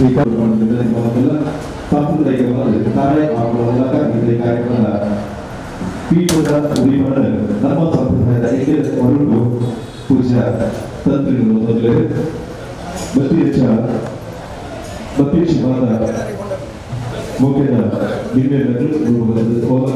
ಪೀಠದ ಉಳಿಮಣ್ಣು ನಮ್ಮ ಸಂಪ್ರದಾಯದ ಏಕೆ ಹೊರಟು ಪೂಜಾ ತಂತ್ರಿಗಳು ಮೊದಲೇ ಬತ್ತೀಕ್ಷವಾದ ಮುಖ್ಯದ ಬಿಂಬೆಗಳು ಹೋದ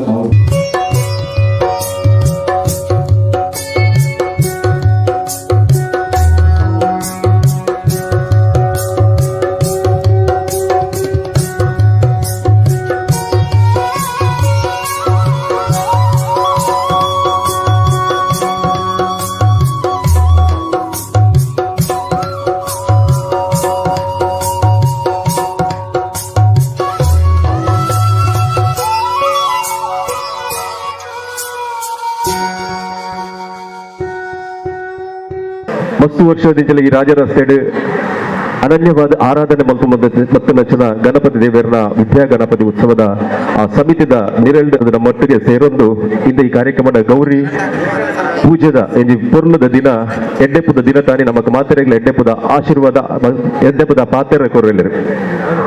ಮಸ್ತು ವರ್ಷದಿಂದಲೇ ಈ ರಾಜರಸ್ತೆಡ್ ಅನನ್ಯವಾದ ಆರಾಧನೆ ಮತ್ತು ನಚ್ಚನ ಗಣಪತಿ ದೇವರನ ವಿದ್ಯಾ ಗಣಪತಿ ಉತ್ಸವದ ಆ ಸಮಿತಿದ ನಿರಳ್ಳ ನಮ್ಮೊಟ್ಟಿಗೆ ಸೇರೊಂದು ಇಂದ ಈ ಕಾರ್ಯಕ್ರಮದ ಗೌರಿ ಪೂಜೆದ ಪೂರ್ಣದ ದಿನ ಎಡ್ಡೆಪ್ಪದ ದಿನ ತಾನೇ ನಮಗೆ ಮಾತೆರೆಗಳ ಎಡ್ಡೆಪ್ಪದ ಆಶೀರ್ವಾದ ಎಡ್ಡೆಪ್ಪದ ಪಾತೆರ ಕೊರಲೆರು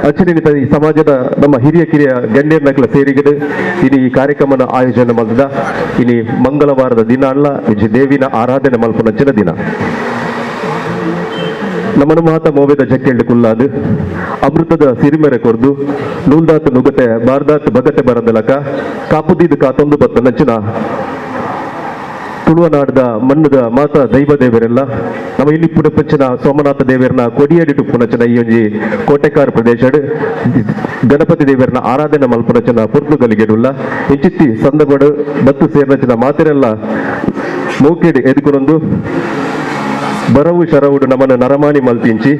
ಅಚ್ಚನಿತ ಈ ಸಮಾಜದ ನಮ್ಮ ಹಿರಿಯ ಕಿರಿಯ ಗಣ್ಯರ್ನಕ್ಲ ಸೇರಿಗಡೆ ಇನ್ನು ಈ ಕಾರ್ಯಕ್ರಮದ ಆಯೋಜನೆ ಮಾಡಿದ ಇನ್ನು ಮಂಗಳವಾರದ ದಿನ ಅಲ್ಲ ದೇವಿನ ಆರಾಧನೆ ಮಲ್ಪನ ನಚ್ಚಿನ ದಿನ ನಮ್ಮನ ಮಾತ ಮೋವೆದ ಜಕ್ಕೆಂಡು ಕುಲ್ಲಾದು ಅಮೃತದ ಸಿರಿಮೆರೆ ಕೊರ್ದು ನೂಲ್ದಾತ್ ನುಗತೆ ಬಾರ್ದಾತ್ ಬಗತೆ ಬರದಲಕ ಕಾಪುದಿದ ಕಾತೊಂದು ಬತ್ತ ನಚ್ಚಿನ ತುಳುವನಾಡದ ಮಣ್ಣದ ಮಾತ ದೈವ ದೇವರೆಲ್ಲ ನಮ್ಮ ಇಲ್ಲಿ ಪುಡಪಂಚನ ಸೋಮನಾಥ ದೇವರನ್ನ ಕೊಡಿಯಡಿಟು ಪುನಚನ ಈ ಒಂಜಿ ಕೋಟೆಕಾರ ಪ್ರದೇಶ ಗಣಪತಿ ದೇವರನ್ನ ಆರಾಧನೆ ಮಲ್ಪನಚನ ಪುರ್ನುಗಲಿಗೆಡುಲ್ಲ ಇಂಚಿತ್ತಿ ಸಂದಗೋಡು ಬತ್ತು ಸೇರ್ನಚನ ಮಾತೆರೆಲ್ಲ ಮೌಕೆಡ್ ಎದುಕೊಂಡೊಂದು ಬರವು ಶರವುಡು ನಮ್ಮನ್ನು ನರಮಾಣಿ ಮಲ್ತಿಂಚಿ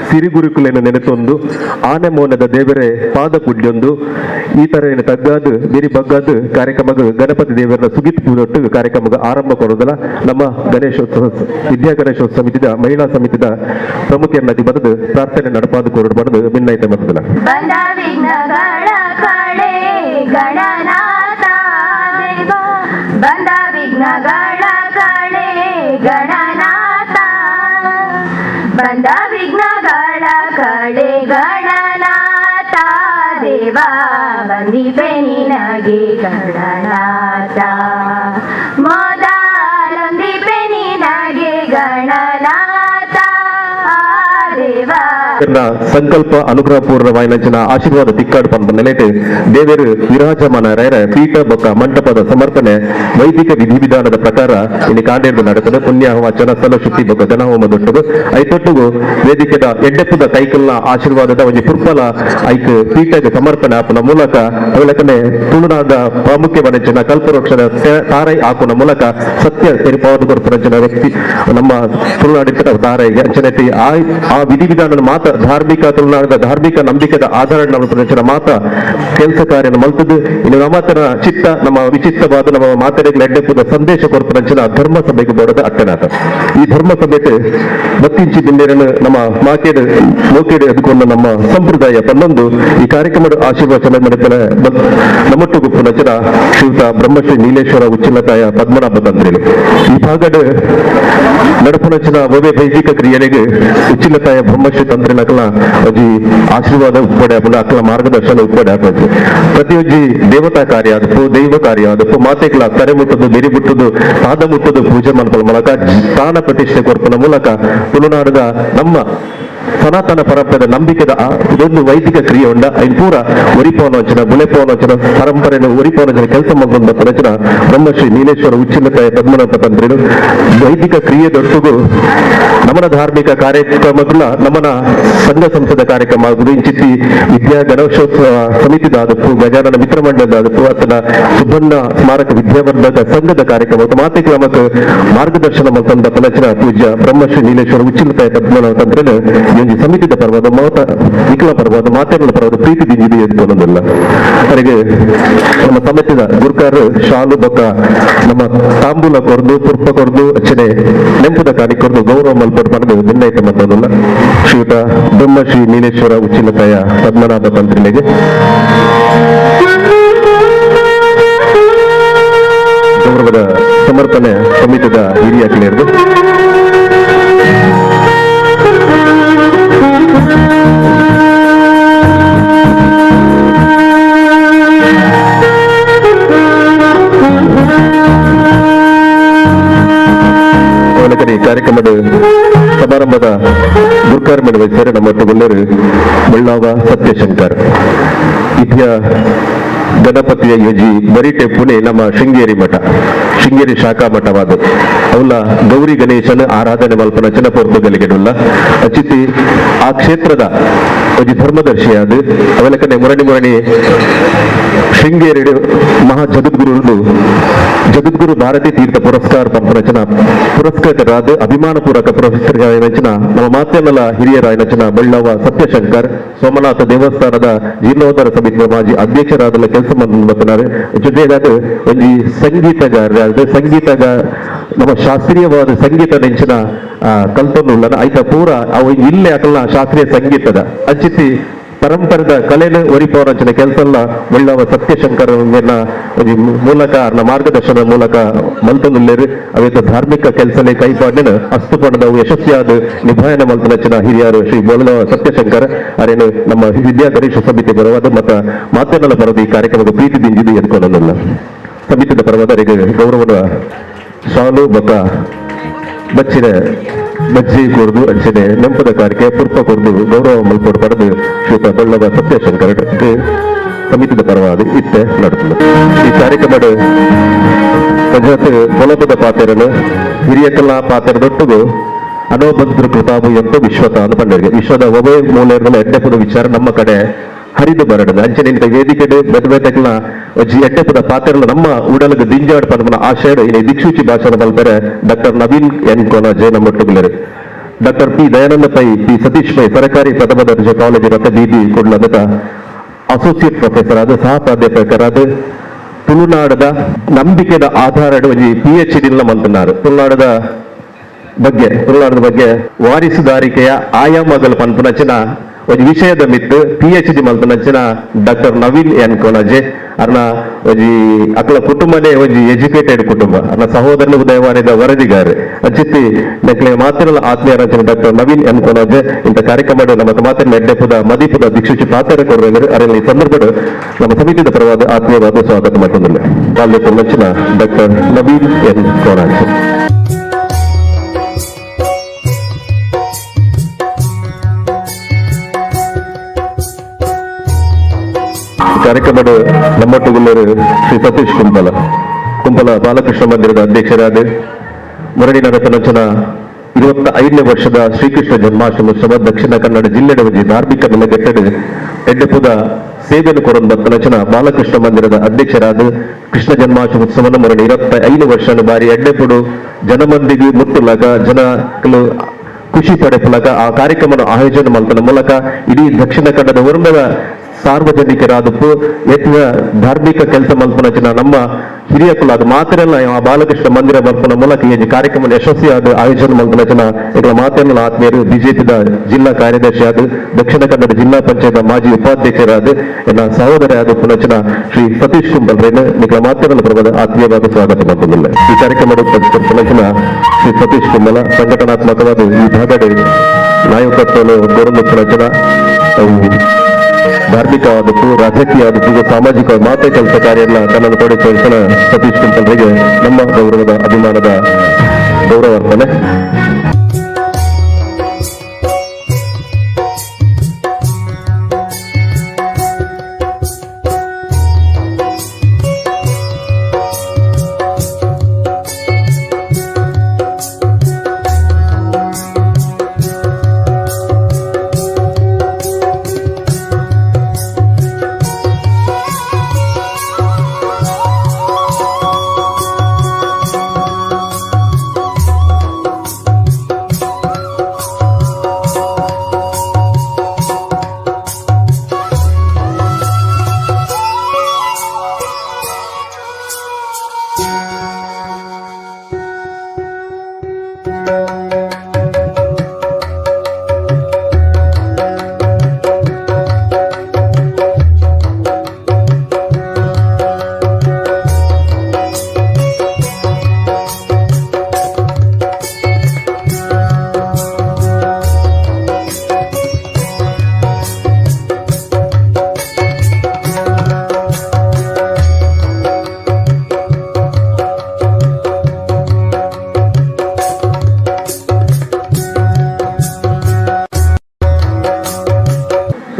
ಸಿರಿಗುರುಕುಲೆನ ನೆನೆತೊಂದು ಆನೆ ಮೋನದ ದೇವರೇ ಪಾದ ಕುಡ್ಯೊಂದು ಈ ತರ ಏನು ತಗ್ಗಾದು ಬೇರೆ ಬಗ್ಗಾದು ಕಾರ್ಯಕ್ರಮಗ ಗಣಪತಿ ದೇವರನ್ನ ಸುಗಿತ್ ಪೂರೊಟ್ಟು ಕಾರ್ಯಕ್ರಮಗ ಆರಂಭ ಕೊಡೋದಲ್ಲ ನಮ್ಮ ಗಣೇಶೋತ್ಸವ ವಿದ್ಯಾ ಗಣೇಶೋತ್ಸವ ಸಮಿತಿದ ಮಹಿಳಾ ಸಮಿತಿದ ಪ್ರಮುಖರನ್ನಾಗಿ ಬರೆದು ಪ್ರಾರ್ಥನೆ ನಡಪಾದು ಕೊರಡು ಬರೆದು ಭಿನ್ನೈತೆ ಬರ್ತದಲ್ಲ ಬಂದ ವಿಘ್ನಗಳ ಕಡೆ ಗಣನಾಥ ದೇವ ಬಂದಿಪೆ ನಿನಗೆ ಗಣನಾಥ ಮೊದಲೊಂದಿಪೆ ನಿನಗೆ ಗಣನಾಥ ದೇವ ಸಂಕಲ್ಪ ಅನುಗ್ರಹ ಪೂರ್ಣವಾಯಿನ ಆಶೀರ್ವಾದ ತಿಕ್ಕಾಡು ಪಂಪ ನೆಲೆಟು ದೇವರು ವಿರಾಜಮಾನ ರೈರ ಪೀಠ ಬೊಕ್ಕ ಮಂಟಪದ ಸಮರ್ಪಣೆ ವೈದಿಕ ವಿಧಿವಿಧಾನದ ಪ್ರಕಾರ ಇಲ್ಲಿ ಕಾಂಡೇರ್ದು ನಡೆತದೆ ಪುಣ್ಯಾಹವಾಚನ ಸ್ಥಳ ಶುದ್ಧಿ ಬೊಕ್ಕ ಜನಹೋಮ ದೊಟ್ಟದು ಐತೊಟ್ಟುಗು ವೇದಿಕೆದ ಎಡ್ಡೆಪ್ಪದ ಕೈಕಲ್ನ ಆಶೀರ್ವಾದದ ಒಂದು ಪುರ್ಪಲ ಐಕ್ ಪೀಠಗೆ ಸಮರ್ಪಣೆ ಆಪುನ ಮೂಲಕ ಅವಲಕನೆ ತುಳುನಾಡ ಪ್ರಾಮುಖ್ಯವನಂಚಿನ ಕಲ್ಪವೃಕ್ಷದ ತಾರೈ ಹಾಕುನ ಮೂಲಕ ಸತ್ಯ ತೆರಿಪಾವದು ಕೊರಪನಂಚಿನ ವ್ಯಕ್ತಿ ನಮ್ಮ ತುಳುನಾಡಿನ ತಾರೈಗೆ ಅಂಚನೆತಿ ಆ ವಿಧಿವಿಧಾನದ ಮಾತ ಧಾರ್ಮಿಕ ತುಳುನಾಡದ ಧಾರ್ಮಿಕ ನಂಬಿಕೆದ ಆಧಾರ ಪ್ರದರ್ಶನ ಮಾತ ಕೆಲಸ ಕಾರ್ಯ ಮಲ್ತದ್ದು ಇನ್ನು ನಮ್ಮತನ ಚಿತ್ತ ನಮ್ಮ ವಿಚಿತ್ತವಾದ ನಮ್ಮ ಮಾತರೆಗಳ ಎಡ್ಡೆಪ್ಪದ ಸಂದೇಶ ಕೊರಪನಂಚಿನ ಧರ್ಮ ಸಭೆಗೆ ಬೋಡದ ಅಟ್ಟನಾಟ ಈ ಧರ್ಮ ಸಭೆಗೆ ಬತ್ತಿಂಚಿ ಬಿಂದೇರನ್ನು ನಮ್ಮ ಮೋಕೆಡೆ ಎದುಕೊಂಡು ನಮ್ಮ ಸಂಪ್ರದಾಯ ಪನ್ನೊಂದು ಈ ಕಾರ್ಯಕ್ರಮದ ಆಶೀರ್ವಚನ ಮಾಡಿದ ನಮ್ಮಟ್ಟು ಗುಪ್ಪನಂಚಿನ ಶ್ರೀಯುತ ಬ್ರಹ್ಮಶ್ರೀ ನೀಲೇಶ್ವರ ಉಚ್ಚಿಲತಾಯ ಪದ್ಮನಾಭ ತಂತ್ರಿಗಳು ಈ ಭಾಗದ ನಡಪನಂಚಿನ ಭವ್ಯ ವೈದಿಕ ಕ್ರಿಯೆಗೆ ಉಚ್ಚಿಲತಾಯ ಬ್ರಹ್ಮಶ್ರೀ ತಂತ್ರಿನಕಲ ಅಜಿ ಆಶೀರ್ವಾದ ಉಪ್ಪಡೆ ಹಾಕೊಂಡು ಅಕಲ ಮಾರ್ಗದರ್ಶನ ಉಪ್ಪಡೆ ಹಾಕೋದು ಪ್ರತಿಯೊಂದು ದೇವತಾ ಕಾರ್ಯ ಅದಪ್ಪು ದೈವ ಕಾರ್ಯ ಅದಪ್ಪು ಮಾತೆಗಳ ತರೆ ಮುಟ್ಟದು ಬೆರಿ ಮುಟ್ಟದು ಪಾದ ಮುಟ್ಟದು ಪೂಜೆ ಮಾಡ್ಕೊಳ್ಳೋ ಮೂಲಕ ಸ್ಥಾನ ಪ್ರತಿಷ್ಠೆ ಕೊರ್ಪನ ಮೂಲಕ ತುಳುನಾಡದ ನಮ್ಮ ಸನಾತನ ಪರಂಪರೆ ನಂಬಿಕೆದ ಇದೊಂದು ವೈದಿಕ ಕ್ರಿಯೆ ಉಂಡ ಐದು ಪೂರ ಒರಿಪವನೋಚನ ಬುಲೆಪವನೋಚನ ಪರಂಪರೆಯನ್ನು ಒರಿಪವನೋಚನ ಕೆಲಸ ಮಾಡುವಂತ ರಚನ ಬ್ರಹ್ಮಶ್ರೀ ನೀಲೇಶ್ವರ ಉಚ್ಚಿಲತಾಯ ಪದ್ಮನಾಭ ತಂತ್ರಿಗಳು ವೈದಿಕ ಕ್ರಿಯೆದೊಟ್ಟಿಗೂ ನಮ್ಮನ ಧಾರ್ಮಿಕ ಕಾರ್ಯಕ್ರಮಗಳ ನಮ್ಮನ ಸಂಘ ಸಂಸ್ಥದ ಕಾರ್ಯಕ್ರಮ ಆಗುವುದು ಇಂಚಿತ್ತಿ ವಿದ್ಯಾ ಗಣೇಶೋತ್ಸವ ಸಮಿತಿದ ಅದಪ್ಪು ಗಜಾನನ ಮಿತ್ರ ಮಂಡಲದ ಅದಪ್ಪು ಅಥವಾ ಸುಬ್ಬಣ್ಣ ಸ್ಮಾರಕ ವಿದ್ಯಾವರ್ಧಕ ಸಂಘದ ಕಾರ್ಯಕ್ರಮ ಮಾತೆಕ್ರಮಕ್ಕೆ ಮಾರ್ಗದರ್ಶನ ಮತ್ತೊಂದ ಪನಚನ ಪೂಜ್ಯ ಬ್ರಹ್ಮಶ್ರೀ ನೀಲೇಶ್ವರ ಉಚ್ಚಿಲತಾಯ ಪದ್ಮನಾಭ ತಂತ್ರಿಗಳು ಈ ಸಮಿತಿದ ಪರ್ವದ ಮಾತ ವಿಕಲ ಪರ್ವದ ಮಾತೆಗಳ ಪರ್ವದ ಪ್ರೀತಿ ದಿನ ಎದುಕೊಳ್ಳೋದಿಲ್ಲ ಅವರಿಗೆ ನಮ್ಮ ಸಮಿತಿದ ಗುರ್ಕಾರ್ ಶಾಲು ಬೊಕ್ಕ ನಮ್ಮ ತಾಂಬೂಲ ಕೊರ್ದು ಪುರ್ಪ ಕೊರ್ದು ಅಚ್ಚನೆ ನೆಂಪುದ ಕಾಣಿ ಕೊರ್ದು ಗೌರವ ಮಲ್ಪಟ್ಟು ಪಡೆದು ಭಿನ್ನೈತೆ ಮತ್ತೋದಿಲ್ಲ ಶ್ರೀಯುತ ಬ್ರಹ್ಮಶ್ರೀ ನೀಲೇಶ್ವರ ಉಚ್ಚಿಲತಾಯ ಪದ್ಮನಾಭ ತಂತ್ರಿಗಳಿಗೆ ಗೌರವದ ಸಮರ್ಪಣೆ ಸಮಿತಿದ ಹಿರಿಯ ಕಿಳಿಯರು ಕಾರ್ಯಕ್ರಮದ ಸಮಾರಂಭದ ದುರ್ಕಾರ್ಮೆಂಟ್ ವಹಿಸಿದರೆ ನಮ್ಮೊಟ್ಟುಗೊಳ್ಳರು ಬಳ್ಳಾವ ಸತ್ಯಶಂಕರ್ ಇತಿಯ ಗಣಪತಿಯ ಯೋಜಿ ಬರಿಟೆ ಪುಣೆ ನಮ್ಮ ಶೃಂಗೇರಿ ಮಠ ಶೃಂಗೇರಿ ಶಾಖಾ ಮಠವಾದ ಅವಳ ಗೌರಿ ಗಣೇಶನ ಆರಾಧನೆ ಮಲ್ಪನ ಚಿನ್ನಪೋರ್ಪುಗಲಿಗೆಡುಲ್ಲ ಅಚಿತಿ ಆ ಕ್ಷೇತ್ರದ ಒಂದು ಧರ್ಮದರ್ಶಿಯಾದ ಅವಲಕನೆ ಮುರಣಿ ಶೃಂಗೇರಿ ಮಹಾ ಜಗದ್ಗುರು ಭಾರತಿ ತೀರ್ಥ ಪುರಸ್ಕಾರ ಪಂಪನಚನ ಪುರಸ್ಕೃತರಾದ ಅಭಿಮಾನಪೂರ್ವಕ ಪುರಸ್ಕೃತರಾಯನಚನ ನಮ್ಮ ಮಾತೆನಲ ಹಿರಿಯರಾಯನಚನ ಬಳ್ಳಾವ ಸತ್ಯಶಂಕರ್ ಸೋಮನಾಥ ದೇವಸ್ಥಾನದ ಜೀರ್ಣೋದ್ಧಾರ ಸಮಿತಿಯ ಮಾಜಿ ಅಧ್ಯಕ್ಷರಾದ ಕೆಲಸ ಮಾಡ್ತಾರೆ ಜೊತೆಗಾದ ಒಂದು ಸಂಗೀತಗಾರ ನಮ್ಮ ಶಾಸ್ತ್ರೀಯವಾದ ಸಂಗೀತ ನೆಂಚಿನ ಕಲ್ಪನುಳ್ಳ ಆಯ್ತ ಪೂರ ಅವು ಇಲ್ಲೇ ಅಕಲ್ನ ಶಾಸ್ತ್ರೀಯ ಸಂಗೀತದ ಅಚ್ಚಿತಿ ಪರಂಪರೆದ ಕಲೆನ ಒರಿಪವರಂಚಿನ ಕೆಲಸ ಎಲ್ಲ ಬಳ್ಳಾವ ಸತ್ಯಶಂಕರ ಮೂಲಕ ಮಾರ್ಗದರ್ಶನದ ಮೂಲಕ ಮಲ್ತನುಲ್ಲೇರು ಅವೇತ ಧಾರ್ಮಿಕ ಕೆಲಸನೇ ಕೈಪಾಡಿನ ಅಸ್ತುಪಣದ ಯಶಸ್ವಿಯಾದ ನಿಭಾಯನ ಮಲ್ತನಚ್ಚಿನ ಹಿರಿಯರು ಶ್ರೀ ಬಳ್ಳಾವ ಸತ್ಯಶಂಕರ್ ಅರೇನು ನಮ್ಮ ವಿದ್ಯಾ ಗಣೇಶ ಸಮಿತಿ ಬರವಾದ ಮತ್ತು ಮಾತೆನಲ ಪರದ ಈ ಕಾರ್ಯಕ್ರಮದ ಪ್ರೀತಿ ದಿಂಜಿದು ಎದ್ಕೊಳ್ಳೋಲ್ಲ ಸಮಿತಿಯ ಪರವಾದರಿಗೆ ಗೌರವದ ಶಾಲು ಬಕ ಬಚ್ಚಿನ ಬಜ್ಜಿ ಕೊರ್ದು ಅಂಚನೆ ನೆಂಪದ ಕಾರ್ಯಕ್ಕೆ ಪುರ್ಪ ಕೊರ್ದು ಗೌರವ ಮಲ್ಪೋಡು ಪಡೆದು ಶ್ರೀಯುತ ಬಳ್ಳಾವ ಸತ್ಯಶಂಕರ್ ಸಮಿತಿಯ ಪರವಾದ ಇತ್ತೆ ನಡೆಸಿದೆ ಈ ಕಾರ್ಯಕ್ರಮದ ಪಂಚಾಯತ್ ಮೊಲಪದ ಪಾತ್ರನು ಹಿರಿಯಕಲ್ಲ ಪಾತ್ರದೊಟ್ಟಿಗೂ ಅನೋಬಂಧು ಕೃತಾಬು ಎಂತ ವಿಶ್ವತ ಅಂತ ಪಂಡರಿಗೆ ವಿಶ್ವದ ಒಬ್ಬೇ ಮೂಲೆಗಳ ಎಡ್ಡೆಪುದ ವಿಚಾರ ನಮ್ಮ ಕಡೆ ಹರಿದು ಬರಡದು ಅಂಚನೆ ಇಂಥ ವೇದಿಕೆ ಬೆದಬೇಕಲ್ಲ ಎಡ್ಡೆಪುದ ಪಾತ್ರಗಳು ನಮ್ಮ ಉಡಲಗ ದಿಂಜಾಡ್ ಪದಮನ ಆಶಯ ಇಲ್ಲಿ ದಿಕ್ಷೂಚಿ ಭಾಷಣ ಬಲ್ಪರೆ ಡಾಕ್ಟರ್ ನವೀನ್ ಎನ್ ಕೋನಾಜೆ ನಮ್ಮೊಟ್ಟುಗಳರು doctor P Dayananda Pai P Satish Pai ಸರ್ಕಾರಿ ಪ್ರಥಮ ದರ್ಜೆ ಕಾಲೇಜು ರಥ ಬೀದಿ ಕೊಡ್ಲದ ಅಸೋಸಿಯೇಟ್ ಪ್ರೊಫೆಸರ್ ಆದ ಸಹ ಪ್ರಾಧ್ಯಾಪಕರಾದ ತುಳುನಾಡದ ನಂಬಿಕೆದ ಆಧಾರ PhD ಮಂತನಾರು ತುಳುನಾಡದ ಬಗ್ಗೆ ವಾರಿಸುದಾರಿಕೆಯ ಆಯಾಮಗಳು ಪಂಪನಚಿನ ಒಂದು ವಿಷಯದ ಮಿತ್ತು PhD ಮಲ್ಪನಚಿನ ಡಾಕ್ಟರ್ ನವೀನ್ ಎನ್ ಕೋನಾಜೆ ಅರ್ನ ಒಂದು ಅಕಲ ಕುಟುಂಬನೇ ಒಂದು ಎಜುಕೇಟೆಡ್ ಕುಟುಂಬ ಅರ್ನ ಸಹೋದರನ ಉದಯವಾನಿದ ವರದಿಗಾರ ಅಚಿತ್ತಿ ನಕ್ಲೆ ಮಾತಿನ ಆತ್ಮೀಯ ರಚನೆ ಡಾಕ್ಟರ್ ನವೀನ್ ಎನ್ ಕೋನಾಜೆ ಇಂಥ ಕಾರ್ಯಕ್ರಮ ನಮ್ಮ ಮಾತಿನ ಎಡ್ಡೆಪುದ ಮದಿಪುದ ದಿಕ್ಷಿಸಿ ಪಾತ್ರ ಕೊಡುವ ಅರಲ್ಲಿ ಈ ಸಂದರ್ಭದ ನಮ್ಮ ಸಮಿತಿಯ ಪರವಾದ ಆತ್ಮೀಯವಾದ ಸ್ವಾಗತ ಮಾಡ್ಕೊಂಡಿಲ್ಲ ಕಾಲೇಜು ನಚ್ಚಿನ ಡಾಕ್ಟರ್ ನವೀನ್ ಎನ್ ಕೋನಾಜೆ ಕಾರ್ಯಕ್ರಮದ ನಮ್ಮೊಟ್ಟುಗುಳ್ಳರು ಶ್ರೀ ಸತೀಶ್ ಕುಂಪಲ ಬಾಲಕೃಷ್ಣ ಮಂದಿರದ ಅಧ್ಯಕ್ಷರಾದ ಮುರಳಿನ ರಚನಚನ 25ನೇ ವರ್ಷದ ಶ್ರೀಕೃಷ್ಣ ಜನ್ಮಾಷ್ಟಮೋತ್ಸವ ದಕ್ಷಿಣ ಕನ್ನಡ ಜಿಲ್ಲೆಯ ಧಾರ್ಮಿಕ ನೆಲೆಗೆಟ್ಟಡು ಎಡ್ಡೆಪುದ ಸೇವೆಯನ್ನು ಕೊರೊಂದತ್ತನಚನ ಬಾಲಕೃಷ್ಣ ಮಂದಿರದ ಅಧ್ಯಕ್ಷರಾದ ಕೃಷ್ಣ ಜನ್ಮಾಷ್ಟಮೋತ್ಸವನ ಮುರಳಿ 25 ವರ್ಷ ಬಾರಿ ಎಡ್ಡೆಪುಡು ಜನಮಂದಿಗೆ ಮುಟ್ಟುಲಾಗ ಜನಗಳು ಖುಷಿ ಪಡೆಪುಲಕ ಆ ಕಾರ್ಯಕ್ರಮ ಆಯೋಜನೆ ಮಲ್ಪನ ಮೂಲಕ ಇಡೀ ದಕ್ಷಿಣ ಕನ್ನಡ ವರ್ಣದ ಸಾರ್ವಜನಿಕರಾದಪ್ಪು ಎತ್ತಿನ ಧಾರ್ಮಿಕ ಕೆಲಸ ಮಲ್ಪನಚಿನ ನಮ್ಮ ಹಿರಿಯ ಕುಲಾದ ಮಾತೆಲ್ಲ ಬಾಲಕೃಷ್ಣ ಮಂದಿರ ಮಲ್ಪನ ಮೂಲಕ ಈ ಕಾರ್ಯಕ್ರಮ ಯಶಸ್ವಿಯಾದ ಆಯೋಜನೆ ಮಲ್ಪನಚಿನ ಈಗ ಮಾತೆಲ್ಲ ಆತ್ಮೀಯರು ಬಿಜೆಪಿದ ಜಿಲ್ಲಾ ಕಾರ್ಯದರ್ಶಿಯಾದ ದಕ್ಷಿಣ ಕನ್ನಡ ಜಿಲ್ಲಾ ಪಂಚಾಯತ್ ಮಾಜಿ ಉಪಾಧ್ಯಕ್ಷರಾದ ಎನ್ನ ಸಹೋದರಿಯಾದ ಪುನಚಿನ ಶ್ರೀ ಸತೀಶ್ ಕುಂಬಲ್ರೇನು ನಿಗಳ ಮಾತೆಲ್ಲ ಪರವಾದ ಆತ್ಮೀಯವಾದ ಸ್ವಾಗತ ಮಾಡ್ಕೊಂಡಿಲ್ಲ ಈ ಕಾರ್ಯಕ್ರಮದ ಪುನಚಿನ ಶ್ರೀ ಸತೀಶ್ ಕುಂಬಲ ಸಂಘಟನಾತ್ಮಕವಾದ ಈ ಭಾಗದ ನಾಯಕತ್ವವನ್ನು ಗೌರವ ಪುನಚಿನ ಧಾರ್ಮಿಕವಾದದ್ದು ರಾಜಕೀಯವಾದದ್ದು ಸಾಮಾಜಿಕ ಮಾತೆ ಕೆಲಸ ಕಾರ್ಯ ಎಲ್ಲ ತನ್ನನ್ನು ತೊಡಗಿಸಿದ ಸತೀಶ್ ಕುಂಪಲ್ರಿಗೆ ನಮ್ಮ ಗೌರವದ ಅಭಿಮಾನದ ಗೌರವಾರ್ಪಣೆ.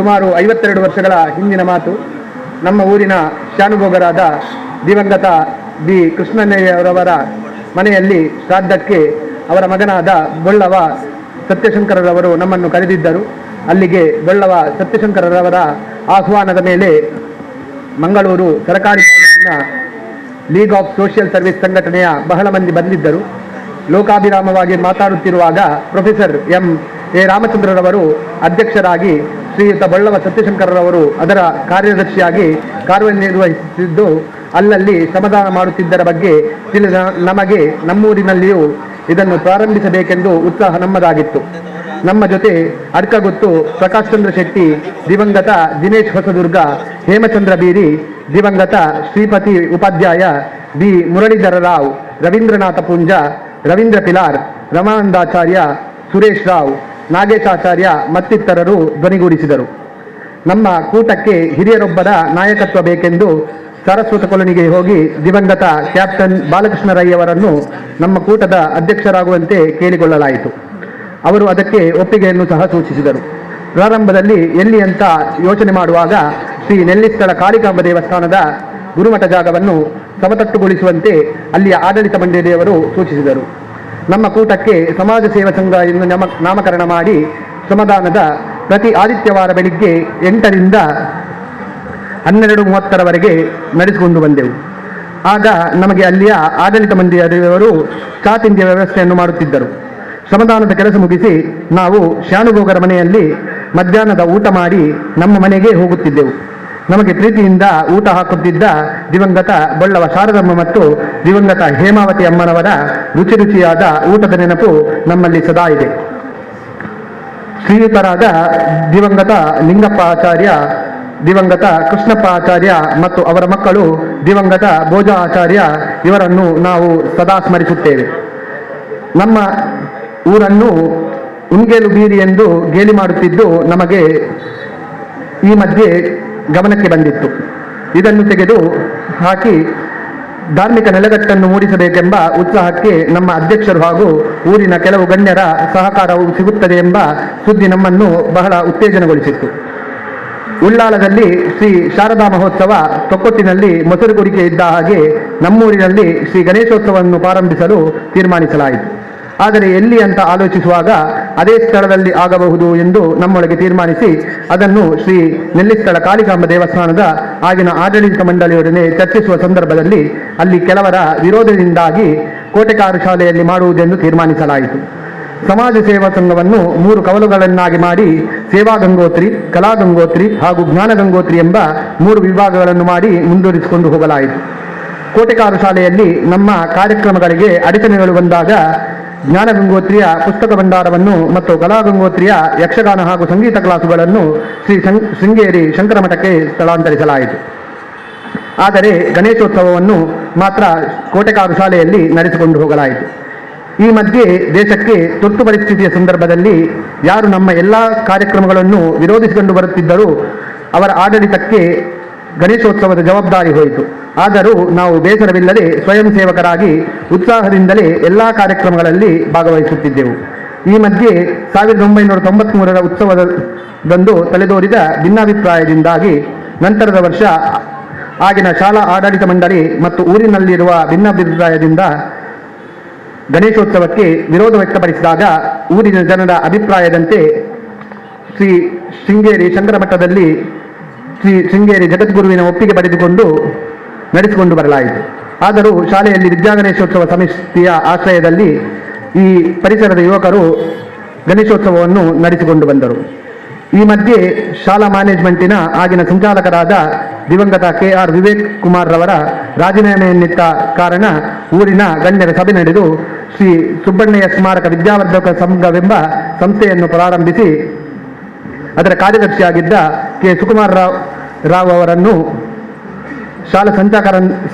ಸುಮಾರು 52 ವರ್ಷಗಳ ಹಿಂದಿನ ಮಾತು. ನಮ್ಮ ಊರಿನ ಶಾನುಭೋಗರಾದ ದಿವಂಗತ ಬಿ ಕೃಷ್ಣಣ್ಣಯ್ಯವರವರ ಮನೆಯಲ್ಲಿ ಶ್ರಾದ್ದಕ್ಕೆ ಅವರ ಮಗನಾದ ಬೊಳ್ಳವ ಸತ್ಯಶಂಕರರವರು ನಮ್ಮನ್ನು ಕರೆದಿದ್ದರು. ಅಲ್ಲಿಗೆ ಬೊಳ್ಳವ ಸತ್ಯಶಂಕರರವರ ಆಹ್ವಾನದ ಮೇಲೆ ಮಂಗಳೂರು ಸರಕಾರಿ ಕಾಲೇಜಿನ ಲೀಗ್ ಆಫ್ ಸೋಷಿಯಲ್ ಸರ್ವಿಸ್ ಸಂಘಟನೆಯ ಬಹಳ ಮಂದಿ ಬಂದಿದ್ದರು. ಲೋಕಾಭಿರಾಮವಾಗಿ ಮಾತಾಡುತ್ತಿರುವಾಗ ಪ್ರೊಫೆಸರ್ ಎ ರಾಮಚಂದ್ರರವರು ಅಧ್ಯಕ್ಷರಾಗಿ, ಶ್ರೀಯುತ ಬೊಳ್ಳವ ಸತ್ಯಶಂಕರರವರು ಅದರ ಕಾರ್ಯದರ್ಶಿಯಾಗಿ ಕಾರ್ಯನಿರ್ವಹಿಸುತ್ತಿದ್ದು, ಅಲ್ಲಲ್ಲಿ ಶ್ರಮದಾನ ಮಾಡುತ್ತಿದ್ದರ ಬಗ್ಗೆ ತಿಳಿದ ನಮಗೆ ನಮ್ಮೂರಿನಲ್ಲಿಯೂ ಇದನ್ನು ಪ್ರಾರಂಭಿಸಬೇಕೆಂದು ಉತ್ಸಾಹ ನಮ್ಮದಾಗಿತ್ತು. ನಮ್ಮ ಜೊತೆ ಅಡ್ಕಗುತ್ತು ಪ್ರಕಾಶ್ ಚಂದ್ರ ಶೆಟ್ಟಿ, ದಿವಂಗತ ದಿನೇಶ್ ಹೊಸದುರ್ಗ, ಹೇಮಚಂದ್ರ ಬೀರಿ, ದಿವಂಗತ ಶ್ರೀಪತಿ ಉಪಾಧ್ಯಾಯ, ಬಿ ಮುರಳೀಧರ ರಾವ್, ರವೀಂದ್ರನಾಥ ಪುಂಜ, ರವೀಂದ್ರ ಪಿಲಾರ್, ರಮಾನಂದಾಚಾರ್ಯ, ಸುರೇಶ್ ರಾವ್, ನಾಗೇಶಾಚಾರ್ಯ ಮತ್ತಿತರರು ಧ್ವನಿಗೂಡಿಸಿದರು. ನಮ್ಮ ಕೂಟಕ್ಕೆ ಹಿರಿಯರೊಬ್ಬರ ನಾಯಕತ್ವ ಬೇಕೆಂದು ಸಾರಸ್ವತ ಕಾಲೋನಿಗೆ ಹೋಗಿ ದಿವಂಗತ ಕ್ಯಾಪ್ಟನ್ ಬಾಲಕೃಷ್ಣ ರೈಯವರನ್ನು ನಮ್ಮ ಕೂಟದ ಅಧ್ಯಕ್ಷರಾಗುವಂತೆ ಕೇಳಿಕೊಳ್ಳಲಾಯಿತು. ಅವರು ಅದಕ್ಕೆ ಒಪ್ಪಿಗೆಯನ್ನು ಸಹ ಸೂಚಿಸಿದರು. ಪ್ರಾರಂಭದಲ್ಲಿ ಎಲ್ಲಿ ಅಂತ ಯೋಚನೆ ಮಾಡುವಾಗ ಶ್ರೀ ನೆಲ್ಲಿಸ್ಥಳ ಕಾಳಿಕಾಂಬ ದೇವಸ್ಥಾನದ ಗುರುಮಠ ಜಾಗವನ್ನು ಸಮತಟ್ಟುಗೊಳಿಸುವಂತೆ ಅಲ್ಲಿಯ ಆಡಳಿತ ಮಂಡಳಿಯವರು ಸೂಚಿಸಿದರು. ನಮ್ಮ ಕೂಟಕ್ಕೆ ಸಮಾಜ ಸೇವಾ ಸಂಘ ಎಂದು ನಾಮಕರಣ ಮಾಡಿ ಶ್ರಮದಾನದ ಪ್ರತಿ ಆದಿತ್ಯವಾರ ಬೆಳಿಗ್ಗೆ 8ರಿಂದ 12:30ರವರೆಗೆ ನಡೆಸಿಕೊಂಡು ಬಂದೆವು. ಆಗ ನಮಗೆ ಅಲ್ಲಿಯ ಆಡಳಿತ ಮಂಡಳಿಯವರು ಚಾ ತಿಂಡಿಯ ವ್ಯವಸ್ಥೆಯನ್ನು ಮಾಡುತ್ತಿದ್ದರು. ಶ್ರಮದಾನದ ಕೆಲಸ ಮುಗಿಸಿ ನಾವು ಶಾನುಭೋಗರ ಮನೆಯಲ್ಲಿ ಮಧ್ಯಾಹ್ನದ ಊಟ ಮಾಡಿ ನಮ್ಮ ಮನೆಗೆ ಹೋಗುತ್ತಿದ್ದೆವು. ನಮಗೆ ಪ್ರೀತಿಯಿಂದ ಊಟ ಹಾಕುತ್ತಿದ್ದ ದಿವಂಗತ ಬೊಳ್ಳವ ಶಾರದಮ್ಮ ಮತ್ತು ದಿವಂಗತ ಹೇಮಾವತಿ ಅಮ್ಮನವರ ರುಚಿಯಾದ ಊಟದ ನೆನಪು ನಮ್ಮಲ್ಲಿ ಸದಾ ಇದೆ. ಶ್ರೀಯುತರಾದ ದಿವಂಗತ ಲಿಂಗಪ್ಪ ಆಚಾರ್ಯ, ದಿವಂಗತ ಕೃಷ್ಣಪ್ಪ ಆಚಾರ್ಯ ಮತ್ತು ಅವರ ಮಕ್ಕಳು ದಿವಂಗತ ಭೋಜ ಆಚಾರ್ಯ ಇವರನ್ನು ನಾವು ಸದಾ ಸ್ಮರಿಸುತ್ತೇವೆ. ನಮ್ಮ ಊರನ್ನು ಉನ್ಗೇಲು ಬೀರಿ ಎಂದು ಗೇಲಿ ಮಾಡುತ್ತಿದ್ದು ನಮಗೆ ಈ ಮಧ್ಯೆ ಗಮನಕ್ಕೆ ಬಂದಿತ್ತು. ಇದನ್ನು ತೆಗೆದು ಹಾಕಿ ಧಾರ್ಮಿಕ ನೆಲೆಗಟ್ಟನ್ನು ಮೂಡಿಸಬೇಕೆಂಬ ಉತ್ಸಾಹಕ್ಕೆ ನಮ್ಮ ಅಧ್ಯಕ್ಷರು ಹಾಗೂ ಊರಿನ ಕೆಲವು ಗಣ್ಯರ ಸಹಕಾರವು ಸಿಗುತ್ತದೆ ಎಂಬ ಸುದ್ದಿ ನಮ್ಮನ್ನು ಬಹಳ ಉತ್ತೇಜನಗೊಳಿಸಿತ್ತು. ಉಳ್ಳಾಲದಲ್ಲಿ ಶ್ರೀ ಶಾರದಾ ಮಹೋತ್ಸವ, ತೊಕ್ಕೊಟ್ಟಿನಲ್ಲಿ ಮೊಸರು ಕುಡಿಕೆ ಇದ್ದ ಹಾಗೆ ನಮ್ಮೂರಿನಲ್ಲಿ ಶ್ರೀ ಗಣೇಶೋತ್ಸವವನ್ನು ಪ್ರಾರಂಭಿಸಲು ತೀರ್ಮಾನಿಸಲಾಯಿತು. ಆದರೆ ಎಲ್ಲಿ ಅಂತ ಆಲೋಚಿಸುವಾಗ ಅದೇ ಸ್ಥಳದಲ್ಲಿ ಆಗಬಹುದು ಎಂದು ನಮ್ಮೊಳಗೆ ತೀರ್ಮಾನಿಸಿ ಅದನ್ನು ಶ್ರೀ ನೆಲ್ಲಿಸ್ಥಳ ಕಾಳಿಕಾಂಬ ದೇವಸ್ಥಾನದ ಆಗಿನ ಆಡಳಿತ ಮಂಡಳಿಯೊಡನೆ ಚರ್ಚಿಸುವ ಸಂದರ್ಭದಲ್ಲಿ ಅಲ್ಲಿ ಕೆಲವರ ವಿರೋಧದಿಂದಾಗಿ ಕೋಟೆಕಾರು ಶಾಲೆಯಲ್ಲಿ ಮಾಡುವುದೆಂದು ತೀರ್ಮಾನಿಸಲಾಯಿತು. ಸಮಾಜ ಸೇವಾ ಸಂಘವನ್ನು 3 ಕವಲುಗಳನ್ನಾಗಿ ಮಾಡಿ ಸೇವಾ ಗಂಗೋತ್ರಿ, ಕಲಾ ಗಂಗೋತ್ರಿ ಹಾಗೂ ಜ್ಞಾನ ಗಂಗೋತ್ರಿ ಎಂಬ 3 ವಿಭಾಗಗಳನ್ನು ಮಾಡಿ ಮುಂದುವರಿಸಿಕೊಂಡು ಹೋಗಲಾಯಿತು. ಕೋಟೆಕಾರು ಶಾಲೆಯಲ್ಲಿ ನಮ್ಮ ಕಾರ್ಯಕ್ರಮಗಳಿಗೆ ಅಡಚಣೆಗಳು ಬಂದಾಗ ಜ್ಞಾನ ಗಂಗೋತ್ರಿಯ ಪುಸ್ತಕ ಭಂಡಾರವನ್ನು ಮತ್ತು ಕಲಾ ಗಂಗೋತ್ರಿಯ ಯಕ್ಷಗಾನ ಹಾಗೂ ಸಂಗೀತ ಕ್ಲಾಸುಗಳನ್ನು ಶ್ರೀ ಶೃಂಗೇರಿ ಶಂಕರ ಮಠಕ್ಕೆ ಸ್ಥಳಾಂತರಿಸಲಾಯಿತು. ಆದರೆ ಗಣೇಶೋತ್ಸವವನ್ನು ಮಾತ್ರ ಕೋಟೆಕಾರು ಶಾಲೆಯಲ್ಲಿ ನಡೆಸಿಕೊಂಡು ಹೋಗಲಾಯಿತು. ಈ ಮಧ್ಯೆ ದೇಶಕ್ಕೆ ತುರ್ತು ಪರಿಸ್ಥಿತಿಯ ಸಂದರ್ಭದಲ್ಲಿ ಯಾರು ನಮ್ಮ ಎಲ್ಲ ಕಾರ್ಯಕ್ರಮಗಳನ್ನು ವಿರೋಧಿಸಿಕೊಂಡು ಬರುತ್ತಿದ್ದರೂ ಅವರ ಆಡಳಿತಕ್ಕೆ ಗಣೇಶೋತ್ಸವದ ಜವಾಬ್ದಾರಿ ಹೋಯಿತು. ಆದರೂ ನಾವು ಬೇಸರವಿಲ್ಲದೆ ಸ್ವಯಂ ಸೇವಕರಾಗಿ ಉತ್ಸಾಹದಿಂದಲೇ ಎಲ್ಲ ಕಾರ್ಯಕ್ರಮಗಳಲ್ಲಿ ಭಾಗವಹಿಸುತ್ತಿದ್ದೆವು. ಈ ಮಧ್ಯೆ 1993ರ ಉತ್ಸವದಂದು ತಲೆದೋರಿದ ಭಿನ್ನಾಭಿಪ್ರಾಯದಿಂದಾಗಿ ನಂತರದ ವರ್ಷ ಆಗಿನ ಶಾಲಾ ಆಡಳಿತ ಮಂಡಳಿ ಮತ್ತು ಊರಿನಲ್ಲಿರುವ ಭಿನ್ನಾಭಿಪ್ರಾಯದಿಂದ ಗಣೇಶೋತ್ಸವಕ್ಕೆ ವಿರೋಧ ವ್ಯಕ್ತಪಡಿಸಿದಾಗ ಊರಿನ ಜನರ ಅಭಿಪ್ರಾಯದಂತೆ ಶ್ರೀ ಶೃಂಗೇರಿ ಶಂಕರ ಮಠದಲ್ಲಿ ಶ್ರೀ ಶೃಂಗೇರಿ ಜಗದ್ಗುರುವಿನ ಒಪ್ಪಿಗೆ ಪಡೆದುಕೊಂಡು ನಡೆಸಿಕೊಂಡು ಬರಲಾಯಿತು. ಆದರೂ ಶಾಲೆಯಲ್ಲಿ ವಿದ್ಯಾಗಣೇಶೋತ್ಸವ ಸಮಿತಿಯ ಆಶ್ರಯದಲ್ಲಿ ಈ ಪರಿಸರದ ಯುವಕರು ಗಣೇಶೋತ್ಸವವನ್ನು ನಡೆಸಿಕೊಂಡು ಬಂದರು. ಈ ಮಧ್ಯೆ ಶಾಲಾ ಮ್ಯಾನೇಜ್ಮೆಂಟಿನ ಆಗಿನ ಸಂಚಾಲಕರಾದ ದಿವಂಗತ KR ವಿವೇಕ್ ಕುಮಾರ್ ರವರ ರಾಜೀನಾಮೆಯನ್ನಿತ್ತ ಕಾರಣ ಊರಿನ ಗಣ್ಯರ ಸಭೆ ನಡೆದು ಶ್ರೀ ಸುಬ್ಬಣ್ಣಯ್ಯ ಸ್ಮಾರಕ ವಿದ್ಯಾವರ್ಧಕ ಸಂಘವೆಂಬ ಸಂಸ್ಥೆಯನ್ನು ಪ್ರಾರಂಭಿಸಿ ಅದರ ಕಾರ್ಯದರ್ಶಿಯಾಗಿದ್ದ ಕೆ ಸುಕುಮಾರ್ ರಾವ್ ಅವರನ್ನು ಶಾಲಾ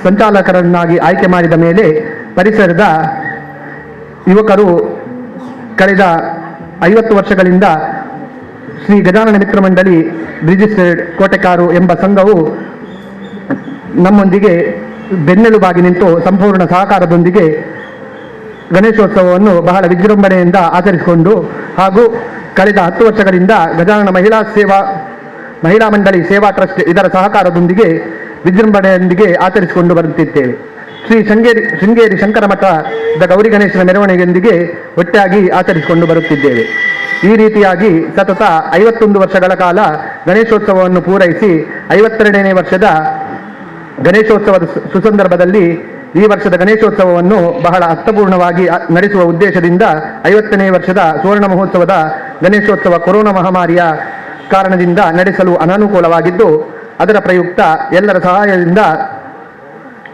ಸಂಚಾಲಕರನ್ನಾಗಿ ಆಯ್ಕೆ ಮಾಡಿದ ಮೇಲೆ ಪರಿಸರದ ಯುವಕರು ಕಳೆದ 50 ವರ್ಷಗಳಿಂದ ಶ್ರೀ ಗಜಾನನ ಮಿತ್ರ ಮಂಡಳಿ ರಿಜಿಸ್ಟರ್ಡ್ ಕೋಟೆಕಾರು ಎಂಬ ಸಂಘವು ನಮ್ಮೊಂದಿಗೆ ಬೆನ್ನೆಲುಬಾಗಿ ನಿಂತು ಸಂಪೂರ್ಣ ಸಹಕಾರದೊಂದಿಗೆ ಗಣೇಶೋತ್ಸವವನ್ನು ಬಹಳ ವಿಜೃಂಭಣೆಯಿಂದ ಆಚರಿಸಿಕೊಂಡು ಹಾಗೂ ಕಳೆದ 10 ವರ್ಷಗಳಿಂದ ಗಜಾನನ ಮಹಿಳಾ ಸೇವಾ ಮಹಿಳಾ ಮಂಡಳಿ ಸೇವಾ ಟ್ರಸ್ಟ್ ಇದರ ಸಹಕಾರದೊಂದಿಗೆ ವಿಜೃಂಭಣೆಯೊಂದಿಗೆ ಆಚರಿಸಿಕೊಂಡು ಬರುತ್ತಿದ್ದೇವೆ. ಶೃಂಗೇರಿ ಶಂಕರ ಮಠದ ಗೌರಿ ಗಣೇಶನ ಮೆರವಣಿಗೆಯೊಂದಿಗೆ ಒಟ್ಟಾಗಿ ಆಚರಿಸಿಕೊಂಡು ಬರುತ್ತಿದ್ದೇವೆ. ಈ ರೀತಿಯಾಗಿ ಸತತ 51 ವರ್ಷಗಳ ಕಾಲ ಗಣೇಶೋತ್ಸವವನ್ನು ಪೂರೈಸಿ 52ನೇ ವರ್ಷದ ಗಣೇಶೋತ್ಸವದ ಸುಸಂದರ್ಭದಲ್ಲಿ ಈ ವರ್ಷದ ಗಣೇಶೋತ್ಸವವನ್ನು ಬಹಳ ಅರ್ಥಪೂರ್ಣವಾಗಿ ನಡೆಸುವ ಉದ್ದೇಶದಿಂದ 50ನೇ ವರ್ಷದ ಸುವರ್ಣ ಮಹೋತ್ಸವದ ಗಣೇಶೋತ್ಸವ ಕೊರೋನಾ ಮಹಾಮಾರಿಯ ಕಾರಣದಿಂದ ನಡೆಸಲು ಅನಾನುಕೂಲವಾಗಿದ್ದು, ಅದರ ಪ್ರಯುಕ್ತ ಎಲ್ಲರ ಸಹಾಯದಿಂದ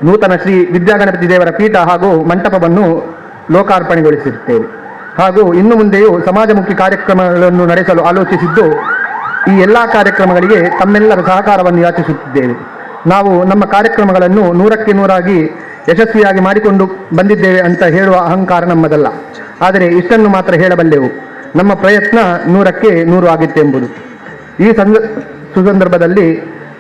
ನೂತನ ಶ್ರೀ ವಿದ್ಯಾಗಣಪತಿ ದೇವರ ಪೀಠ ಹಾಗೂ ಮಂಟಪವನ್ನು ಲೋಕಾರ್ಪಣೆಗೊಳಿಸಿರುತ್ತೇವೆ. ಹಾಗೂ ಇನ್ನು ಮುಂದೆಯೂ ಸಮಾಜಮುಖಿ ಕಾರ್ಯಕ್ರಮಗಳನ್ನು ನಡೆಸಲು ಆಲೋಚಿಸಿದ್ದು, ಈ ಎಲ್ಲ ಕಾರ್ಯಕ್ರಮಗಳಿಗೆ ತಮ್ಮೆಲ್ಲರ ಸಹಕಾರವನ್ನು ಯಾಚಿಸುತ್ತಿದ್ದೇವೆ. ನಾವು ನಮ್ಮ ಕಾರ್ಯಕ್ರಮಗಳನ್ನು 100ಕ್ಕೆ 100 ಯಶಸ್ವಿಯಾಗಿ ಮಾಡಿಕೊಂಡು ಬಂದಿದ್ದೇವೆ ಅಂತ ಹೇಳುವ ಅಹಂಕಾರ ನಮ್ಮದಲ್ಲ. ಆದರೆ ಇಷ್ಟನ್ನು ಮಾತ್ರ ಹೇಳಬಲ್ಲೆವು, ನಮ್ಮ ಪ್ರಯತ್ನ 100ಕ್ಕೆ 100 ಆಗಿತ್ತೆಂಬುದು. ಈ ಸುಸಂದರ್ಭದಲ್ಲಿ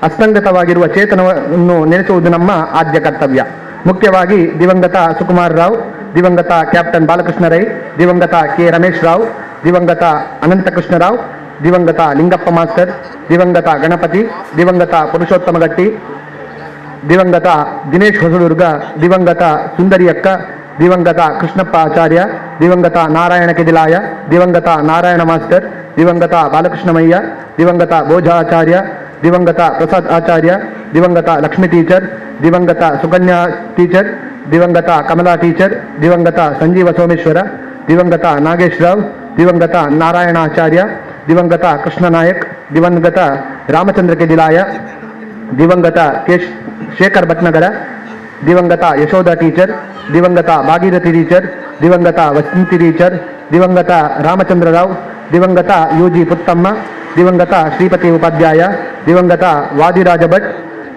ಅಸ್ತಂಗತವಾಗಿರುವ ಚೇತನವನ್ನು ನೆನೆಸುವುದು ನಮ್ಮ ಆದ್ಯ ಕರ್ತವ್ಯ. ಮುಖ್ಯವಾಗಿ ದಿವಂಗತ ಸುಕುಮಾರ್ ರಾವ್, ದಿವಂಗತ ಕ್ಯಾಪ್ಟನ್ ಬಾಲಕೃಷ್ಣ ರೈ, ದಿವಂಗತ ಕೆ ರಮೇಶ್ ರಾವ್, ದಿವಂಗತ ಅನಂತಕೃಷ್ಣ ರಾವ್, ದಿವಂಗತ ಲಿಂಗಪ್ಪ ಮಾಸ್ಟರ್, ದಿವಂಗತ ಗಣಪತಿ, ದಿವಂಗತ ಪುರುಷೋತ್ತಮ ಗಟ್ಟಿ, ದಿವಂಗತ ದಿನೇಶ್ ಹೊಸದುರ್ಗ, ದಿವಂಗತ ಸುಂದರಿ ಅಕ್ಕ, ದಿವಂಗತ ಕೃಷ್ಣಪ್ಪ ಆಚಾರ್ಯ, ದಿವಂಗತ ನಾರಾಯಣ ಕೆದಿಲಾಯ, ದಿವಂಗತ ನಾರಾಯಣ ಮಾಸ್ಟರ್, ದಿವಂಗತ ಬಾಲಕೃಷ್ಣಮಯ್ಯ, ದಿವಂಗತ ಬೋಜ ಆಚಾರ್ಯ, ದಿವಂಗತ ಪ್ರಸಾದ್ ಆಚಾರ್ಯ, ದಿವಂಗತ ಲಕ್ಷ್ಮಿ ಟೀಚರ್, ದಿವಂಗತ ಸುಕನ್ಯಾ ಟೀಚರ್, ದಿವಂಗತ ಕಮಲಾ ಟೀಚರ್, ದಿವಂಗತ ಸಂಜೀವ ಸೋಮೇಶ್ವರ, ದಿವಂಗತ ನಾಗೇಶ್ ರಾವ್, ದಿವಂಗತ ನಾರಾಯಣ ಆಚಾರ್ಯ, ದಿವಂಗತ ಕೃಷ್ಣ ನಾಯಕ್, ದಿವಂಗತ ರಾಮಚಂದ್ರ ಕೆದಿಲಾಯ, ದಿವಂಗತ ಶೇಖರ್ ಭಟ್ನಗರ, ದಿವಂಗತ ಯಶೋಧ ಟೀಚರ್, ದಿವಂಗತ ಭಾಗೀರಥಿ ಟೀಚರ್, ದಿವಂಗತ ವಸಂತಿ ಟೀಚರ್, ದಿವಂಗತ ರಾಮಚಂದ್ರ ರಾವ್, ದಿವಂಗತ ಯುಜಿ ಪುತ್ತಮ್ಮ, ದಿವಂಗತ ಶ್ರೀಪತಿ ಉಪಾಧ್ಯಾಯ, ದಿವಂಗತ ವಾದಿರಾಜ ಭಟ್,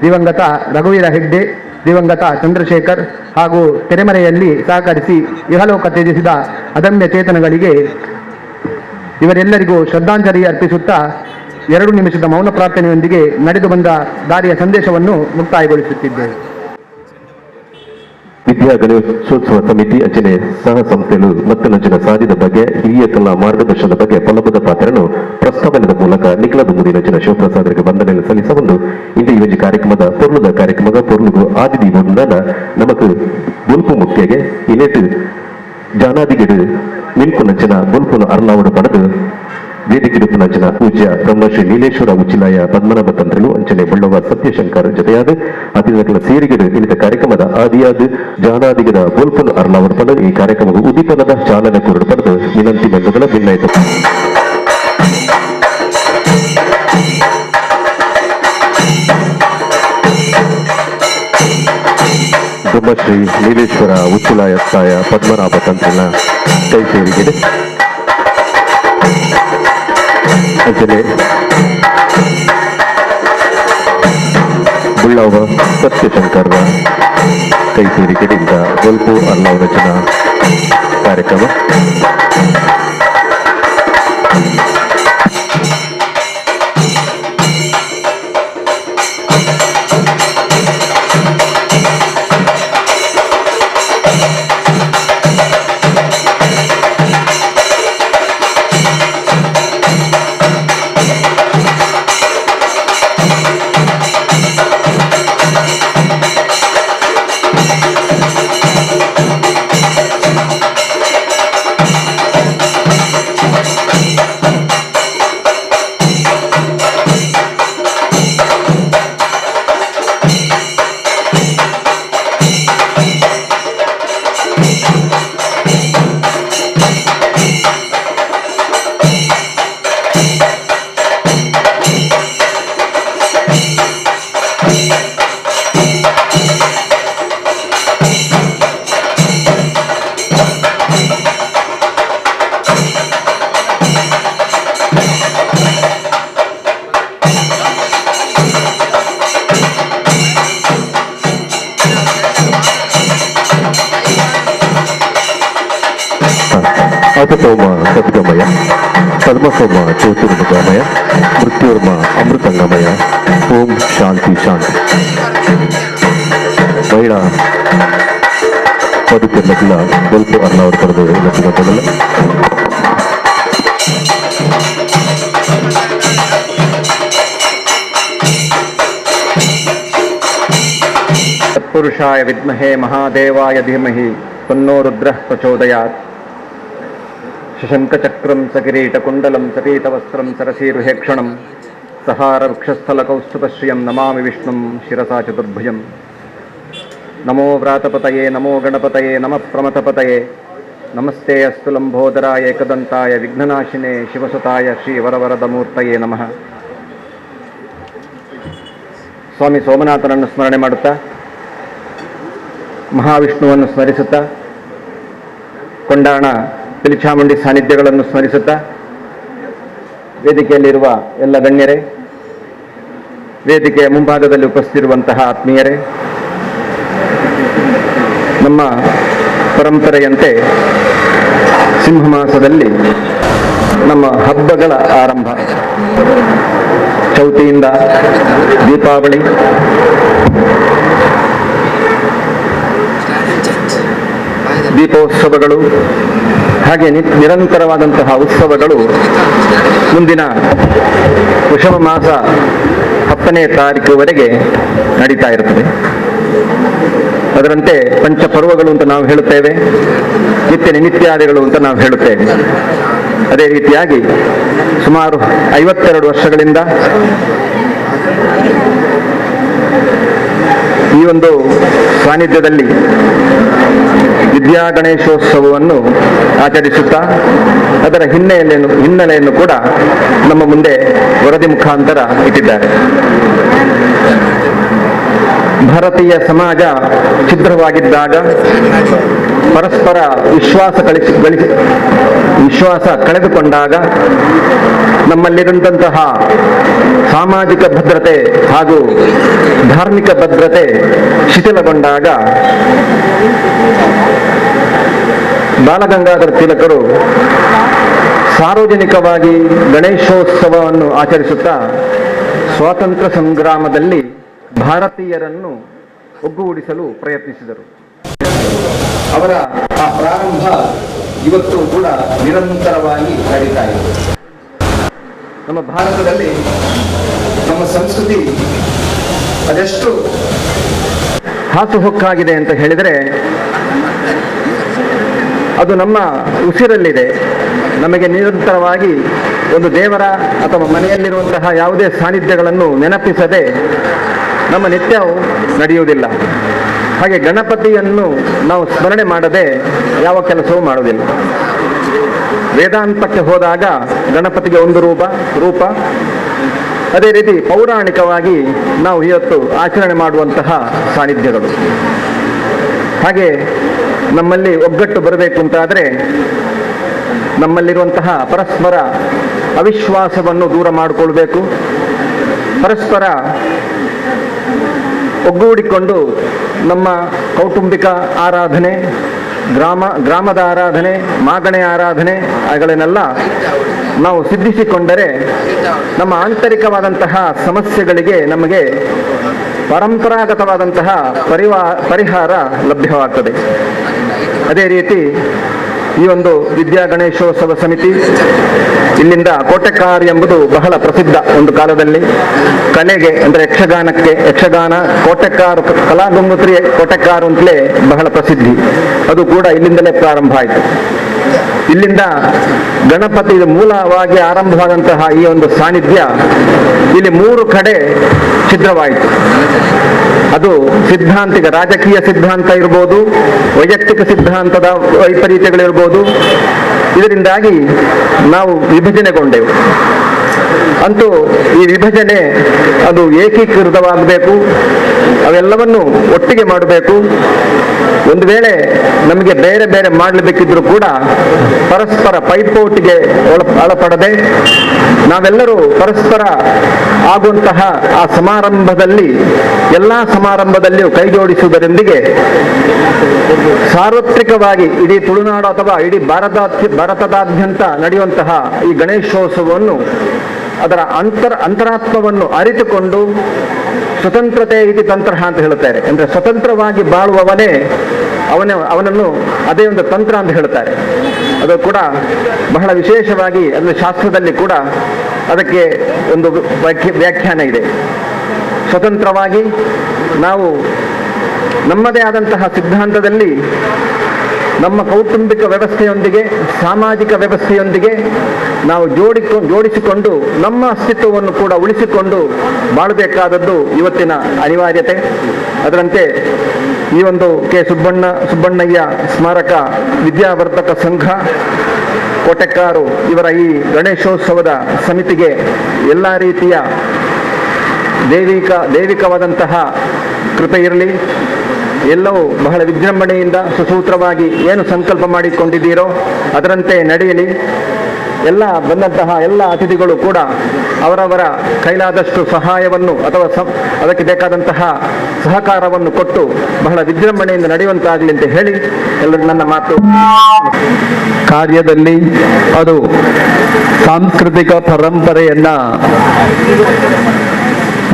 ದಿವಂಗತ ರಘುವೀರ ಹೆಗ್ಡೆ, ದಿವಂಗತ ಚಂದ್ರಶೇಖರ್ ಹಾಗೂ ತೆರೆಮರೆಯಲ್ಲಿ ಸಹಕರಿಸಿ ಇಹಲೋಕ ತ್ಯಜಿಸಿದ ಅದಮ್ಯ ಚೇತನಗಳಿಗೆ ಇವರೆಲ್ಲರಿಗೂ ಶ್ರದ್ಧಾಂಜಲಿ ಅರ್ಪಿಸುತ್ತಾ 2 ನಿಮಿಷದ ಮೌನ ಪ್ರಾರ್ಥನೆಯೊಂದಿಗೆ ನಡೆದು ಬಂದ ದಾರಿಯ ಸಂದೇಶವನ್ನು ಮುಕ್ತಾಯಗೊಳಿಸುತ್ತಿದ್ದೇವೆ. ವಿದ್ಯಾ ಗಣೇಶೋತ್ಸವ ಸಮಿತಿ ಅಂಚನೆ ಸಹ ಸಂಸ್ಥೆಗಳು ಮತ್ತನಂಚಿನ ಸಾಧಿದ ಬಗ್ಗೆ ಹಿರಿಯ ಕಲಾ ಮಾರ್ಗದರ್ಶನದ ಬಗ್ಗೆ ಫಲಭದ ಪಾತ್ರನು ಪ್ರಸ್ತಾವನೆಯ ಮೂಲಕ ನಿಖಲದ ಮುದಿನಂಚಿನ ಶಿವಪ್ರಸಾದರಿಗೆ ವಂದನೆಯನ್ನು ಸಲ್ಲಿಸಬಹುದು. ಇಂದು ಈ ಕಾರ್ಯಕ್ರಮದ ಪೊರ್ಲುಗು ಆದಿದಿ ಬಂದಾನ ನಮಕ್ ಬುಲ್ಪು ಮುಖ್ಯಗೆ ಇನೇಟ್ ಜಾನಾದಿಗೆಡು ಮಿಲ್ಕು ನಂಚಿನ ಬುಲ್ಪುನ ಅರ್ಲಾವಡು ಪಡೆದು ವೇದಿಕೆ ನಂಚಿನ ಪೂಜ್ಯ ಬ್ರಹ್ಮಶ್ರೀ ನೀಲೇಶ್ವರ ಉಚ್ಚಿಲಾಯ ಪದ್ಮನಾಭ ತಂತ್ರಗಳು ಅಂಚನೆ ಬಳ್ಳವ ಸತ್ಯಶಂಕರ್ ಜೊತೆಯಾದ ಅತಿಥಿಗಳ ಸೇರಿಗೆಡು ಇಲ್ಲಿನ ಕಾರ್ಯಕ್ರಮದ ಆದಿಯಾದ ಜಾನಾದಿಗದ ಬುಲ್ಪುನ ಅರ್ಲಾವಡು ಪಡೆದು ಈ ಕಾರ್ಯಕ್ರಮವು ಉದ್ದೀಪನದ ಚಾಲನೆ ಕುರುಡು ಪಡೆದು ವಿನಂತಿ ಮೆಂದುಗಳ ಭಿನ್ನಾಯಿತು. ಬ್ರಹ್ಮಶ್ರೀ ನೀಲೇಶ್ವರ ಉಚ್ಚಿಲಾಯ ಪದ್ಮನಾಭ ತಂತ್ರನ ಕೈ ಸೇರಿಗಿದೆ. ಅಂಚನೆ ಬುಳ್ಳವ ಸತ್ಯಶಂಕರ್ರ ಕೈ ಸೇರಿಕೆಯಿಂದ ಬಲ್ಪು ಅರ್ಲಾವ್ ರಚನಾ ಕಾರ್ಯಕ್ರಮ. ಅತತೋಮ ಸದ್ಗಮಯ, ಪದ್ಮಸೋಮ ಜ್ಯೋತಿರ್ಮುಖಮಯ, ಮೃತ್ಯುರ್ಮ ಅಮೃತಂಗಮಯ. ಓಂ ಶಾಂತಿ ಶಾಂತಿ. ಮಹಿಳಾ ಬದುಕಿನ ಬಲ್ಪು ಅರ್ಲಾವರ್ ಪಡೆದು ಮೊದಲ तत्पुरुषाय विद्महे महादेवाय धीमहि तन्नो रुद्रः प्रचोदयात्। शशङ्खचक्रं सकिरीटकुण्डलं सपीतवस्त्रं सरसीरुहेक्षणं सहारवृक्षस्थलकौस्तुभश्रियं नमामि विष्णुं शिरसा चतुर्भुजं। नमो व्रातपतये नमो गणपतये नमः प्रमथपतये नमस्ते अस्तु लंबोदराय एकदंताय विघ्ननाशिने शिवसुताय ಶ್ರೀವರವರದಮೂರ್ತಯೇ ನಮಃ. ಸ್ವಾಮಿ ಸೋಮನಾಥನನ್ನು ಸ್ಮರಣೆ ಮಾಡುತ್ತಾ, ಮಹಾವಿಷ್ಣುವನ್ನು ಸ್ಮರಿಸುತ್ತಾ, ಕೊಂಡಾಣ ಪಿಲಿಚಾಮುಂಡಿ ಸಾನ್ನಿಧ್ಯಗಳನ್ನು ಸ್ಮರಿಸುತ್ತಾ, ವೇದಿಕೆಯಲ್ಲಿರುವ ಎಲ್ಲ ಗಣ್ಯರೇ, ವೇದಿಕೆಯ ಮುಂಭಾಗದಲ್ಲಿ ಉಪಸ್ಥಿತಿರುವಂತಹ ಆತ್ಮೀಯರೇ, ನಮ್ಮ ಪರಂಪರೆಯಂತೆ ಸಿಂಹಮಾಸದಲ್ಲಿ ನಮ್ಮ ಹಬ್ಬಗಳ ಆರಂಭ. ಚೌತಿಯಿಂದ ದೀಪಾವಳಿ, ದೀಪೋತ್ಸವಗಳು, ಹಾಗೆ ನಿರಂತರವಾದಂತಹ ಉತ್ಸವಗಳು ಮುಂದಿನ ವೃಷಭ ಮಾಸ 10ನೇ ತಾರೀಕುವರೆಗೆ ನಡೀತಾ ಇರ್ತದೆ. ಅದರಂತೆ ಪಂಚಪರ್ವಗಳು ಅಂತ ನಾವು ಹೇಳುತ್ತೇವೆ, ನಿತ್ಯ ನಿಮಿತ್ಯಾದಿಗಳು ಅಂತ ನಾವು ಹೇಳುತ್ತೇವೆ. ಅದೇ ರೀತಿಯಾಗಿ ಸುಮಾರು 52 ವರ್ಷಗಳಿಂದ ಈ ಒಂದು ಸಾನ್ನಿಧ್ಯದಲ್ಲಿ ವಿದ್ಯಾ ಗಣೇಶೋತ್ಸವವನ್ನು ಆಚರಿಸುತ್ತಾ ಅದರ ಹಿನ್ನೆಲೆಯನ್ನು ಕೂಡ ನಮ್ಮ ಮುಂದೆ ವರದಿ ಮುಖಾಂತರ ಇಟ್ಟಿದ್ದಾರೆ. ಭಾರತೀಯ ಸಮಾಜ ಛಿದ್ರವಾಗಿದ್ದಾಗ, ಪರಸ್ಪರ ವಿಶ್ವಾಸ ಕಳೆದುಕೊಂಡಾಗ, ನಮ್ಮಲ್ಲಿರುವಂತಹ ಸಾಮಾಜಿಕ ಭದ್ರತೆ ಹಾಗೂ ಧಾರ್ಮಿಕ ಭದ್ರತೆ ಶಿಥಿಲಗೊಂಡಾಗ ಬಾಲಗಂಗಾಧರ ತಿಲಕರು ಸಾರ್ವಜನಿಕವಾಗಿ ಗಣೇಶೋತ್ಸವವನ್ನು ಆಚರಿಸುತ್ತಾ ಸ್ವಾತಂತ್ರ್ಯ ಸಂಗ್ರಾಮದಲ್ಲಿ ಭಾರತೀಯರನ್ನು ಒಗ್ಗೂಡಿಸಲು ಪ್ರಯತ್ನಿಸಿದರು. ಅವರ ಆ ಪ್ರಾರಂಭ ಇವತ್ತು ಕೂಡ ನಿರಂತರವಾಗಿ ನಡೀತಾ ಇದೆ. ನಮ್ಮ ಭಾರತದಲ್ಲಿ ನಮ್ಮ ಸಂಸ್ಕೃತಿ ಅದೆಷ್ಟು ಹಾಸುಹೊಕ್ಕಾಗಿದೆ ಅಂತ ಹೇಳಿದರೆ, ಅದು ನಮ್ಮ ಉಸಿರಲ್ಲಿದೆ. ನಮಗೆ ನಿರಂತರವಾಗಿ ಒಂದು ದೇವರ ಅಥವಾ ಮನೆಯಲ್ಲಿರುವಂತಹ ಯಾವುದೇ ಸಾನ್ನಿಧ್ಯಗಳನ್ನು ನೆನಪಿಸದೆ ನಮ್ಮ ನಿತ್ಯವು ನಡೆಯುವುದಿಲ್ಲ. ಹಾಗೆ ಗಣಪತಿಯನ್ನು ನಾವು ಸ್ಮರಣೆ ಮಾಡದೆ ಯಾವ ಕೆಲಸವೂ ಮಾಡುವುದಿಲ್ಲ. ವೇದಾಂತಕ್ಕೆ ಹೋದಾಗ ಗಣಪತಿಗೆ ಒಂದು ರೂಪ. ಅದೇ ರೀತಿ ಪೌರಾಣಿಕವಾಗಿ ನಾವು ಇವತ್ತು ಆಚರಣೆ ಮಾಡುವಂತಹ ಸಾನ್ನಿಧ್ಯಗಳು. ಹಾಗೆ ನಮ್ಮಲ್ಲಿ ಒಗ್ಗಟ್ಟು ಬರಬೇಕು ಅಂತಾದರೆ ನಮ್ಮಲ್ಲಿರುವಂತಹ ಪರಸ್ಪರ ಅವಿಶ್ವಾಸವನ್ನು ದೂರ ಮಾಡಿಕೊಳ್ಬೇಕು. ಪರಸ್ಪರ ಒಗ್ಗೂಡಿಕೊಂಡು ನಮ್ಮ ಕೌಟುಂಬಿಕ ಆರಾಧನೆ, ಗ್ರಾಮದ ಆರಾಧನೆ, ಮಾಗಣೆ ಆರಾಧನೆ ಅವುಗಳನ್ನೆಲ್ಲ ನಾವು ಸಿದ್ಧಿಸಿಕೊಂಡರೆ ನಮ್ಮ ಆಂತರಿಕವಾದಂತಹ ಸಮಸ್ಯೆಗಳಿಗೆ ನಮಗೆ ಪರಂಪರಾಗತವಾದಂತಹ ಪರಿಹಾರ ಲಭ್ಯವಾಗ್ತದೆ. ಅದೇ ರೀತಿ ಈ ಒಂದು ವಿದ್ಯಾ ಗಣೇಶೋತ್ಸವ ಸಮಿತಿ ಇಲ್ಲಿಂದ ಕೋಟೆಕಾರ್ ಎಂಬುದು ಬಹಳ ಪ್ರಸಿದ್ಧ. ಒಂದು ಕಾಲದಲ್ಲಿ ಕಲೆಗೆ ಅಂದರೆ ಯಕ್ಷಗಾನ ಕೋಟೆಕಾರ್, ಕಲಾಗಂಗೋತ್ರಿ ಕೋಟೆಕಾರ್ ಅಂತಲೇ ಬಹಳ ಪ್ರಸಿದ್ಧಿ. ಅದು ಕೂಡ ಇಲ್ಲಿಂದಲೇ ಪ್ರಾರಂಭ ಆಯಿತು. ಇಲ್ಲಿಂದ ಗಣಪತಿ ಮೂಲವಾಗಿ ಆರಂಭವಾದಂತಹ ಈ ಒಂದು ಸಾನ್ನಿಧ್ಯ ಇಲ್ಲಿ 3 ಕಡೆ ಛಿದ್ರವಾಯಿತು. ಅದು ಸಿದ್ಧಾಂತಿಕ ರಾಜಕೀಯ ಸಿದ್ಧಾಂತ ಇರ್ಬೋದು, ವೈಯಕ್ತಿಕ ಸಿದ್ಧಾಂತದ ವೈಪರೀತ್ಯಗಳಿರ್ಬೋದು. ಇದರಿಂದಾಗಿ ನಾವು ವಿಭಜನೆಗೊಂಡೆವು. ಅಂತೂ ಈ ವಿಭಜನೆ ಅದು ಏಕೀಕೃತವಾಗಬೇಕು, ಅವೆಲ್ಲವನ್ನು ಒಟ್ಟಿಗೆ ಮಾಡಬೇಕು. ಒಂದು ವೇಳೆ ನಮಗೆ ಬೇರೆ ಬೇರೆ ಮಾಡಲೇಬೇಕಿದ್ರೂ ಕೂಡ ಪರಸ್ಪರ ಪೈಪೋಟಿಗೆ ಒಳಪಡದೆ ನಾವೆಲ್ಲರೂ ಪರಸ್ಪರ ಆಗುವಂತಹ ಆ ಸಮಾರಂಭದಲ್ಲಿ ಎಲ್ಲ ಸಮಾರಂಭದಲ್ಲಿಯೂ ಕೈಜೋಡಿಸುವುದರೊಂದಿಗೆ ಸಾರ್ವತ್ರಿಕವಾಗಿ ಇಡೀ ತುಳುನಾಡು ಅಥವಾ ಇಡೀ ಭಾರತದಾದ್ಯಂತ ನಡೆಯುವಂತಹ ಈ ಗಣೇಶೋತ್ಸವವನ್ನು ಅದರ ಅಂತರಾತ್ಮವನ್ನು ಅರಿತುಕೊಂಡು ಸ್ವತಂತ್ರತೆ ಇತಿ ತಂತ್ರ ಅಂತ ಹೇಳುತ್ತಾರೆ. ಅಂದರೆ ಸ್ವತಂತ್ರವಾಗಿ ಬಾಳುವವನೇ ಅವನನ್ನು ಅದೇ ಒಂದು ತಂತ್ರ ಅಂತ ಹೇಳ್ತಾರೆ. ಅದು ಕೂಡ ಬಹಳ ವಿಶೇಷವಾಗಿ ಅಂದರೆ ಶಾಸ್ತ್ರದಲ್ಲಿ ಕೂಡ ಅದಕ್ಕೆ ಒಂದು ವ್ಯಾಖ್ಯಾನ ಇದೆ. ಸ್ವತಂತ್ರವಾಗಿ ನಾವು ನಮ್ಮದೇ ಆದಂತಹ ಸಿದ್ಧಾಂತದಲ್ಲಿ ನಮ್ಮ ಕೌಟುಂಬಿಕ ವ್ಯವಸ್ಥೆಯೊಂದಿಗೆ ಸಾಮಾಜಿಕ ವ್ಯವಸ್ಥೆಯೊಂದಿಗೆ ನಾವು ಜೋಡಿಸಿಕೊಂಡು ನಮ್ಮ ಅಸ್ತಿತ್ವವನ್ನು ಕೂಡ ಉಳಿಸಿಕೊಂಡು ಬಾಳಬೇಕಾದದ್ದು ಇವತ್ತಿನ ಅನಿವಾರ್ಯತೆ. ಅದರಂತೆ ಈ ಒಂದು ಕೆ ಸುಬ್ಬಣ್ಣಯ್ಯ ಸ್ಮಾರಕ ವಿದ್ಯಾವರ್ಧಕ ಸಂಘ ಕೋಟೆಕ್ಕಾರು ಇವರ ಈ ಗಣೇಶೋತ್ಸವದ ಸಮಿತಿಗೆ ಎಲ್ಲ ರೀತಿಯ ದೈವಿಕವಾದಂತಹ ಕೃಪೆ ಇರಲಿ. ಎಲ್ಲವೂ ಬಹಳ ವಿಜೃಂಭಣೆಯಿಂದ ಸುಸೂತ್ರವಾಗಿ ಏನು ಸಂಕಲ್ಪ ಮಾಡಿಕೊಂಡಿದ್ದೀರೋ ಅದರಂತೆ ನಡೆಯಲಿ. ಎಲ್ಲ ಬಂದಂತಹ ಎಲ್ಲ ಅತಿಥಿಗಳು ಕೂಡ ಅವರವರ ಕೈಲಾದಷ್ಟು ಸಹಾಯವನ್ನು ಅಥವಾ ಅದಕ್ಕೆ ಬೇಕಾದಂತಹ ಸಹಕಾರವನ್ನು ಕೊಟ್ಟು ಬಹಳ ವಿಜೃಂಭಣೆಯಿಂದ ನಡೆಯುವಂತಾಗಲಿ ಅಂತ ಹೇಳಿ ಎಲ್ಲರೂ ನನ್ನ ಮಾತು. ಕಾರ್ಯದಲ್ಲಿ ಅದು ಸಾಂಸ್ಕೃತಿಕ ಪರಂಪರೆಯನ್ನ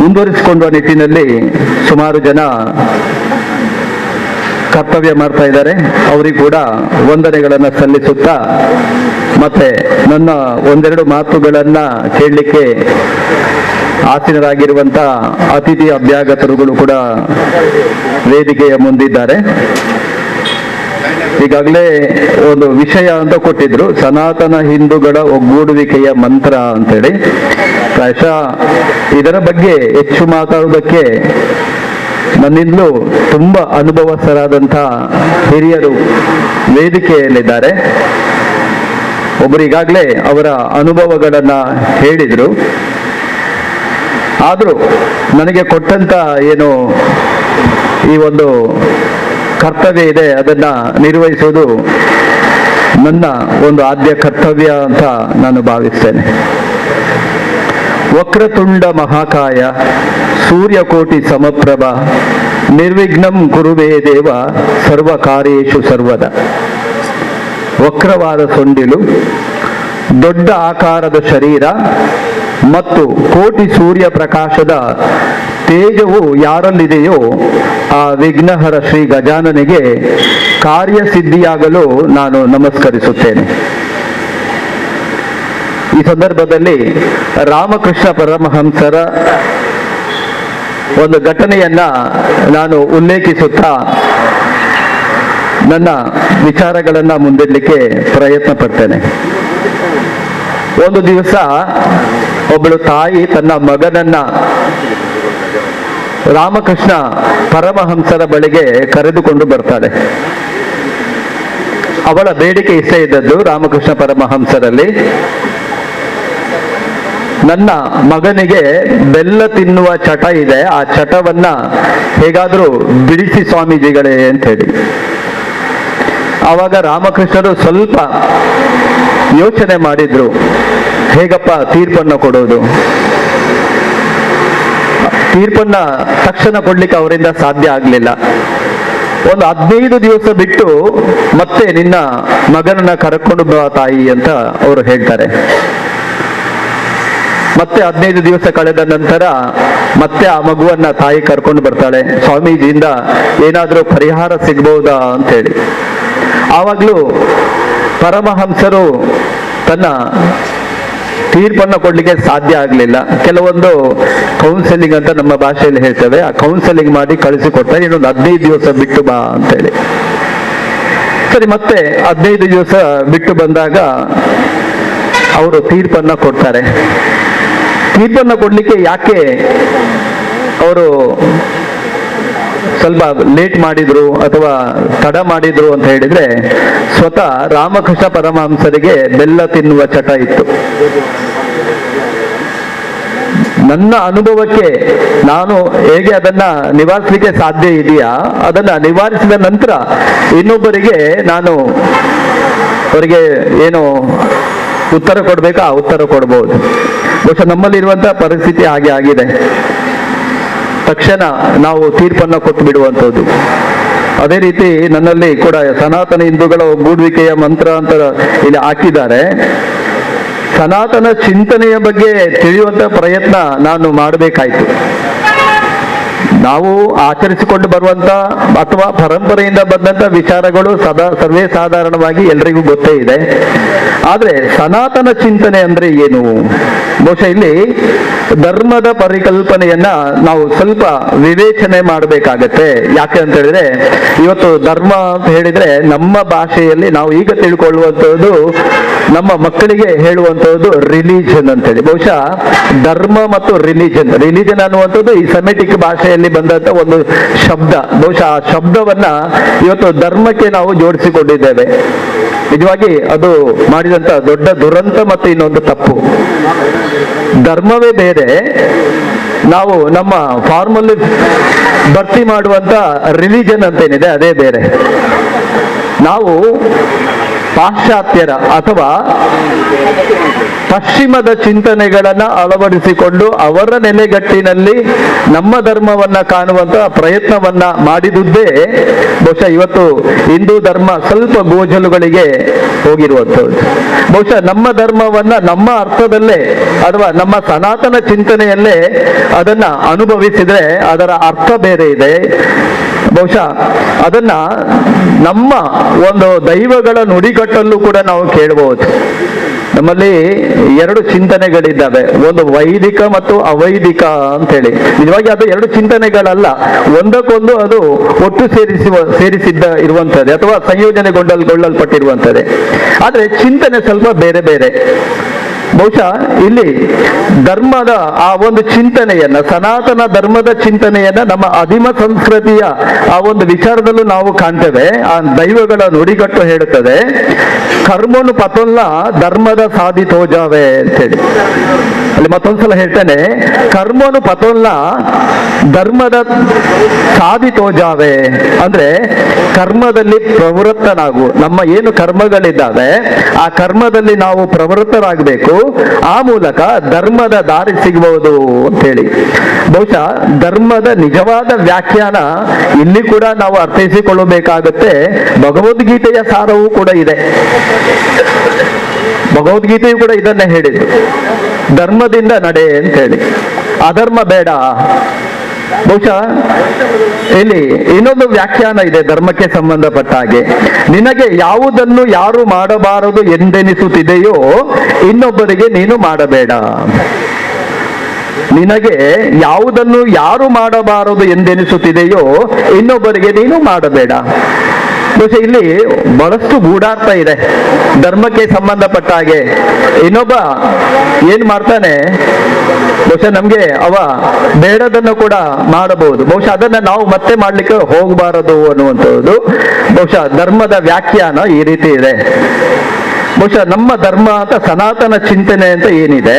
ಮುಂದುವರಿಸಿಕೊಳ್ಳುವ ನಿಟ್ಟಿನಲ್ಲಿ ಸುಮಾರು ಜನ ಕರ್ತವ್ಯ ಮಾಡ್ತಾ ಇದ್ದಾರೆ. ಅವರಿಗೆ ಕೂಡ ವಂದನೆಗಳನ್ನು ಸಲ್ಲಿಸುತ್ತಾ ಮತ್ತೆ ನನ್ನ ಒಂದೆರಡು ಮಾತುಗಳನ್ನ ಕೇಳಲಿಕ್ಕೆ ಆಸೀನರಾಗಿರುವಂತ ಅತಿಥಿ ಅಭ್ಯಾಗತರುಗಳು ಕೂಡ ವೇದಿಕೆಯ ಮುಂದಿದ್ದಾರೆ. ಈಗಾಗಲೇ ಒಂದು ವಿಷಯ ಅಂತ ಕೊಟ್ಟಿದ್ರು, ಸನಾತನ ಹಿಂದೂಗಳ ಒಗ್ಗೂಡುವಿಕೆಯ ಮಂತ್ರ ಅಂತೇಳಿ. ಪ್ರಾಯಶಃ ಇದರ ಬಗ್ಗೆ ಹೆಚ್ಚು ಮಾತಾಡುವುದಕ್ಕೆ ನನ್ನಿಂದಲೂ ತುಂಬಾ ಅನುಭವಸ್ಥರಾದಂಥ ಹಿರಿಯರು ವೇದಿಕೆಯಲ್ಲಿದ್ದಾರೆ. ಒಬ್ಬರು ಈಗಾಗಲೇ ಅವರ ಅನುಭವಗಳನ್ನ ಹೇಳಿದ್ರು. ಆದರೂ ನನಗೆ ಕೊಟ್ಟಂತ ಏನು ಈ ಒಂದು ಕರ್ತವ್ಯ ಇದೆ ಅದನ್ನ ನಿರ್ವಹಿಸುವುದು ನನ್ನ ಒಂದು ಆದ್ಯ ಕರ್ತವ್ಯ ಅಂತ ನಾನು ಭಾವಿಸ್ತೇನೆ. ವಕ್ರತುಂಡ ಮಹಾಕಾಯ ಸೂರ್ಯಕೋಟಿ ಸಮಪ್ರಭ ನಿರ್ವಿಘ್ನಂ ಕುರುವೇ ದೇವ ಸರ್ವ ಕಾರ್ಯೇಷು ಸರ್ವದ. ವಕ್ರವಾದ ಸೊಂಡಿಲು, ದೊಡ್ಡ ಆಕಾರದ ಶರೀರ ಮತ್ತು ಕೋಟಿ ಸೂರ್ಯ ಪ್ರಕಾಶದ ತೇಜವು ಯಾರಲ್ಲಿದೆಯೋ ಆ ವಿಘ್ನಹರ ಶ್ರೀ ಗಜಾನನಿಗೆ ಕಾರ್ಯಸಿದ್ಧಿಯಾಗಲು ನಾನು ನಮಸ್ಕರಿಸುತ್ತೇನೆ. ಈ ಸಂದರ್ಭದಲ್ಲಿ ರಾಮಕೃಷ್ಣ ಪರಮಹಂಸರ ಒಂದು ಘಟನೆಯನ್ನ ನಾನು ಉಲ್ಲೇಖಿಸುತ್ತಾ ನನ್ನ ವಿಚಾರಗಳನ್ನ ಮುಂದಿಡಲಿಕ್ಕೆ ಪ್ರಯತ್ನ ಪಡ್ತೇನೆ. ಒಂದು ದಿವಸ ಒಬ್ಬಳು ತಾಯಿ ತನ್ನ ಮಗನನ್ನ ರಾಮಕೃಷ್ಣ ಪರಮಹಂಸರ ಬಳಿಗೆ ಕರೆದುಕೊಂಡು ಬರ್ತಾಳೆ. ಅವಳ ಬೇಡಿಕೆ ಇಷ್ಟೇ ಇದ್ದದ್ದು ರಾಮಕೃಷ್ಣ ಪರಮಹಂಸರಲ್ಲಿ, ನನ್ನ ಮಗನಿಗೆ ಬೆಲ್ಲ ತಿನ್ನುವ ಚಟ ಇದೆ, ಆ ಚಟವನ್ನ ಹೇಗಾದ್ರೂ ಬಿಡಿಸಿ ಸ್ವಾಮೀಜಿಗಳೇ ಅಂತ ಹೇಳಿ. ಆವಾಗ ರಾಮಕೃಷ್ಣರು ಸ್ವಲ್ಪ ಯೋಚನೆ ಮಾಡಿದ್ರು, ಹೇಗಪ್ಪ ತೀರ್ಪನ್ನು ಕೊಡೋದು. ತೀರ್ಪನ್ನ ತಕ್ಷಣ ಕೊಡ್ಲಿಕ್ಕೆ ಅವರಿಂದ ಸಾಧ್ಯ ಆಗ್ಲಿಲ್ಲ. ಒಂದು 15 ದಿವಸ ಬಿಟ್ಟು ಮತ್ತೆ ನಿನ್ನ ಮಗನನ್ನ ಕರ್ಕೊಂಡು ಬಾ ತಾಯಿ ಅಂತ ಅವರು ಹೇಳ್ತಾರೆ. ಮತ್ತೆ 15 ದಿವಸ ಕಳೆದ ನಂತರ ಮತ್ತೆ ಆ ಮಗುವನ್ನ ತಾಯಿ ಕರ್ಕೊಂಡು ಬರ್ತಾಳೆ. ಸ್ವಾಮೀಜಿಯಿಂದ ಏನಾದ್ರೂ ಪರಿಹಾರ ಸಿಗ್ಬಹುದಾ ಅಂತ ಹೇಳಿ. ಆವಾಗ್ಲೂ ಪರಮಹಂಸರು ತನ್ನ ತೀರ್ಪನ್ನು ಕೊಡ್ಲಿಕ್ಕೆ ಸಾಧ್ಯ ಆಗ್ಲಿಲ್ಲ. ಕೆಲವೊಂದು ಕೌನ್ಸೆಲಿಂಗ್ ಅಂತ ನಮ್ಮ ಭಾಷೆಯಲ್ಲಿ ಹೇಳ್ತೇವೆ, ಆ ಕೌನ್ಸೆಲಿಂಗ್ ಮಾಡಿ ಕಳಿಸಿಕೊಡ್ತಾರೆ, ಇನ್ನೊಂದು 15 ದಿವಸ ಬಿಟ್ಟು ಬಾ ಅಂತೇಳಿ. ಸರಿ, ಮತ್ತೆ 15 ದಿವಸ ಬಿಟ್ಟು ಬಂದಾಗ ಅವರು ತೀರ್ಪನ್ನ ಕೊಡ್ತಾರೆ. ತೀರ್ಪನ್ನ ಕೊಡ್ಲಿಕ್ಕೆ ಯಾಕೆ ಅವರು ಸ್ವಲ್ಪ ಲೇಟ್ ಮಾಡಿದ್ರು ಅಥವಾ ತಡ ಮಾಡಿದ್ರು ಅಂತ ಹೇಳಿದ್ರೆ, ಸ್ವತಃ ರಾಮಕೃಷ್ಣ ಪರಮಹಂಸರಿಗೆ ಬೆಲ್ಲ ತಿನ್ನುವ ಚಟ ಇತ್ತು. ನನ್ನ ಅನುಭವಕ್ಕೆ ನಾನು ಹೇಗೆ ಅದನ್ನ ನಿವಾರಿಸಲಿಕ್ಕೆ ಸಾಧ್ಯ ಇದೆಯಾ, ಅದನ್ನ ನಿವಾರಿಸಿದ ನಂತರ ಇನ್ನೊಬ್ಬರಿಗೆ ನಾನು ಅವರಿಗೆ ಏನು ಉತ್ತರ ಕೊಡ್ಬೇಕು ಆ ಉತ್ತರ ಕೊಡ್ಬೋದು. ಬಹುಶಃ ನಮ್ಮಲ್ಲಿರುವಂತಹ ಪರಿಸ್ಥಿತಿ ಹಾಗೆ ಆಗಿದೆ. ತಕ್ಷಣ ನಾವು ತೀರ್ಪನ್ನು ಕೊಟ್ಟು ಬಿಡುವಂಥದ್ದು. ಅದೇ ರೀತಿ ನನ್ನಲ್ಲಿ ಕೂಡ ಸನಾತನ ಹಿಂದೂಗಳ ಒಗ್ಗೂಡುವಿಕೆಯ ಮಂತ್ರ ಅಂತ ಇಲ್ಲಿ ಹಾಕಿದ್ದಾರೆ. ಸನಾತನ ಚಿಂತನೆಯ ಬಗ್ಗೆ ತಿಳಿಯುವಂತ ಪ್ರಯತ್ನ ನಾನು ಮಾಡಬೇಕಾಯ್ತು. ನಾವು ಆಚರಿಸಿಕೊಂಡು ಬರುವಂತ ಅಥವಾ ಪರಂಪರೆಯಿಂದ ಬಂದಂತ ವಿಚಾರಗಳು ಸರ್ವೇ ಸಾಧಾರಣವಾಗಿ ಎಲ್ರಿಗೂ ಗೊತ್ತೇ ಇದೆ. ಆದ್ರೆ ಸನಾತನ ಚಿಂತನೆ ಅಂದ್ರೆ ಏನು? ಬಹುಶಃ ಇಲ್ಲಿ ಧರ್ಮದ ಪರಿಕಲ್ಪನೆಯನ್ನ ನಾವು ಸ್ವಲ್ಪ ವಿವೇಚನೆ ಮಾಡಬೇಕಾಗತ್ತೆ. ಯಾಕೆ ಅಂತ ಹೇಳಿದ್ರೆ, ಇವತ್ತು ಧರ್ಮ ಅಂತ ಹೇಳಿದ್ರೆ ನಮ್ಮ ಭಾಷೆಯಲ್ಲಿ ನಾವು ಈಗ ತಿಳ್ಕೊಳ್ಳುವಂತದ್ದು, ನಮ್ಮ ಮಕ್ಕಳಿಗೆ ಹೇಳುವಂತದ್ದು ರಿಲಿಜನ್ ಅಂತೇಳಿ. ಬಹುಶಃ ಧರ್ಮ ಮತ್ತು ರಿಲಿಜನ್ ಅನ್ನುವಂಥದ್ದು ಈ ಸೆಮೆಟಿಕ್ ಭಾಷೆಯಲ್ಲಿ ಬಂದಂತ ಒಂದು ಶಬ್ದ. ಬಹುಶಃ ಆ ಶಬ್ದವನ್ನ ಇವತ್ತು ಧರ್ಮಕ್ಕೆ ನಾವು ಜೋಡಿಸಿಕೊಂಡಿದ್ದೇವೆ. ನಿಜವಾಗಿ ಅದು ಮಾಡಿದಂತ ದೊಡ್ಡ ದುರಂತ ಮತ್ತು ಇನ್ನೊಂದು ತಪ್ಪು. ಧರ್ಮವೇ ಬೇರೆ, ನಾವು ನಮ್ಮ ಫಾರ್ಮಲ್ಲಿ ಭರ್ತಿ ಮಾಡುವಂತ ರಿಲಿಜನ್ ಅಂತೇನಿದೆ ಅದೇ ಬೇರೆ. ನಾವು ಪಾಶ್ಚಾತ್ಯರ ಅಥವಾ ಪಶ್ಚಿಮದ ಚಿಂತನೆಗಳನ್ನ ಅಳವಡಿಸಿಕೊಂಡು ಅವರ ನೆಲೆಗಟ್ಟಿನಲ್ಲಿ ನಮ್ಮ ಧರ್ಮವನ್ನ ಕಾಣುವಂತ ಪ್ರಯತ್ನವನ್ನ ಮಾಡಿದುದೇ ಬಹುಶಃ ಇವತ್ತು ಹಿಂದೂ ಧರ್ಮ ಸ್ವಲ್ಪ ಗೋಜಲುಗಳಿಗೆ ಹೋಗಿರುವಂಥದ್ದು. ಬಹುಶಃ ನಮ್ಮ ಧರ್ಮವನ್ನ ನಮ್ಮ ಅರ್ಥದಲ್ಲೇ ಅಥವಾ ನಮ್ಮ ಸನಾತನ ಚಿಂತನೆಯಲ್ಲೇ ಅದನ್ನ ಅನುಭವಿಸಿದ್ರೆ ಅದರ ಅರ್ಥ ಬೇರೆ ಇದೆ. ಬಹುಶಃ ಅದನ್ನ ನಮ್ಮ ಒಂದು ದೈವಗಳ ನುಡಿಗಟ್ಟಲ್ಲೂ ಕೂಡ ನಾವು ಕೇಳಬಹುದು. ನಮ್ಮಲ್ಲಿ ಎರಡು ಚಿಂತನೆಗಳಿದ್ದಾವೆ, ಒಂದು ವೈದಿಕ ಮತ್ತು ಅವೈದಿಕ ಅಂತೇಳಿ. ನಿಜವಾಗಿ ಅದು ಎರಡು ಚಿಂತನೆಗಳಲ್ಲ, ಒಂದಕ್ಕೊಂದು ಅದು ಒಟ್ಟು ಸೇರಿಸಿದ್ದ ಇರುವಂತದ್ದೇ ಅಥವಾ ಸಂಯೋಜನೆಗೊಳ್ಳಲ್ಪಟ್ಟಿರುವಂತದ್ದೇ. ಆದ್ರೆ ಚಿಂತನೆ ಸ್ವಲ್ಪ ಬೇರೆ ಬೇರೆ. ಬಹುಶಃ ಇಲ್ಲಿ ಧರ್ಮದ ಆ ಒಂದು ಚಿಂತನೆಯನ್ನ, ಸನಾತನ ಧರ್ಮದ ಚಿಂತನೆಯನ್ನ ನಮ್ಮ ಆದಿಮ ಸಂಸ್ಕೃತಿಯ ಆ ಒಂದು ವಿಚಾರದಲ್ಲೂ ನಾವು ಕಾಣ್ತೇವೆ. ಆ ದೈವಗಳ ನುಡಿಗಟ್ಟು ಹೇಳುತ್ತದೆ, ಕರ್ಮನು ಪತೊಲ್ಲ ಧರ್ಮದ ಸಾಧಿತೋಜಾವೆ ಅಂತೇಳಿ. ಅಲ್ಲಿ ಮತ್ತೊಂದ್ಸಲ ಹೇಳ್ತೇನೆ, ಕರ್ಮನು ಪತೊಲ್ಲ ಧರ್ಮದ ಸಾಧಿತೋಜಾವೆ ಅಂದ್ರೆ ಕರ್ಮದಲ್ಲಿ ಪ್ರವೃತ್ತನಾಗು. ನಮ್ಮ ಏನು ಕರ್ಮಗಳಿದ್ದಾವೆ ಆ ಕರ್ಮದಲ್ಲಿ ನಾವು ಪ್ರವೃತ್ತರಾಗಬೇಕು, ಆ ಮೂಲಕ ಧರ್ಮದ ದಾರಿ ಸಿಗಬಹುದು ಅಂತ ಹೇಳಿ. ಬಹುಶಃ ಧರ್ಮದ ನಿಜವಾದ ವ್ಯಾಖ್ಯಾನ ಇಲ್ಲಿ ಕೂಡ ನಾವು ಅರ್ಥೈಸಿಕೊಳ್ಳಬೇಕಾಗುತ್ತೆ. ಭಗವದ್ಗೀತೆಯ ಸಾರವೂ ಕೂಡ ಇದೆ. ಭಗವದ್ಗೀತೆಯು ಕೂಡ ಇದನ್ನೇ ಹೇಳಿದ್ದು, ಧರ್ಮದಿಂದ ನಡೆ ಅಂತ ಹೇಳಿ, ಅಧರ್ಮ ಬೇಡ. ಬಹುಶಃ ಇಲ್ಲಿ ಇನ್ನೊಂದು ವ್ಯಾಖ್ಯಾನ ಇದೆ ಧರ್ಮಕ್ಕೆ ಸಂಬಂಧಪಟ್ಟ ಹಾಗೆ, ನಿನಗೆ ಯಾವುದನ್ನು ಯಾರು ಮಾಡಬಾರದು ಎಂದೆನಿಸುತ್ತಿದೆಯೋ ಇನ್ನೊಬ್ಬರಿಗೆ ನೀನು ಮಾಡಬೇಡ. ನಿನಗೆ ಯಾವುದನ್ನು ಯಾರು ಮಾಡಬಾರದು ಎಂದೆನಿಸುತ್ತಿದೆಯೋ ಇನ್ನೊಬ್ಬರಿಗೆ ನೀನು ಮಾಡಬೇಡ. ಬಹುಶಃ ಇಲ್ಲಿ ಬಹಳಷ್ಟು ಗೂಢಾರ್ಥ ಇದೆ ಧರ್ಮಕ್ಕೆ ಸಂಬಂಧಪಟ್ಟ ಹಾಗೆ. ಇನ್ನೊಬ್ಬ ಏನ್ ಮಾಡ್ತಾನೆ, ಬಹುಶಃ ನಮ್ಗೆ ಅವ ಬೇಡದನ್ನು ಕೂಡ ಮಾಡಬಹುದು. ಬಹುಶಃ ಅದನ್ನ ನಾವು ಮತ್ತೆ ಮಾಡ್ಲಿಕ್ಕೆ ಹೋಗಬಾರದು ಅನ್ನುವಂಥದ್ದು ಬಹುಶಃ ಧರ್ಮದ ವ್ಯಾಖ್ಯಾನ ಈ ರೀತಿ ಇದೆ. ಬಹುಶಃ ನಮ್ಮ ಧರ್ಮ ಅಂತ ಸನಾತನ ಚಿಂತನೆ ಅಂತ ಏನಿದೆ,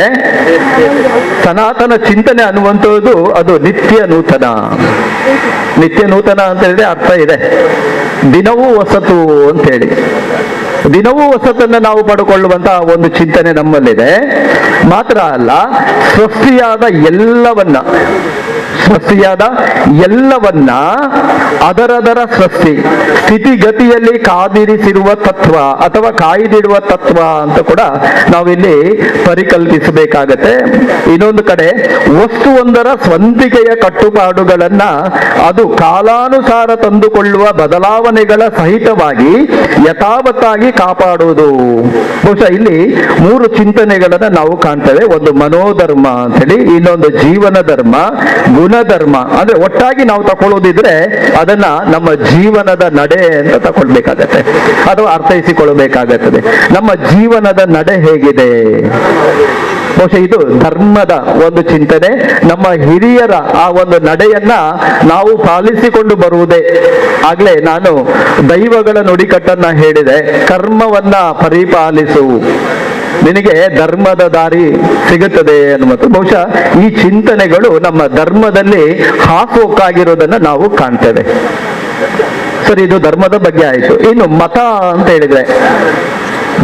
ಸನಾತನ ಚಿಂತನೆ ಅನ್ನುವಂಥದ್ದು ಅದು ನಿತ್ಯ ನೂತನ. ನಿತ್ಯ ನೂತನ ಅಂತ ಹೇಳಿದ್ರೆ ಅರ್ಥ ಇದೆ, ದಿನವೂ ಹೊಸತು ಅಂತ ಹೇಳಿ. ದಿನವೂ ಹೊಸತನ್ನ ನಾವು ಪಡ್ಕೊಳ್ಳುವಂತಹ ಒಂದು ಚಿಂತನೆ ನಮ್ಮಲ್ಲಿದೆ. ಮಾತ್ರ ಅಲ್ಲ, ಸೃಷ್ಟಿಯಾದ ಎಲ್ಲವನ್ನ ಅದರದರ ಸೃಷ್ಟಿ ಸ್ಥಿತಿಗತಿಯಲ್ಲಿ ಕಾದಿರಿಸಿರುವ ತತ್ವ ಅಥವಾ ಕಾಯ್ದಿಡುವ ತತ್ವ ಅಂತ ಕೂಡ ನಾವಿಲ್ಲಿ ಪರಿಕಲ್ಪಿಸಬೇಕಾಗತ್ತೆ. ಇನ್ನೊಂದು ಕಡೆ ವಸ್ತುವೊಂದರ ಸ್ವಂತಿಕೆಯ ಕಟ್ಟುಪಾಡುಗಳನ್ನ ಅದು ಕಾಲಾನುಸಾರ ತಂದುಕೊಳ್ಳುವ ಬದಲಾವಣೆಗಳ ಸಹಿತವಾಗಿ ಯಥಾವತ್ತಾಗಿ ಕಾಪಾಡುವುದು. ಬಹುಶಃ ಇಲ್ಲಿ ಮೂರು ಚಿಂತನೆಗಳನ್ನ ನಾವು ಕಾಣ್ತೇವೆ. ಒಂದು ಮನೋಧರ್ಮ ಅಂತ ಹೇಳಿ, ಇನ್ನೊಂದು ಜೀವನ ಧರ್ಮ, ಗುಣಧರ್ಮ. ಅಂದ್ರೆ ಒಟ್ಟಾಗಿ ನಾವು ತಗೊಳ್ಳೋದಿದ್ರೆ ಅದನ್ನ ನಮ್ಮ ಜೀವನದ ನಡೆ ಅಂತ ತಗೊಳ್ಬೇಕಾಗತ್ತೆ ಅಥವಾ ಅರ್ಥೈಸಿಕೊಳ್ಳಬೇಕಾಗುತ್ತದೆ. ನಮ್ಮ ಜೀವನದ ನಡೆ ಹೇಗಿದೆ? ಬಹುಶಃ ಇದು ಧರ್ಮದ ಒಂದು ಚಿಂತನೆ. ನಮ್ಮ ಹಿರಿಯರ ಆ ಒಂದು ನಡೆಯನ್ನ ನಾವು ಪಾಲಿಸಿಕೊಂಡು ಬರುವುದೇ. ಆಗ್ಲೇ ನಾನು ದೈವಗಳ ನುಡಿಕಟ್ಟನ್ನ ಹೇಳಿದೆ, ಕರ್ಮವನ್ನ ಪರಿಪಾಲಿಸು, ನಿನಗೆ ಧರ್ಮದ ದಾರಿ ಸಿಗುತ್ತದೆ ಅನ್ನುವುದು. ಬಹುಶಃ ಈ ಚಿಂತನೆಗಳು ನಮ್ಮ ಧರ್ಮದಲ್ಲಿ ಹಾಸುಹೊಕ್ಕಾಗಿರೋದನ್ನ ನಾವು ಕಾಣ್ತೇವೆ. ಸರಿ, ಇದು ಧರ್ಮದ ಬಗ್ಗೆ ಆಯ್ತು. ಇನ್ನು ಮತ ಅಂತ ಹೇಳಿದ್ರೆ,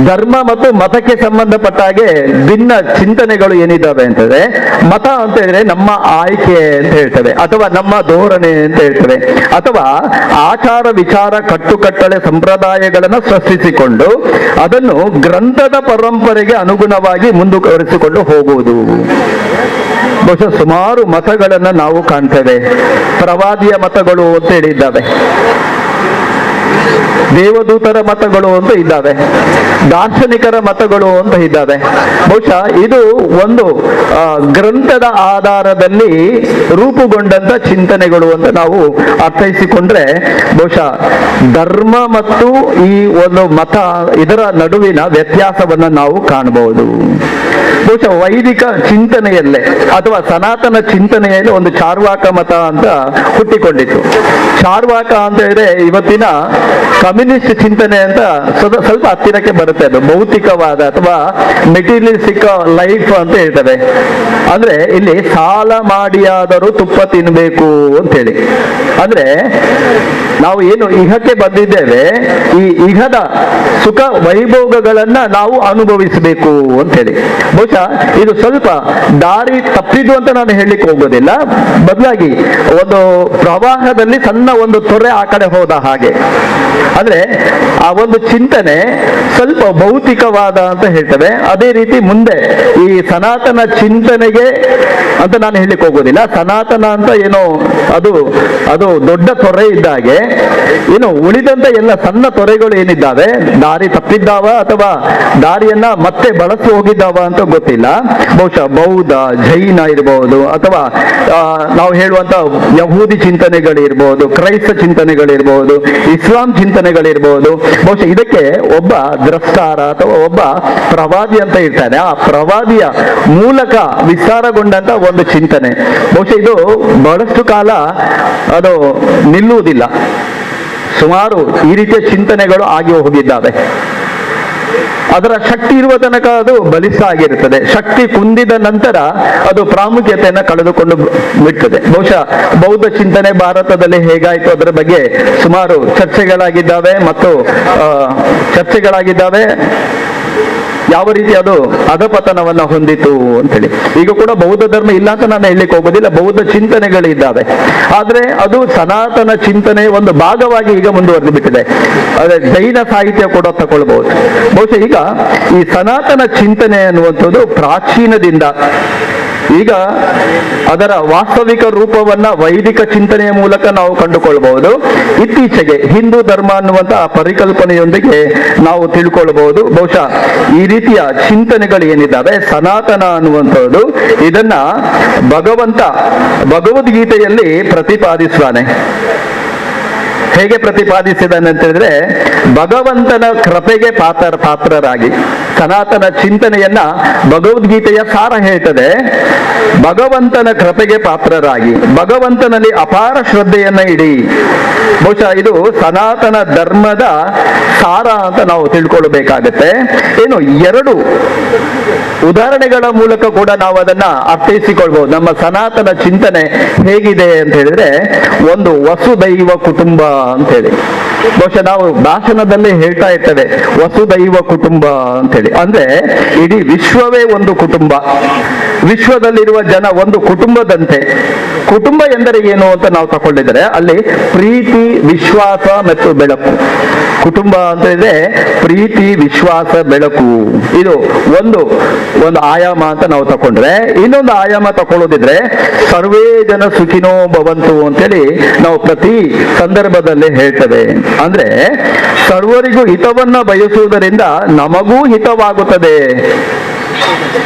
ಧರ್ಮ ಮತ್ತು ಮತಕ್ಕೆ ಸಂಬಂಧಪಟ್ಟ ಹಾಗೆ ಭಿನ್ನ ಚಿಂತನೆಗಳು ಏನಿದ್ದಾವೆ ಅಂತಂದ್ರೆ, ಮತ ಅಂತ ಹೇಳಿದ್ರೆ ನಮ್ಮ ಆಯ್ಕೆ ಅಂತ ಹೇಳ್ತೇವೆ ಅಥವಾ ನಮ್ಮ ಧೋರಣೆ ಅಂತ ಹೇಳ್ತೇವೆ, ಅಥವಾ ಆಚಾರ ವಿಚಾರ ಕಟ್ಟುಕಟ್ಟಳೆ ಸಂಪ್ರದಾಯಗಳನ್ನು ಸೃಷ್ಟಿಸಿಕೊಂಡು ಅದನ್ನು ಗ್ರಂಥದ ಪರಂಪರೆಗೆ ಅನುಗುಣವಾಗಿ ಮುಂದುವರಿಸಿಕೊಂಡು ಹೋಗುವುದು. ಬಹುಶಃ ಸುಮಾರು ಮತಗಳನ್ನ ನಾವು ಕಾಣ್ತೇವೆ. ಪ್ರವಾದಿಯ ಮತಗಳು ಅಂತ ಹೇಳಿದ್ದಾವೆ. ದೇವದೂತರ ಮತಗಳು ಅಂತ ಇದ್ದಾವೆ, ದಾರ್ಶನಿಕರ ಮತಗಳು ಅಂತ ಇದ್ದಾವೆ. ಬಹುಶಃ ಇದು ಒಂದು ಗ್ರಂಥದ ಆಧಾರದಲ್ಲಿ ರೂಪುಗೊಂಡಂತ ಚಿಂತನೆಗಳು ಅಂತ ನಾವು ಅರ್ಥೈಸಿಕೊಂಡ್ರೆ ಬಹುಶಃ ಧರ್ಮ ಮತ್ತು ಈ ಒಂದು ಮತ ಇದರ ನಡುವಿನ ವ್ಯತ್ಯಾಸವನ್ನ ನಾವು ಕಾಣಬಹುದು. ಬಹುಶಃ ವೈದಿಕ ಚಿಂತನೆಯಲ್ಲೇ ಅಥವಾ ಸನಾತನ ಚಿಂತನೆಯಲ್ಲಿ ಒಂದು ಚಾರ್ವಾಕ ಮತ ಅಂತ ಹುಟ್ಟಿಕೊಂಡಿತ್ತು. ಚಾರ್ವಾಕ ಅಂತ ಹೇಳಿದ್ರೆ ಇವತ್ತಿನ ಕಮ್ಯುನಿಸ್ಟ್ ಚಿಂತನೆ ಅಂತ ಸ್ವಲ್ಪ ಹತ್ತಿರಕ್ಕೆ ಬರುತ್ತೆ. ಅದು ಭೌತಿಕವಾದ ಅಥವಾ ಮೆಟೀರಿಯಲಿಸ್ಟಿಕ್ ಲೈಫ್ ಅಂತ ಹೇಳ್ತವೆ. ಅಂದ್ರೆ ಇಲ್ಲಿ ಸಾಲ ಮಾಡಿಯಾದರೂ ತುಪ್ಪ ತಿನ್ಬೇಕು ಅಂತ ಹೇಳಿ, ಅಂದ್ರೆ ನಾವು ಏನು ಇಹಕ್ಕೆ ಬಂದಿದ್ದೇವೆ, ಈ ಇಹದ ಸುಖ ವೈಭೋಗಗಳನ್ನ ನಾವು ಅನುಭವಿಸಬೇಕು ಅಂತ ಹೇಳಿ. ಬಹುಶಃ ಇದು ಸ್ವಲ್ಪ ದಾರಿ ತಪ್ಪಿದು ಅಂತ ನಾನು ಹೇಳಲಿಕ್ಕೆ ಹೋಗೋದಿಲ್ಲ, ಬದಲಾಗಿ ಒಂದು ಪ್ರವಾಹದಲ್ಲಿ ಸಣ್ಣ ಒಂದು ತೊರೆ ಆ ಕಡೆ ಹೋದ ಹಾಗೆ. ಅಂದ್ರೆ ಆ ಒಂದು ಚಿಂತನೆ ಸ್ವಲ್ಪ ಭೌತಿಕವಾದ ಅಂತ ಹೇಳ್ತೇವೆ. ಅದೇ ರೀತಿ ಮುಂದೆ ಈ ಸನಾತನ ಚಿಂತನೆಗೆ ಅಂತ ನಾನು ಹೇಳಲಿಕ್ಕೆ ಹೋಗೋದಿಲ್ಲ. ಸನಾತನ ಅಂತ ಏನೋ ಅದು ದೊಡ್ಡ ತೊರೆ ಇದ್ದಾಗೆ, ಏನು ಉಳಿದಂತ ಎಲ್ಲ ಸಣ್ಣ ತೊರೆಗಳು ಏನಿದ್ದಾವೆ, ದಾರಿ ತಪ್ಪಿದ್ದಾವ ಅಥವಾ ದಾರಿಯನ್ನ ಮತ್ತೆ ಬಳಸಿ ಹೋಗಿದ್ದಾವ ಅಂತ ಗೊತ್ತಿಲ್ಲ. ಬಹುಶಃ ಬೌದ್ಧ, ಜೈನ ಇರಬಹುದು, ಅಥವಾ ನಾವು ಹೇಳುವಂತ ಯಹೂದಿ ಚಿಂತನೆಗಳಿರ್ಬಹುದು, ಕ್ರೈಸ್ತ ಚಿಂತನೆಗಳಿರ್ಬಹುದು, ಇಸ್ಲಾಂ ಚಿಂತನೆಗಳಿರ್ಬಹುದು. ಬಹುಶಃ ಇದಕ್ಕೆ ಒಬ್ಬ ದ್ರಷ್ಟಾರ ಅಥವಾ ಒಬ್ಬ ಪ್ರವಾದಿ ಅಂತ ಇರ್ತಾನೆ. ಆ ಪ್ರವಾದಿಯ ಮೂಲಕ ವಿಸ್ತಾರಗೊಂಡಂತ ಒಂದು ಚಿಂತನೆ. ಬಹುಶಃ ಇದು ಬಹಳಷ್ಟು ಕಾಲ ಅದು ನಿಲ್ಲುವುದಿಲ್ಲ. ಸುಮಾರು ಈ ರೀತಿಯ ಚಿಂತನೆಗಳು ಆಗಿ ಹೋಗಿದ್ದಾವೆ. ಅದರ ಶಕ್ತಿ ಇರುವ ತನಕ ಅದು ಬಲಿಷ್ಠ ಆಗಿರುತ್ತದೆ. ಶಕ್ತಿ ಕುಂದಿದ ನಂತರ ಅದು ಪ್ರಾಮುಖ್ಯತೆಯನ್ನು ಕಳೆದುಕೊಂಡು ಬಿಡ್ತದೆ. ಬಹುಶಃ ಬೌದ್ಧ ಚಿಂತನೆ ಭಾರತದಲ್ಲಿ ಹೇಗಾಯಿತು ಅದರ ಬಗ್ಗೆ ಸುಮಾರು ಚರ್ಚೆಗಳಾಗಿದ್ದಾವೆ ಮತ್ತು ಯಾವ ರೀತಿ ಅದು ಅಧಪತನವನ್ನ ಹೊಂದಿತು ಅಂತೇಳಿ. ಈಗ ಕೂಡ ಬೌದ್ಧ ಧರ್ಮ ಇಲ್ಲ ಅಂತ ನಾನು ಹೇಳಲಿಕ್ಕೆ ಹೋಗೋದಿಲ್ಲ, ಬೌದ್ಧ ಚಿಂತನೆಗಳಿದ್ದಾವೆ. ಆದ್ರೆ ಅದು ಸನಾತನ ಚಿಂತನೆ ಒಂದು ಭಾಗವಾಗಿ ಈಗ ಮುಂದುವರೆದು ಬಿಟ್ಟಿದೆ. ಅದೇ ಜೈನ ಸಾಹಿತ್ಯ ಕೂಡ ತಗೊಳ್ಬಹುದು. ಬಹುಶಃ ಈಗ ಈ ಸನಾತನ ಚಿಂತನೆ ಅನ್ನುವಂಥದ್ದು ಪ್ರಾಚೀನದಿಂದ ಈಗ ಅದರ ವಾಸ್ತವಿಕ ರೂಪವನ್ನ ವೈದಿಕ ಚಿಂತನೆಯ ಮೂಲಕ ನಾವು ಕಂಡುಕೊಳ್ಬಹುದು. ಇತ್ತೀಚೆಗೆ ಹಿಂದೂ ಧರ್ಮ ಅನ್ನುವಂತಹ ಪರಿಕಲ್ಪನೆಯೊಂದಿಗೆ ನಾವು ತಿಳ್ಕೊಳ್ಬಹುದು. ಬಹುಶಃ ಈ ರೀತಿಯ ಚಿಂತನೆಗಳು ಏನಿದ್ದಾವೆ, ಸನಾತನ ಅನ್ನುವಂಥದ್ದು ಇದನ್ನ ಭಗವದ್ಗೀತೆಯಲ್ಲಿ ಪ್ರತಿಪಾದಿಸುತ್ತಾನೆ. ಹೇಗೆ ಪ್ರತಿಪಾದಿಸಿದಾನೆ ಅಂತ ಹೇಳಿದ್ರೆ, ಭಗವಂತನ ಕೃಪೆಗೆ ಪಾತ್ರರಾಗಿ ಸನಾತನ ಚಿಂತನೆಯನ್ನ ಭಗವದ್ಗೀತೆಯ ಸಾರ ಹೇಳ್ತದೆ. ಭಗವಂತನ ಕೃಪೆಗೆ ಪಾತ್ರರಾಗಿ ಭಗವಂತನಲ್ಲಿ ಅಪಾರ ಶ್ರದ್ಧೆಯನ್ನ ಇಡಿ. ಬಹುಶಃ ಇದು ಸನಾತನ ಧರ್ಮದ ಸಾರ ಅಂತ ನಾವು ತಿಳ್ಕೊಳ್ಬೇಕಾಗತ್ತೆ. ಏನು ಎರಡು ಉದಾಹರಣೆಗಳ ಮೂಲಕ ಕೂಡ ನಾವು ಅದನ್ನ ಅರ್ಥೈಸಿಕೊಳ್ಬಹುದು. ನಮ್ಮ ಸನಾತನ ಚಿಂತನೆ ಹೇಗಿದೆ ಅಂತ ಹೇಳಿದ್ರೆ, ಒಂದು ವಸುದೈವ ಕುಟುಂಬ ಅಂತ ಹೇಳಿ. ಬಹುಶಃ ನಾವು ಭಾಷಣದಲ್ಲಿ ಹೇಳ್ತಾ ಇರ್ತೇವೆ ವಸುದೈವ ಕುಟುಂಬ ಅಂತೇಳಿ. ಅಂದ್ರೆ ಇಡೀ ವಿಶ್ವವೇ ಒಂದು ಕುಟುಂಬ, ವಿಶ್ವದಲ್ಲಿರುವ ಜನ ಒಂದು ಕುಟುಂಬದಂತೆ. ಕುಟುಂಬ ಎಂದರೆ ಏನು ಅಂತ ನಾವು ತಗೊಂಡಿದ್ರೆ ಅಲ್ಲಿ ಪ್ರೀತಿ, ವಿಶ್ವಾಸ ಮತ್ತು ಬೆಳಕು. ಕುಟುಂಬ ಅಂತ ಹೇಳಿದ್ರೆ ಪ್ರೀತಿ, ವಿಶ್ವಾಸ, ಬೆಳಕು. ಇದು ಒಂದು ಆಯಾಮ ಅಂತ ನಾವು ತಕೊಂಡ್ರೆ, ಇನ್ನೊಂದು ಆಯಾಮ ತಕೊಳ್ಳೋದಿದ್ರೆ ಸರ್ವೇ ಜನ ಸುಖಿನೋ ಭವಂತು ಅಂತೇಳಿ ನಾವು ಪ್ರತಿ ಸಂದರ್ಭದಲ್ಲಿ ಹೇಳ್ತೇವೆ. ಅಂದ್ರೆ ಸರ್ವರಿಗೂ ಹಿತವನ್ನ ಬಯಸುವುದರಿಂದ ನಮಗೂ ಹಿತವಾಗುತ್ತದೆ.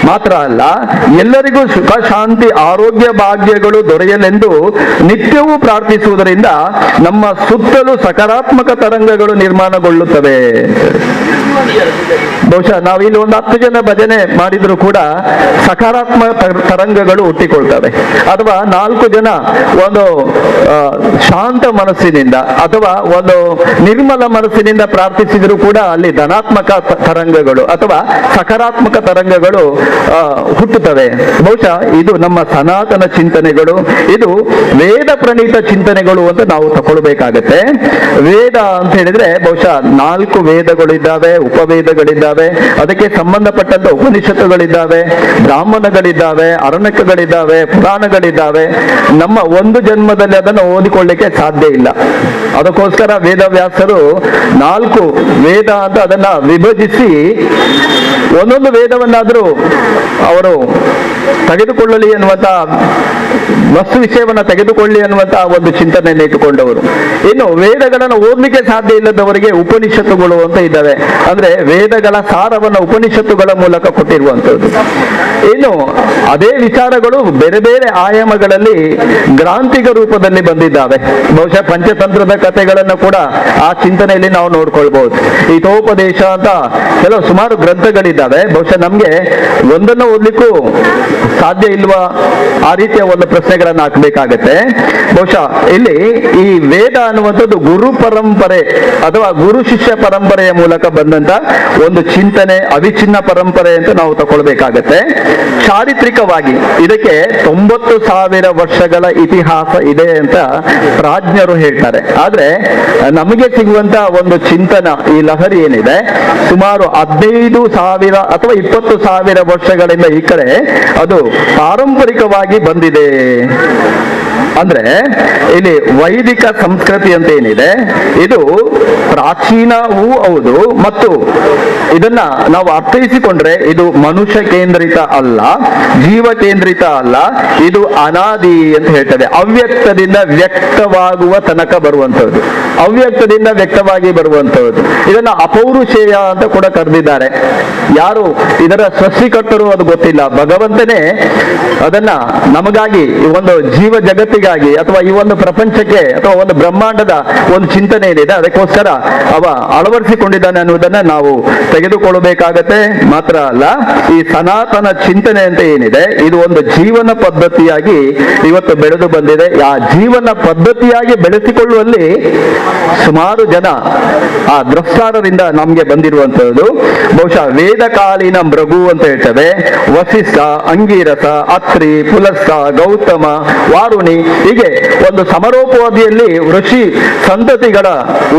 ಮಾತ್ರ ಅಲ್ಲ, ಎಲ್ಲರಿಗೂ ಸುಖ, ಶಾಂತಿ, ಆರೋಗ್ಯ, ಭಾಗ್ಯಗಳು ದೊರೆಯಲೆಂದು ನಿತ್ಯವೂ ಪ್ರಾರ್ಥಿಸುವುದರಿಂದ ನಮ್ಮ ಸುತ್ತಲೂ ಸಕಾರಾತ್ಮಕ ತರಂಗಗಳು ನಿರ್ಮಾಣಗೊಳ್ಳುತ್ತವೆ. ಬಹುಶಃ ನಾವು ಇಲ್ಲಿ ಒಂದು 10 ಜನ ಭಜನೆ ಮಾಡಿದ್ರು ಕೂಡ ಸಕಾರಾತ್ಮಕ ತರಂಗಗಳು ಹುಟ್ಟಿಕೊಳ್ತವೆ. ಅಥವಾ 4 ಜನ ಒಂದು ಶಾಂತ ಮನಸ್ಸಿನಿಂದ ಅಥವಾ ಒಂದು ನಿರ್ಮಲ ಮನಸ್ಸಿನಿಂದ ಪ್ರಾರ್ಥಿಸಿದ್ರು ಕೂಡ ಅಲ್ಲಿ ಧನಾತ್ಮಕ ತರಂಗಗಳು ಅಥವಾ ಸಕಾರಾತ್ಮಕ ತರಂಗಗಳು ಹುಟ್ಟುತ್ತವೆ. ಬಹುಶಃ ಇದು ನಮ್ಮ ಸನಾತನ ಚಿಂತನೆಗಳು, ಇದು ವೇದ ಪ್ರಣೀತ ಚಿಂತನೆಗಳು ಅಂತ ನಾವು ತಗೊಳ್ಬೇಕಾಗತ್ತೆ. ವೇದ ಅಂತ ಹೇಳಿದ್ರೆ ಬಹುಶಃ 4 ವೇದಗಳಿದ್ದಾವೆ, ಉಪವೇದಗಳಿದ್ದಾವೆ, ಅದಕ್ಕೆ ಸಂಬಂಧಪಟ್ಟಂತ ಉಪನಿಷತ್ತುಗಳಿದ್ದಾವೆ, ಬ್ರಾಹ್ಮಣಗಳಿದ್ದಾವೆ, ಅರಣ್ಯಕಗಳಿದ್ದಾವೆ, ಪುರಾಣಗಳಿದ್ದಾವೆ. ನಮ್ಮ ಒಂದು ಜನ್ಮದಲ್ಲಿ ಅದನ್ನು ಓದಿಕೊಳ್ಳಿಕ್ಕೆ ಸಾಧ್ಯ ಇಲ್ಲ. ಅದಕ್ಕೋಸ್ಕರ ವೇದವ್ಯಾಸರು 4 ವೇದ ಅಂತ ಅದನ್ನ ವಿಭಜಿಸಿ ಒಂದೊಂದು ವೇದವನ್ನಾದರೂ ಅವರು ತೆಗೆದುಕೊಳ್ಳಲಿ ಅನ್ನುವಂತ ವಸ್ತು ವಿಷಯವನ್ನ ತೆಗೆದುಕೊಳ್ಳಿ ಅನ್ನುವಂತ ಒಂದು ಚಿಂತನೆಯನ್ನು ಇಟ್ಟುಕೊಂಡವರು. ಇನ್ನು ವೇದಗಳನ್ನು ಓದಲಿಕ್ಕೆ ಸಾಧ್ಯ ಇಲ್ಲದವರಿಗೆ ಉಪನಿಷತ್ತುಗಳು ಅಂತ ಇದ್ದಾವೆ. ಅಂದ್ರೆ ವೇದಗಳ ಸಾರವನ್ನು ಉಪನಿಷತ್ತುಗಳ ಮೂಲಕ ಕೊಟ್ಟಿರುವಂತದ್ದು. ಇನ್ನು ಅದೇ ವಿಚಾರಗಳು ಬೇರೆ ಬೇರೆ ಆಯಾಮಗಳಲ್ಲಿ ಗ್ರಾಂಥಿಕ ರೂಪದಲ್ಲಿ ಬಂದಿದ್ದಾವೆ. ಬಹುಶಃ ಪಂಚತಂತ್ರದ ಕಥೆಗಳನ್ನು ಕೂಡ ಆ ಚಿಂತನೆಯಲ್ಲಿ ನಾವು ನೋಡ್ಕೊಳ್ಬಹುದು. ಹಿತೋಪದೇಶ ಅಂತ ಕೆಲವು ಸುಮಾರು ಗ್ರಂಥಗಳಿದ್ದಾವೆ. ಬಹುಶಃ ನಮ್ಗೆ ಒಂದನ್ನು ಓದ್ಲಿಕ್ಕೂ ಸಾಧ್ಯ ಇಲ್ವಾ ಆ ರೀತಿಯ ಒಂದು ಪ್ರಶ್ನೆಗಳನ್ನು ಹಾಕಬೇಕಾಗತ್ತೆ. ಬಹುಶಃ ಇಲ್ಲಿ ಈ ವೇದ ಅನ್ನುವಂಥದ್ದು ಗುರು ಪರಂಪರೆ ಅಥವಾ ಗುರು ಶಿಷ್ಯ ಪರಂಪರೆಯ ಮೂಲಕ ಬಂದಂತ ಒಂದು ಚಿಂತನೆ, ಅವಿಚ್ಛಿನ್ನ ಪರಂಪರೆ ಅಂತ ನಾವು ತಗೊಳ್ಬೇಕಾಗತ್ತೆ. ಚಾರಿತ್ರಿಕವಾಗಿ ಇದಕ್ಕೆ 90,000 ವರ್ಷಗಳ ಇತಿಹಾಸ ಇದೆ ಅಂತ ಪ್ರಾಜ್ಞರು ಹೇಳ್ತಾರೆ. ಆದ್ರೆ ನಮಗೆ ಸಿಗುವಂತ ಒಂದು ಚಿಂತನ, ಈ ಲಹರಿ ಏನಿದೆ, ಸುಮಾರು 15,000 ಅಥವಾ 20,000 ವರ್ಷಗಳಿಂದ ಈ ಕಡೆ ಅದು ಪಾರಂಪರಿಕವಾಗಿ ಬಂದಿದೆ. ಅಂದ್ರೆ ಇಲ್ಲಿ ವೈದಿಕ ಸಂಸ್ಕೃತಿ ಅಂತ ಏನಿದೆ, ಇದು ಪ್ರಾಚೀನವೂ ಹೌದು, ಮತ್ತು ಇದನ್ನ ನಾವು ಅರ್ಥೈಸಿಕೊಂಡ್ರೆ ಇದು ಮನುಷ್ಯ ಕೇಂದ್ರಿತ ಅಲ್ಲ, ಜೀವ ಕೇಂದ್ರಿತ ಅಲ್ಲ, ಇದು ಅನಾದಿ ಅಂತ ಹೇಳ್ತದೆ. ಅವ್ಯಕ್ತದಿಂದ ವ್ಯಕ್ತವಾಗುವ ತನಕ ಬರುವಂತದ್ದು, ಅವ್ಯಕ್ತದಿಂದ ವ್ಯಕ್ತವಾಗಿ ಬರುವಂತದ್ದು. ಇದನ್ನ ಅಪೌರುಷೇಯ ಅಂತ ಕೂಡ ಕರೆದಿದ್ದಾರೆ. ಯಾರು ಇದರ ಸೃಷ್ಟಿಕರ್ತರು ಅದು ಗೊತ್ತಿಲ್ಲ, ಭಗವಂತನೇ ಅದನ್ನ ನಮಗಾಗಿ ಈ ಒಂದು ಜೀವ ಜಗತ್ತಿಗಾಗಿ ಅಥವಾ ಈ ಒಂದು ಪ್ರಪಂಚಕ್ಕೆ ಅಥವಾ ಒಂದು ಬ್ರಹ್ಮಾಂಡದ ಒಂದು ಚಿಂತನೆ ಏನಿದೆ ಅದಕ್ಕೋಸ್ಕರ ಅವ ಅಳವಡಿಸಿಕೊಂಡಿದ್ದಾನೆ ಅನ್ನುವುದನ್ನ ನಾವು ತೆಗೆದುಕೊಳ್ಳಬೇಕಾಗತ್ತೆ. ಮಾತ್ರ ಅಲ್ಲ, ಈ ಸನಾತನ ಚಿಂತನೆ ಅಂತ ಏನಿದೆ ಇದು ಒಂದು ಜೀವನ ಪದ್ಧತಿಯಾಗಿ ಇವತ್ತು ಬೆಳೆದು ಬಂದಿದೆ. ಆ ಜೀವನ ಪದ್ಧತಿಯಾಗಿ ಬೆಳೆಸಿಕೊಳ್ಳುವಲ್ಲಿ ಸುಮಾರು ಜನ ಆ ದ್ರಷ್ಟಾರರಿಂದ ನಮ್ಗೆ ಬಂದಿರುವಂತದ್ದು. ಬಹುಶಃ ವೇದಕಾಲೀನ ಭೃಗು ಅಂತ ಹೇಳ್ತೇವೆ, ವಸಿಷ್ಠ, ಅಂಗೀರಸ, ಅತ್ರಿ, ಪುಲಸ್ತ, ಗೌತಮ, ವಾರುಣಿ, ಹೀಗೆ ಒಂದು ಸಮರೋಪಾದಿಯಲ್ಲಿ ಋಷಿ ಸಂತತಿಗಳ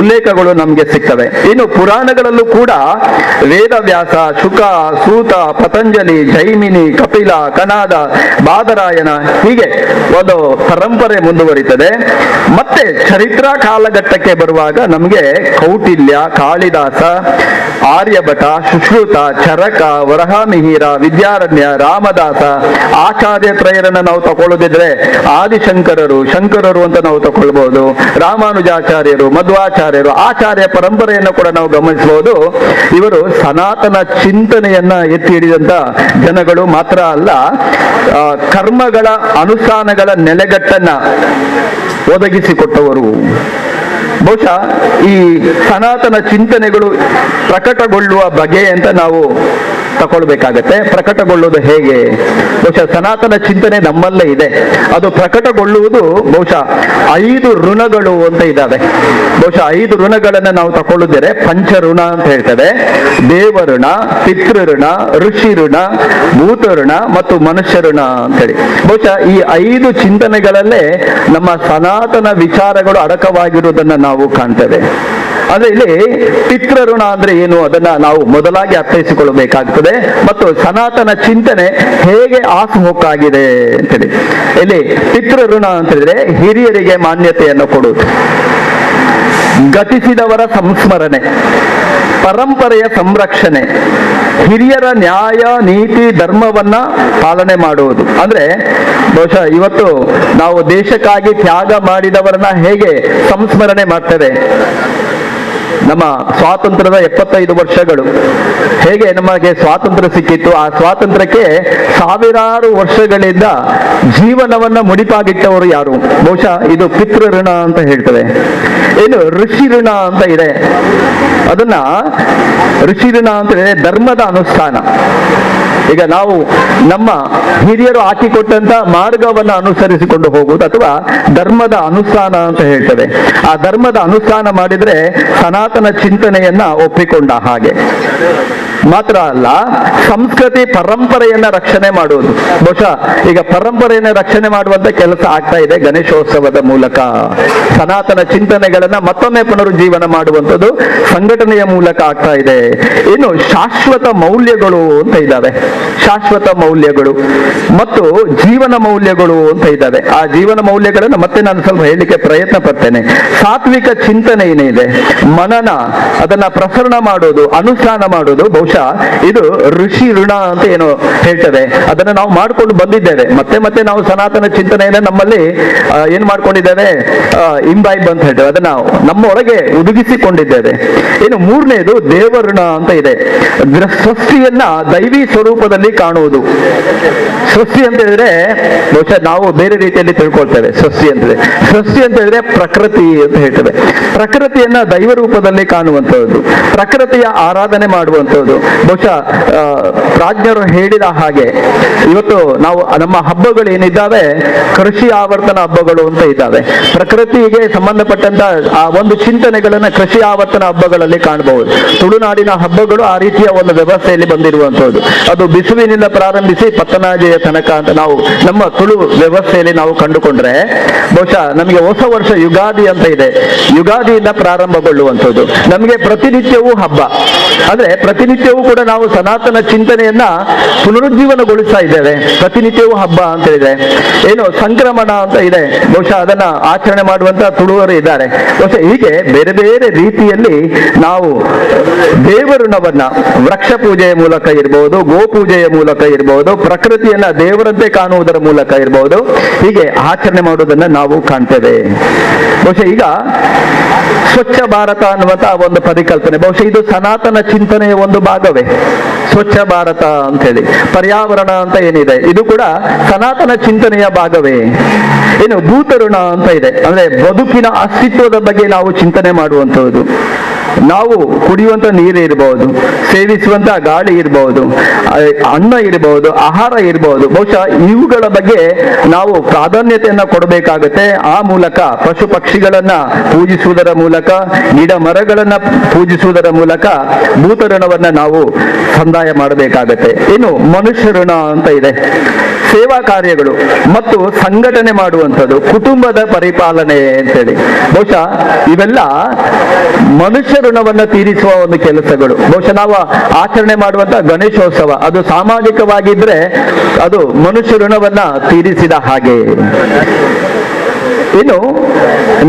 ಉಲ್ಲೇಖಗಳು ನಮ್ಗೆ ಸಿಗ್ತವೆ. ಇನ್ನು ಪುರಾಣಗಳಲ್ಲೂ ಕೂಡ ವೇದವ್ಯಾಸ, ಶುಕ, ಸೂತ, ಪತಂಜಲಿ, ಜೈಮಿನಿ, ಕಪಿಲ, ಕನಾದ, ಬಾದರಾಯಣ, ಹೀಗೆ ಒಂದು ಪರಂಪರೆ ಮುಂದುವರಿತದೆ. ಮತ್ತೆ ಚರಿತ್ರಾ ಕಾಲಘಟ್ಟಕ್ಕೆ ಬರುವಾಗ ನಮ್ಗೆ ಕೌಟಿಲ್ಯ, ಕಾಳಿದಾಸ, ಆರ್ಯಭಟ, ಸುಶ್ರುತ, ಚರಕ, ವರಹಮಿಹಿರ, ವಿದ್ಯಾರಣ್ಯ, ರಾಮದಾಸ, ಆಚಾರ್ಯ ತ್ರಯರನ್ನ ನಾವು ತಗೊಳ್ಳೋದಿದ್ರೆ ಆದಿಶಂಕರರು, ಶಂಕರರು ಅಂತ ನಾವು ತಗೊಳ್ಬಹುದು, ರಾಮಾನುಜಾಚಾರ್ಯರು, ಮಧ್ವಾಚಾರ್ಯರು, ಆಚಾರ್ಯ ಪರಂಪರೆಯನ್ನು ಕೂಡ ನಾವು ಗಮನಿಸಬಹುದು. ಇವರು ಸನಾತನ ಚಿಂತನೆಯನ್ನ ಎತ್ತಿ ಹಿಡಿದಂತ ಜನಗಳು. ಮಾತ್ರ ಅಲ್ಲ, ಕರ್ಮಗಳ ಅನುಷ್ಠಾನಗಳ ನೆಲೆಗಟ್ಟನ್ನ ಒದಗಿಸಿಕೊಟ್ಟವರು. ಬಹುಶಃ ಈ ಸನಾತನ ಚಿಂತನೆಗಳು ಪ್ರಕಟಗೊಳ್ಳುವ ಬಗೆ ಅಂತ ನಾವು ತಗೊಳ್ಬೇಕಾಗತ್ತೆ. ಪ್ರಕಟಗೊಳ್ಳುವುದು ಹೇಗೆ? ಬಹುಶಃ ಸನಾತನ ಚಿಂತನೆ ನಮ್ಮಲ್ಲೇ ಇದೆ. ಅದು ಪ್ರಕಟಗೊಳ್ಳುವುದು ಬಹುಶಃ 5 ಋಣಗಳು ಅಂತ ಇದ್ದಾವೆ. ಬಹುಶಃ 5 ಋಣಗಳನ್ನ ನಾವು ತಗೊಳ್ಳಿದರೆ ಪಂಚಋಣ ಅಂತ ಹೇಳ್ತದೆ. ದೇವಋಣ, ಪಿತೃಋಣ, ಋಷಿ ಋಣ, ಭೂತ ಋಣ ಮತ್ತು ಮನುಷ್ಯ ಋಣ ಅಂತೇಳಿ. ಬಹುಶಃ ಈ 5 ಚಿಂತನೆಗಳಲ್ಲೇ ನಮ್ಮ ಸನಾತನ ವಿಚಾರಗಳು ಅಡಕವಾಗಿರುವುದನ್ನ ನಾವು ಕಾಣ್ತೇವೆ. ಅಂದ್ರೆ ಇಲ್ಲಿ ಪಿತೃಋಣ ಅಂದ್ರೆ ಏನು ಅದನ್ನ ನಾವು ಮೊದಲಾಗಿ ಅರ್ಥೈಸಿಕೊಳ್ಳಬೇಕಾಗ್ತದೆ. ಮತ್ತು ಸನಾತನ ಚಿಂತನೆ ಹೇಗೆ ಹಾಸುಹೊಕ್ಕಾಗಿದೆ ಅಂತೇಳಿ. ಇಲ್ಲಿ ಪಿತೃಋಣ ಅಂತ ಹೇಳಿದ್ರೆ ಹಿರಿಯರಿಗೆ ಮಾನ್ಯತೆಯನ್ನು ಕೊಡುವುದು, ಗತಿಸಿದವರ ಸಂಸ್ಮರಣೆ, ಪರಂಪರೆಯ ಸಂರಕ್ಷಣೆ, ಹಿರಿಯರ ನ್ಯಾಯ ನೀತಿ ಧರ್ಮವನ್ನ ಪಾಲನೆ ಮಾಡುವುದು. ಅಂದ್ರೆ ಬಹುಶಃ ಇವತ್ತು ನಾವು ದೇಶಕ್ಕಾಗಿ ತ್ಯಾಗ ಮಾಡಿದವರನ್ನ ಹೇಗೆ ಸಂಸ್ಮರಣೆ ಮಾಡ್ತೇವೆ, ನಮ್ಮ ಸ್ವಾತಂತ್ರ್ಯದ 75 ವರ್ಷಗಳು ಹೇಗೆ ನಮಗೆ ಸ್ವಾತಂತ್ರ್ಯ ಸಿಕ್ಕಿತ್ತು, ಆ ಸ್ವಾತಂತ್ರ್ಯಕ್ಕೆ ಸಾವಿರಾರು ವರ್ಷಗಳಿಂದ ಜೀವನವನ್ನ ಮುಡಿಪಾಗಿಟ್ಟವರು ಯಾರು? ಬಹುಶಃ ಇದು ಪಿತೃಋಣ ಅಂತ ಹೇಳ್ತೇವೆ. ಏನು ಋಷಿ ಋಣ ಅಂತ ಇದೆ. ಅದನ್ನ ಋಷಿ ಋಣ ಅಂತ ಹೇಳಿದ್ರೆ ಧರ್ಮದ ಅನುಷ್ಠಾನ. ಈಗ ನಾವು ನಮ್ಮ ಹಿರಿಯರು ಹಾಕಿಕೊಟ್ಟಂತ ಮಾರ್ಗವನ್ನು ಅನುಸರಿಸಿಕೊಂಡು ಹೋಗುವುದು ಅಥವಾ ಧರ್ಮದ ಅನುಷ್ಠಾನ ಅಂತ ಹೇಳ್ತೇವೆ. ಆ ಧರ್ಮದ ಅನುಷ್ಠಾನ ಮಾಡಿದ್ರೆ ಸನಾತನ ಚಿಂತನೆಯನ್ನ ಒಪ್ಪಿಕೊಂಡ ಹಾಗೆ. ಮಾತ್ರ ಅಲ್ಲ, ಸಂಸ್ಕೃತಿ ಪರಂಪರೆಯನ್ನ ರಕ್ಷಣೆ ಮಾಡುವುದು. ಬಹುಶಃ ಈಗ ಪರಂಪರೆಯನ್ನ ರಕ್ಷಣೆ ಮಾಡುವಂತ ಕೆಲಸ ಆಗ್ತಾ ಇದೆ ಗಣೇಶೋತ್ಸವದ ಮೂಲಕ. ಸನಾತನ ಚಿಂತನೆಗಳನ್ನ ಮತ್ತೊಮ್ಮೆ ಪುನರುಜ್ಜೀವನ ಮಾಡುವಂಥದ್ದು ಸಂಘಟನೆಯ ಮೂಲಕ ಆಗ್ತಾ ಇದೆ. ಇನ್ನು ಶಾಶ್ವತ ಮೌಲ್ಯಗಳು ಅಂತ ಇದ್ದಾವೆ. ಶಾಶ್ವತ ಮೌಲ್ಯಗಳು ಮತ್ತು ಜೀವನ ಮೌಲ್ಯಗಳು ಅಂತ ಇದ್ದಾವೆ. ಆ ಜೀವನ ಮೌಲ್ಯಗಳನ್ನು ಮತ್ತೆ ನಾನು ಸ್ವಲ್ಪ ಹೇಳಲಿಕ್ಕೆ ಪ್ರಯತ್ನ ಪಡ್ತೇನೆ. ಸಾತ್ವಿಕ ಚಿಂತನೆ ಏನಿದೆ, ಮನನ, ಅದನ್ನ ಪ್ರಸರಣ ಮಾಡೋದು, ಅನುಷ್ಠಾನ ಮಾಡೋದು ಬಹುಶಃ ಬಹುಶಃ ಇದು ಋಷಿ ಋಣ ಅಂತ ಏನು ಹೇಳ್ತೇವೆ, ಅದನ್ನ ನಾವು ಮಾಡ್ಕೊಂಡು ಬಂದಿದ್ದೇವೆ. ಮತ್ತೆ ಮತ್ತೆ ನಾವು ಸನಾತನ ಚಿಂತನೆಯನ್ನ ನಮ್ಮಲ್ಲಿ ಏನ್ ಮಾಡ್ಕೊಂಡಿದ್ದೇವೆ, ಇಂಬೈಬ್ ಅಂತ ಹೇಳ್ತೇವೆ, ಅದನ್ನ ನಮ್ಮ ಒಳಗೆ ಹುದುಗಿಸಿಕೊಂಡಿದ್ದೇವೆ. ಇನ್ನು ಮೂರನೇದು ದೇವಋಣ ಅಂತ ಇದೆ. ಸೃಷ್ಟಿಯನ್ನ ದೈವಿ ಸ್ವರೂಪದಲ್ಲಿ ಕಾಣುವುದು. ಸೃಷ್ಟಿ ಅಂತ ಹೇಳಿದ್ರೆ ಬಹುಶಃ ನಾವು ಬೇರೆ ರೀತಿಯಲ್ಲಿ ತಿಳ್ಕೊಳ್ತೇವೆ. ಸೃಷ್ಟಿ ಅಂತ ಹೇಳಿದ್ರೆ ಪ್ರಕೃತಿ ಅಂತ ಹೇಳ್ತೇವೆ. ಪ್ರಕೃತಿಯನ್ನ ದೈವ ರೂಪದಲ್ಲಿ ಕಾಣುವಂತಹದ್ದು, ಪ್ರಕೃತಿಯ ಆರಾಧನೆ ಮಾಡುವಂತಹದ್ದು. ಬಹುಶಃ ಪ್ರಾಜ್ಞರು ಹೇಳಿದ ಹಾಗೆ ಇವತ್ತು ನಾವು ನಮ್ಮ ಹಬ್ಬಗಳು ಏನಿದ್ದಾವೆ ಕೃಷಿ ಆವರ್ತನ ಹಬ್ಬಗಳು ಅಂತ ಇದ್ದಾವೆ. ಪ್ರಕೃತಿಗೆ ಸಂಬಂಧಪಟ್ಟಂತ ಆ ಒಂದು ಚಿಂತನೆಗಳನ್ನ ಕೃಷಿ ಆವರ್ತನ ಹಬ್ಬಗಳಲ್ಲಿ ಕಾಣಬಹುದು. ತುಳುನಾಡಿನ ಹಬ್ಬಗಳು ಆ ರೀತಿಯ ಒಂದು ವ್ಯವಸ್ಥೆಯಲ್ಲಿ ಬಂದಿರುವಂತಹದ್ದು. ಅದು ಬಿಸುವಿನಿಂದ ಪ್ರಾರಂಭಿಸಿ ಪತ್ತನಾಜೆಯ ತನಕ ಅಂತ ನಾವು ನಮ್ಮ ತುಳು ವ್ಯವಸ್ಥೆಯಲ್ಲಿ ನಾವು ಕಂಡುಕೊಂಡ್ರೆ ಬಹುಶಃ ನಮಗೆ ಹೊಸ ವರ್ಷ ಯುಗಾದಿ ಅಂತ ಇದೆ, ಯುಗಾದಿಯಿಂದ ಪ್ರಾರಂಭಗೊಳ್ಳುವಂಥದ್ದು. ನಮಗೆ ಪ್ರತಿನಿತ್ಯವೂ ಹಬ್ಬ, ಅಂದ್ರೆ ಪ್ರತಿನಿತ್ಯವೂ ಕೂಡ ನಾವು ಸನಾತನ ಚಿಂತನೆಯನ್ನ ಪುನರುಜ್ಜೀವನಗೊಳಿಸ್ತಾ ಇದ್ದೇವೆ. ಪ್ರತಿನಿತ್ಯವೂ ಹಬ್ಬ ಅಂತ ಇದೆ. ಏನು ಸಂಕ್ರಮಣ ಅಂತ ಇದೆ, ಬಹುಶಃ ಅದನ್ನ ಆಚರಣೆ ಮಾಡುವಂತ ತುಳುವರು ಇದ್ದಾರೆ. ಬಹುಶಃ ಹೀಗೆ ಬೇರೆ ಬೇರೆ ರೀತಿಯಲ್ಲಿ ನಾವು ದೇವಋಣವನ್ನ ವೃಕ್ಷ ಪೂಜೆಯ ಮೂಲಕ ಇರಬಹುದು, ಗೋಪೂಜೆಯ ಮೂಲಕ ಇರಬಹುದು, ಪ್ರಕೃತಿಯನ್ನ ದೇವರಂತೆ ಕಾಣುವುದರ ಮೂಲಕ ಇರಬಹುದು, ಹೀಗೆ ಆಚರಣೆ ಮಾಡುವುದನ್ನ ನಾವು ಕಾಣ್ತೇವೆ. ಬಹುಶಃ ಈಗ ಸ್ವಚ್ಛ ಭಾರತ ಅನ್ನುವಂತ ಒಂದು ಪರಿಕಲ್ಪನೆ, ಬಹುಶಃ ಇದು ಸನಾತನ ಚಿಂತನೆಯ ಒಂದು ಭಾಗವೇ. ಸ್ವಚ್ಛ ಭಾರತ ಅಂತ ಹೇಳಿ ಪರ್ಯಾವರಣ ಅಂತ ಏನಿದೆ ಇದು ಕೂಡ ಸನಾತನ ಚಿಂತನೆಯ ಭಾಗವೇ. ಇನ್ನು ಭೂತಋಣ ಅಂತ ಇದೆ, ಅಂದ್ರೆ ಬದುಕಿನ ಅಸ್ತಿತ್ವದ ಬಗ್ಗೆ ನಾವು ಚಿಂತನೆ ಮಾಡುವಂತಹದ್ದು. ನಾವು ಕುಡಿಯುವಂತ ನೀರು ಇರಬಹುದು, ಸೇವಿಸುವಂತ ಗಾಳಿ ಇರಬಹುದು, ಅನ್ನ ಇರಬಹುದು, ಆಹಾರ ಇರಬಹುದು. ಬಹುಶಃ ಇವುಗಳ ಬಗ್ಗೆ ನಾವು ಪ್ರಾಧಾನ್ಯತೆಯನ್ನ ಕೊಡಬೇಕಾಗತ್ತೆ. ಆ ಮೂಲಕ ಪಶು ಪಕ್ಷಿಗಳನ್ನ ಪೂಜಿಸುವುದರ ಮೂಲಕ, ಗಿಡ ಮರಗಳನ್ನ ಪೂಜಿಸುವುದರ ಮೂಲಕ ಭೂತಋಣವನ್ನ ನಾವು ಸಂದಾಯ ಮಾಡಬೇಕಾಗತ್ತೆ. ಇನ್ನು ಮನುಷ್ಯ ಋಣ ಅಂತ ಇದೆ, ಸೇವಾ ಕಾರ್ಯಗಳು ಮತ್ತು ಸಂಘಟನೆ ಮಾಡುವಂಥದ್ದು, ಕುಟುಂಬದ ಪರಿಪಾಲನೆ ಅಂತೇಳಿ. ಬಹುಶಃ ಇವೆಲ್ಲ ಮನುಷ್ಯ ಋಣವನ್ನ ತೀರಿಸುವ ಒಂದು ಕೆಲಸಗಳು. ಬಹುಶಃ ನಾವು ಆಚರಣೆ ಮಾಡುವಂತ ಗಣೇಶೋತ್ಸವ ಅದು ಸಾಮಾಜಿಕವಾಗಿದ್ರೆ ಅದು ಮನುಷ್ಯ ಋಣವನ್ನ ತೀರಿಸಿದ ಹಾಗೆ. ಇನ್ನು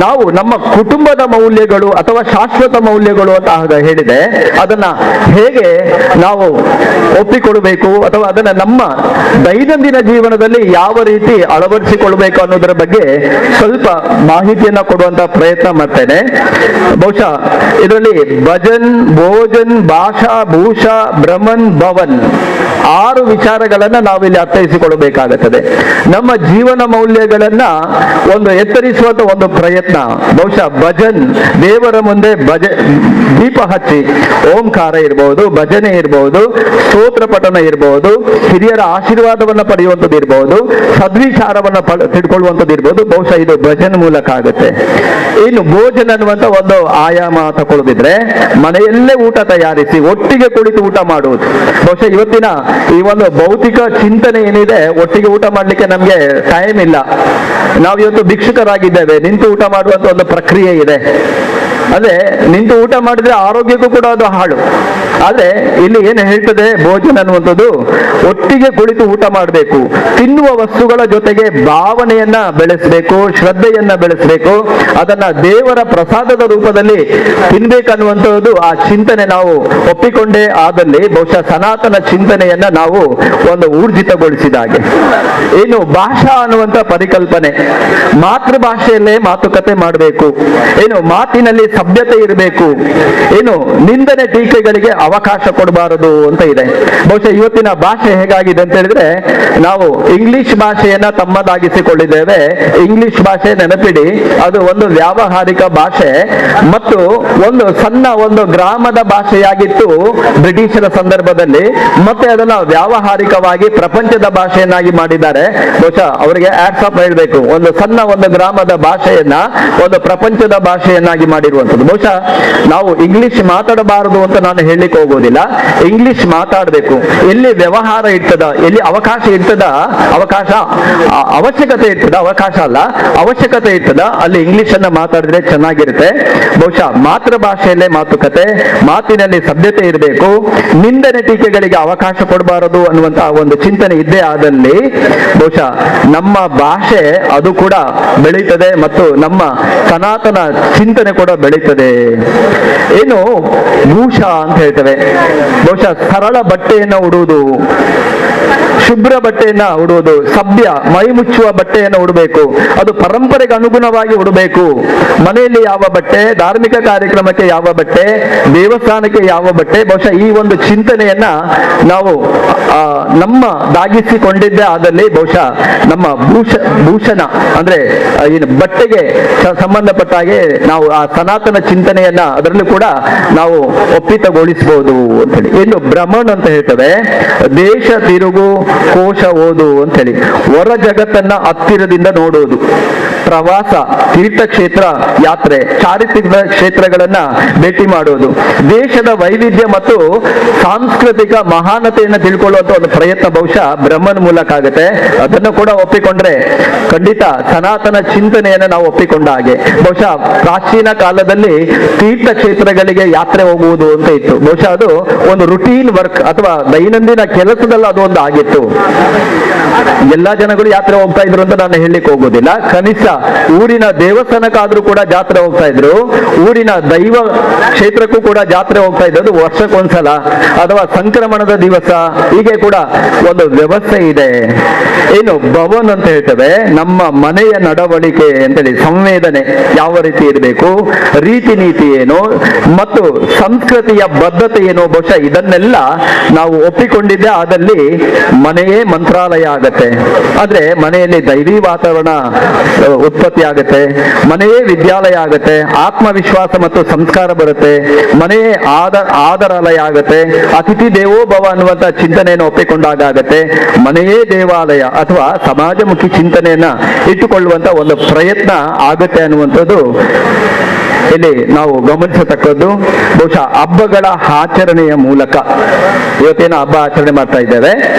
ನಾವು ನಮ್ಮ ಕುಟುಂಬದ ಮೌಲ್ಯಗಳು ಅಥವಾ ಶಾಶ್ವತ ಮೌಲ್ಯಗಳು ಅಂತ ಹೇಳಿದೆ, ಅದನ್ನ ಹೇಗೆ ನಾವು ಒಪ್ಪಿಕೊಳ್ಬೇಕು ಅಥವಾ ಅದನ್ನ ನಮ್ಮ ದೈನಂದಿನ ಜೀವನದಲ್ಲಿ ಯಾವ ರೀತಿ ಅಳವಡಿಸಿಕೊಳ್ಬೇಕು ಅನ್ನೋದರ ಬಗ್ಗೆ ಸ್ವಲ್ಪ ಮಾಹಿತಿಯನ್ನ ಕೊಡುವಂತ ಪ್ರಯತ್ನ ಮಾಡ್ತೇನೆ. ಬಹುಶಃ ಇದರಲ್ಲಿ ಭಜನ್, ಭೋಜನ್, ಭಾಷಾ, ಭೂಷಾ, ಭ್ರಮನ್, ಭವನ್ 6 ವಿಚಾರಗಳನ್ನ ನಾವಿಲ್ಲಿ ಅರ್ಥೈಸಿಕೊಳ್ಳಬೇಕಾಗುತ್ತದೆ. ನಮ್ಮ ಜೀವನ ಮೌಲ್ಯಗಳನ್ನ ಒಂದು ಎತ್ತರಿಸುವಂತ ಒಂದು ಪ್ರಯತ್ನ. ಬಹುಶಃ ಭಜನ್, ದೇವರ ಮುಂದೆ ದೀಪ ಹಚ್ಚಿ ಓಂಕಾರ ಇರಬಹುದು, ಭಜನೆ ಇರಬಹುದು, ಸ್ತೋತ್ರ ಪಠನ ಇರಬಹುದು, ಹಿರಿಯರ ಆಶೀರ್ವಾದವನ್ನ ಪಡೆಯುವಂಥದ್ದು ಇರಬಹುದು, ಸದ್ವಿಚಾರವನ್ನ ತಿಳ್ಕೊಳ್ಳುವಂಥದ್ದು ಇರಬಹುದು. ಬಹುಶಃ ಇದು ಭಜನ್ ಮೂಲಕ ಆಗುತ್ತೆ. ಇನ್ನು ಭೋಜನ ಅನ್ನುವಂತ ಒಂದು ಆಯಾಮ ತಗೊಳ್ಳೋದಿದ್ರೆ ಮನೆಯಲ್ಲೇ ಊಟ ತಯಾರಿಸಿ ಒಟ್ಟಿಗೆ ಕುಳಿತು ಊಟ ಮಾಡುವುದು. ಬಹುಶಃ ಇವತ್ತಿನ ಈ ಒಂದು ಭೌತಿಕ ಚಿಂತನೆ ಏನಿದೆ, ಒಟ್ಟಿಗೆ ಊಟ ಮಾಡ್ಲಿಕ್ಕೆ ನಮ್ಗೆ ಟೈಮ್ ಇಲ್ಲ, ನಾವು ಇವತ್ತು ಭಿಕ್ಷುಕರಾಗಿದ್ದೇವೆ, ನಿಂತು ಊಟ ಮಾಡುವಂತ ಒಂದು ಪ್ರಕ್ರಿಯೆ ಇದೆ. ಅದೇ ನಿಂತು ಊಟ ಮಾಡಿದ್ರೆ ಆರೋಗ್ಯಕ್ಕೂ ಕೂಡ ಅದು ಹಾಳು. ಆದ್ರೆ ಇಲ್ಲಿ ಏನು ಹೇಳ್ತದೆ ಭೋಜನ ಅನ್ನುವಂಥದ್ದು ಒಟ್ಟಿಗೆ ಕುಳಿತು ಊಟ ಮಾಡಬೇಕು, ತಿನ್ನುವ ವಸ್ತುಗಳ ಜೊತೆಗೆ ಭಾವನೆಯನ್ನ ಬೆಳೆಸಬೇಕು, ಶ್ರದ್ಧೆಯನ್ನ ಬೆಳೆಸಬೇಕು, ಅದನ್ನ ದೇವರ ಪ್ರಸಾದದ ರೂಪದಲ್ಲಿ ತಿನ್ಬೇಕನ್ನುವಂಥದ್ದು ಆ ಚಿಂತನೆ ನಾವು ಒಪ್ಪಿಕೊಂಡೇ ಆದಲ್ಲಿ ಬಹುಶಃ ಸನಾತನ ಚಿಂತನೆಯನ್ನ ನಾವು ಒಂದು ಊರ್ಜಿತಗೊಳಿಸಿದ ಹಾಗೆ. ಏನು ಭಾಷಾ ಅನ್ನುವಂಥ ಪರಿಕಲ್ಪನೆ, ಮಾತೃಭಾಷೆಯಲ್ಲೇ ಮಾತುಕತೆ ಮಾಡಬೇಕು, ಏನು ಮಾತಿನಲ್ಲಿ ಸಭ್ಯತೆ ಇರಬೇಕು, ಏನು ನಿಂದನೆ ಟೀಕೆಗಳಿಗೆ ಅವಕಾಶ ಕೊಡಬಾರದು ಅಂತ ಇದೆ. ಬಹುಶಃ ಇವತ್ತಿನ ಭಾಷೆ ಹೇಗಾಗಿದೆ ಅಂತ ಹೇಳಿದ್ರೆ ನಾವು ಇಂಗ್ಲಿಷ್ ಭಾಷೆಯನ್ನ ತಮ್ಮದಾಗಿಸಿಕೊಂಡಿದ್ದೇವೆ. ಇಂಗ್ಲಿಷ್ ಭಾಷೆ ನೆನಪಿಡಿ, ಅದು ಒಂದು ವ್ಯಾವಹಾರಿಕ ಭಾಷೆ ಮತ್ತು ಒಂದು ಸಣ್ಣ ಒಂದು ಗ್ರಾಮದ ಭಾಷೆಯಾಗಿತ್ತು ಬ್ರಿಟಿಷರ ಸಂದರ್ಭದಲ್ಲಿ. ಮತ್ತೆ ಅದನ್ನ ವ್ಯಾವಹಾರಿಕವಾಗಿ ಪ್ರಪಂಚದ ಭಾಷೆಯನ್ನಾಗಿ ಮಾಡಿದ್ದಾರೆ. ಬಹುಶಃ ಅವರಿಗೆ ಹ್ಯಾಟ್ಸ್ ಆಫ್ ಹೇಳ್ಬೇಕು, ಒಂದು ಸಣ್ಣ ಒಂದು ಗ್ರಾಮದ ಭಾಷೆಯನ್ನ ಒಂದು ಪ್ರಪಂಚದ ಭಾಷೆಯನ್ನಾಗಿ ಮಾಡಿರುವಂಥದ್ದು. ಬಹುಶಃ ನಾವು ಇಂಗ್ಲಿಷ್ ಮಾತಾಡಬಾರದು ಅಂತ ನಾನು ಹೇಳಲಿಕ್ಕೆ ಹೋಗೋದಿಲ್ಲ, ಇಂಗ್ಲಿಷ್ ಮಾತಾಡಬೇಕು. ಎಲ್ಲಿ ವ್ಯವಹಾರ ಇರ್ತದ, ಎಲ್ಲಿ ಅವಕಾಶ ಇರ್ತದ, ಅವಶ್ಯಕತೆ ಇರ್ತದ, ಅವಕಾಶ ಅಲ್ಲ ಅವಶ್ಯಕತೆ ಇರ್ತದ, ಅಲ್ಲಿ ಇಂಗ್ಲಿಷ್ ಅನ್ನ ಮಾತಾಡಿದ್ರೆ ಚೆನ್ನಾಗಿರುತ್ತೆ. ಬಹುಶಃ ಮಾತೃಭಾಷೆಯಲ್ಲೇ ಮಾತುಕತೆ, ಮಾತಿನಲ್ಲಿ ಸಭ್ಯತೆ ಇರಬೇಕು, ನಿಂದನೆ ಟೀಕೆಗಳಿಗೆ ಅವಕಾಶ ಕೊಡಬಾರದು ಅನ್ನುವಂತಹ ಒಂದು ಚಿಂತನೆ ಇದ್ದೇ ಆದಲ್ಲಿ ಬಹುಶಃ ನಮ್ಮ ಭಾಷೆ ಅದು ಕೂಡ ಬೆಳೀತದೆ ಮತ್ತು ನಮ್ಮ ಸನಾತನ ಚಿಂತನೆ ಕೂಡ ಬೆಳೀತದೆ. ಏನು ಭೂಷಾ ಅಂತ ಹೇಳ್ತೇವೆ. ಹೇಳ್ತೇವೆ. ಬಹುಶಃ ಸರಳ ಬಟ್ಟೆಯನ್ನು ಉಡುವುದು, ಶುಭ್ರ ಬಟ್ಟೆಯನ್ನ ಉಡುವುದು, ಸಭ್ಯ ಮೈ ಮುಚ್ಚುವ ಬಟ್ಟೆಯನ್ನು ಉಡಬೇಕು, ಅದು ಪರಂಪರೆಗೆ ಅನುಗುಣವಾಗಿ ಉಡಬೇಕು. ಮನೆಯಲ್ಲಿ ಯಾವ ಬಟ್ಟೆ, ಧಾರ್ಮಿಕ ಕಾರ್ಯಕ್ರಮಕ್ಕೆ ಯಾವ ಬಟ್ಟೆ, ದೇವಸ್ಥಾನಕ್ಕೆ ಯಾವ ಬಟ್ಟೆ, ಬಹುಶಃ ಈ ಒಂದು ಚಿಂತನೆಯನ್ನ ನಾವು ನಮ್ಮದಾಗಿಸಿಕೊಂಡಿದ್ದೇ ಆದಲ್ಲಿ ಬಹುಶಃ ನಮ್ಮ ಭೂಷಣ ಅಂದ್ರೆ ಏನು ಬಟ್ಟೆಗೆ ಸಂಬಂಧಪಟ್ಟ ಹಾಗೆ ನಾವು ಆ ಸನಾತನ ಚಿಂತನೆಯನ್ನ ಅದರಲ್ಲೂ ಕೂಡ ನಾವು ಒಪ್ಪಿತಗೊಳಿಸಬಹುದು ಅಂತ ಹೇಳಿ. ಇನ್ನು ಭ್ರಮಣ್ ಅಂತ ಹೇಳ್ತೇವೆ, ದೇಶ ತಿರುಗು ಕೋಶ ಓದು ಅಂತ ಹೇಳಿ, ಹೊರ ಜಗತ್ತನ್ನ ಹತ್ತಿರದಿಂದ ನೋಡುವುದು, ಪ್ರವಾಸ, ತೀರ್ಥಕ್ಷೇತ್ರ ಯಾತ್ರೆ, ಚಾರಿತ್ರಿಕ ಕ್ಷೇತ್ರಗಳನ್ನ ಭೇಟಿ ಮಾಡುವುದು, ದೇಶದ ವೈವಿಧ್ಯ ಮತ್ತು ಸಾಂಸ್ಕೃತಿಕ ಮಹಾನತೆಯನ್ನು ತಿಳ್ಕೊಳ್ಳುವಂತ ಒಂದು ಪ್ರಯತ್ನ ಬಹುಶಃ ಬ್ರಹ್ಮನ ಮೂಲಕ ಆಗುತ್ತೆ. ಅದನ್ನು ಕೂಡ ಒಪ್ಪಿಕೊಂಡ್ರೆ ಖಂಡಿತ ಸನಾತನ ಚಿಂತನೆಯನ್ನು ನಾವು ಒಪ್ಪಿಕೊಂಡ ಹಾಗೆ. ಬಹುಶಃ ಪ್ರಾಚೀನ ಕಾಲದಲ್ಲಿ ತೀರ್ಥಕ್ಷೇತ್ರಗಳಿಗೆ ಯಾತ್ರೆ ಹೋಗುವುದು ಅಂತ ಇತ್ತು. ಬಹುಶಃ ಅದು ಒಂದು ರುಟೀನ್ ವರ್ಕ್ ಅಥವಾ ದೈನಂದಿನ ಕೆಲಸದಲ್ಲಿ ಅದು ಒಂದು ಆಗಿತ್ತು. ಎಲ್ಲಾ ಜನಗಳು ಯಾತ್ರೆ ಹೋಗ್ತಾ ಇದ್ರು ಅಂತ ನಾನು ಹೇಳಲಿಕ್ಕೆ ಹೋಗೋದಿಲ್ಲ. ಕನಿಷ್ಠ ಊರಿನ ದೇವಸ್ಥಾನಕ್ಕಾದ್ರೂ ಕೂಡ ಜಾತ್ರೆ ಹೋಗ್ತಾ ಇದ್ರು, ಊರಿನ ದೈವ ಕ್ಷೇತ್ರಕ್ಕೂ ಕೂಡ ಜಾತ್ರೆ ಹೋಗ್ತಾ ಇದ್ದು ವರ್ಷಕ್ಕೊಂದ್ಸಲ ಅಥವಾ ಸಂಕ್ರಮಣದ ದಿವಸ, ಹೀಗೆ ಕೂಡ ಒಂದು ವ್ಯವಸ್ಥೆ ಇದೆ. ಏನು ಭವನ್ ಅಂತ ಹೇಳ್ತೇವೆ, ನಮ್ಮ ಮನೆಯ ನಡವಳಿಕೆ ಅಂತೇಳಿ ಸಂವೇದನೆ ಯಾವ ರೀತಿ ಇರಬೇಕು, ರೀತಿ ನೀತಿ ಏನು ಮತ್ತು ಸಂಸ್ಕೃತಿಯ ಬದ್ಧತೆ ಏನು, ಬಹುಶಃ ಇದನ್ನೆಲ್ಲ ನಾವು ಒಪ್ಪಿಕೊಂಡಿದ್ದೆ ಆದಲ್ಲಿ ಮನೆಯೇ ಮಂತ್ರಾಲಯ ಆಗತ್ತೆ. ಆದ್ರೆ ಮನೆಯಲ್ಲಿ ದೈವಿ ವಾತಾವರಣ ಉತ್ಪತ್ತಿ ಆಗತ್ತೆ, ಮನೆಯೇ ವಿದ್ಯಾಲಯ ಆಗತ್ತೆ, ಆತ್ಮವಿಶ್ವಾಸ ಮತ್ತು ಸಂಸ್ಕಾರ ಬರುತ್ತೆ, ಮನೆಯೇ ಆದರಾಲಯ ಆಗತ್ತೆ, ಅತಿಥಿ ದೇವೋ ಭವ ಅನ್ನುವಂತ ಚಿಂತನೆಯನ್ನು ಒಪ್ಪಿಕೊಂಡಾಗ ಆಗತ್ತೆ, ಮನೆಯೇ ದೇವಾಲಯ ಅಥವಾ ಸಮಾಜಮುಖಿ ಚಿಂತನೆಯನ್ನ ಇಟ್ಟುಕೊಳ್ಳುವಂತ ಒಂದು ಪ್ರಯತ್ನ ಆಗತ್ತೆ ಅನ್ನುವಂಥದ್ದು ಇಲ್ಲಿ ನಾವು ಗಮನಿಸತಕ್ಕದ್ದು. ಬಹುಶಃ ಹಬ್ಬಗಳ ಆಚರಣೆಯ ಮೂಲಕ, ಇವತ್ತೇನು ಹಬ್ಬ ಆಚರಣೆ ಮಾಡ್ತಾ ಇದ್ದೇವೆ,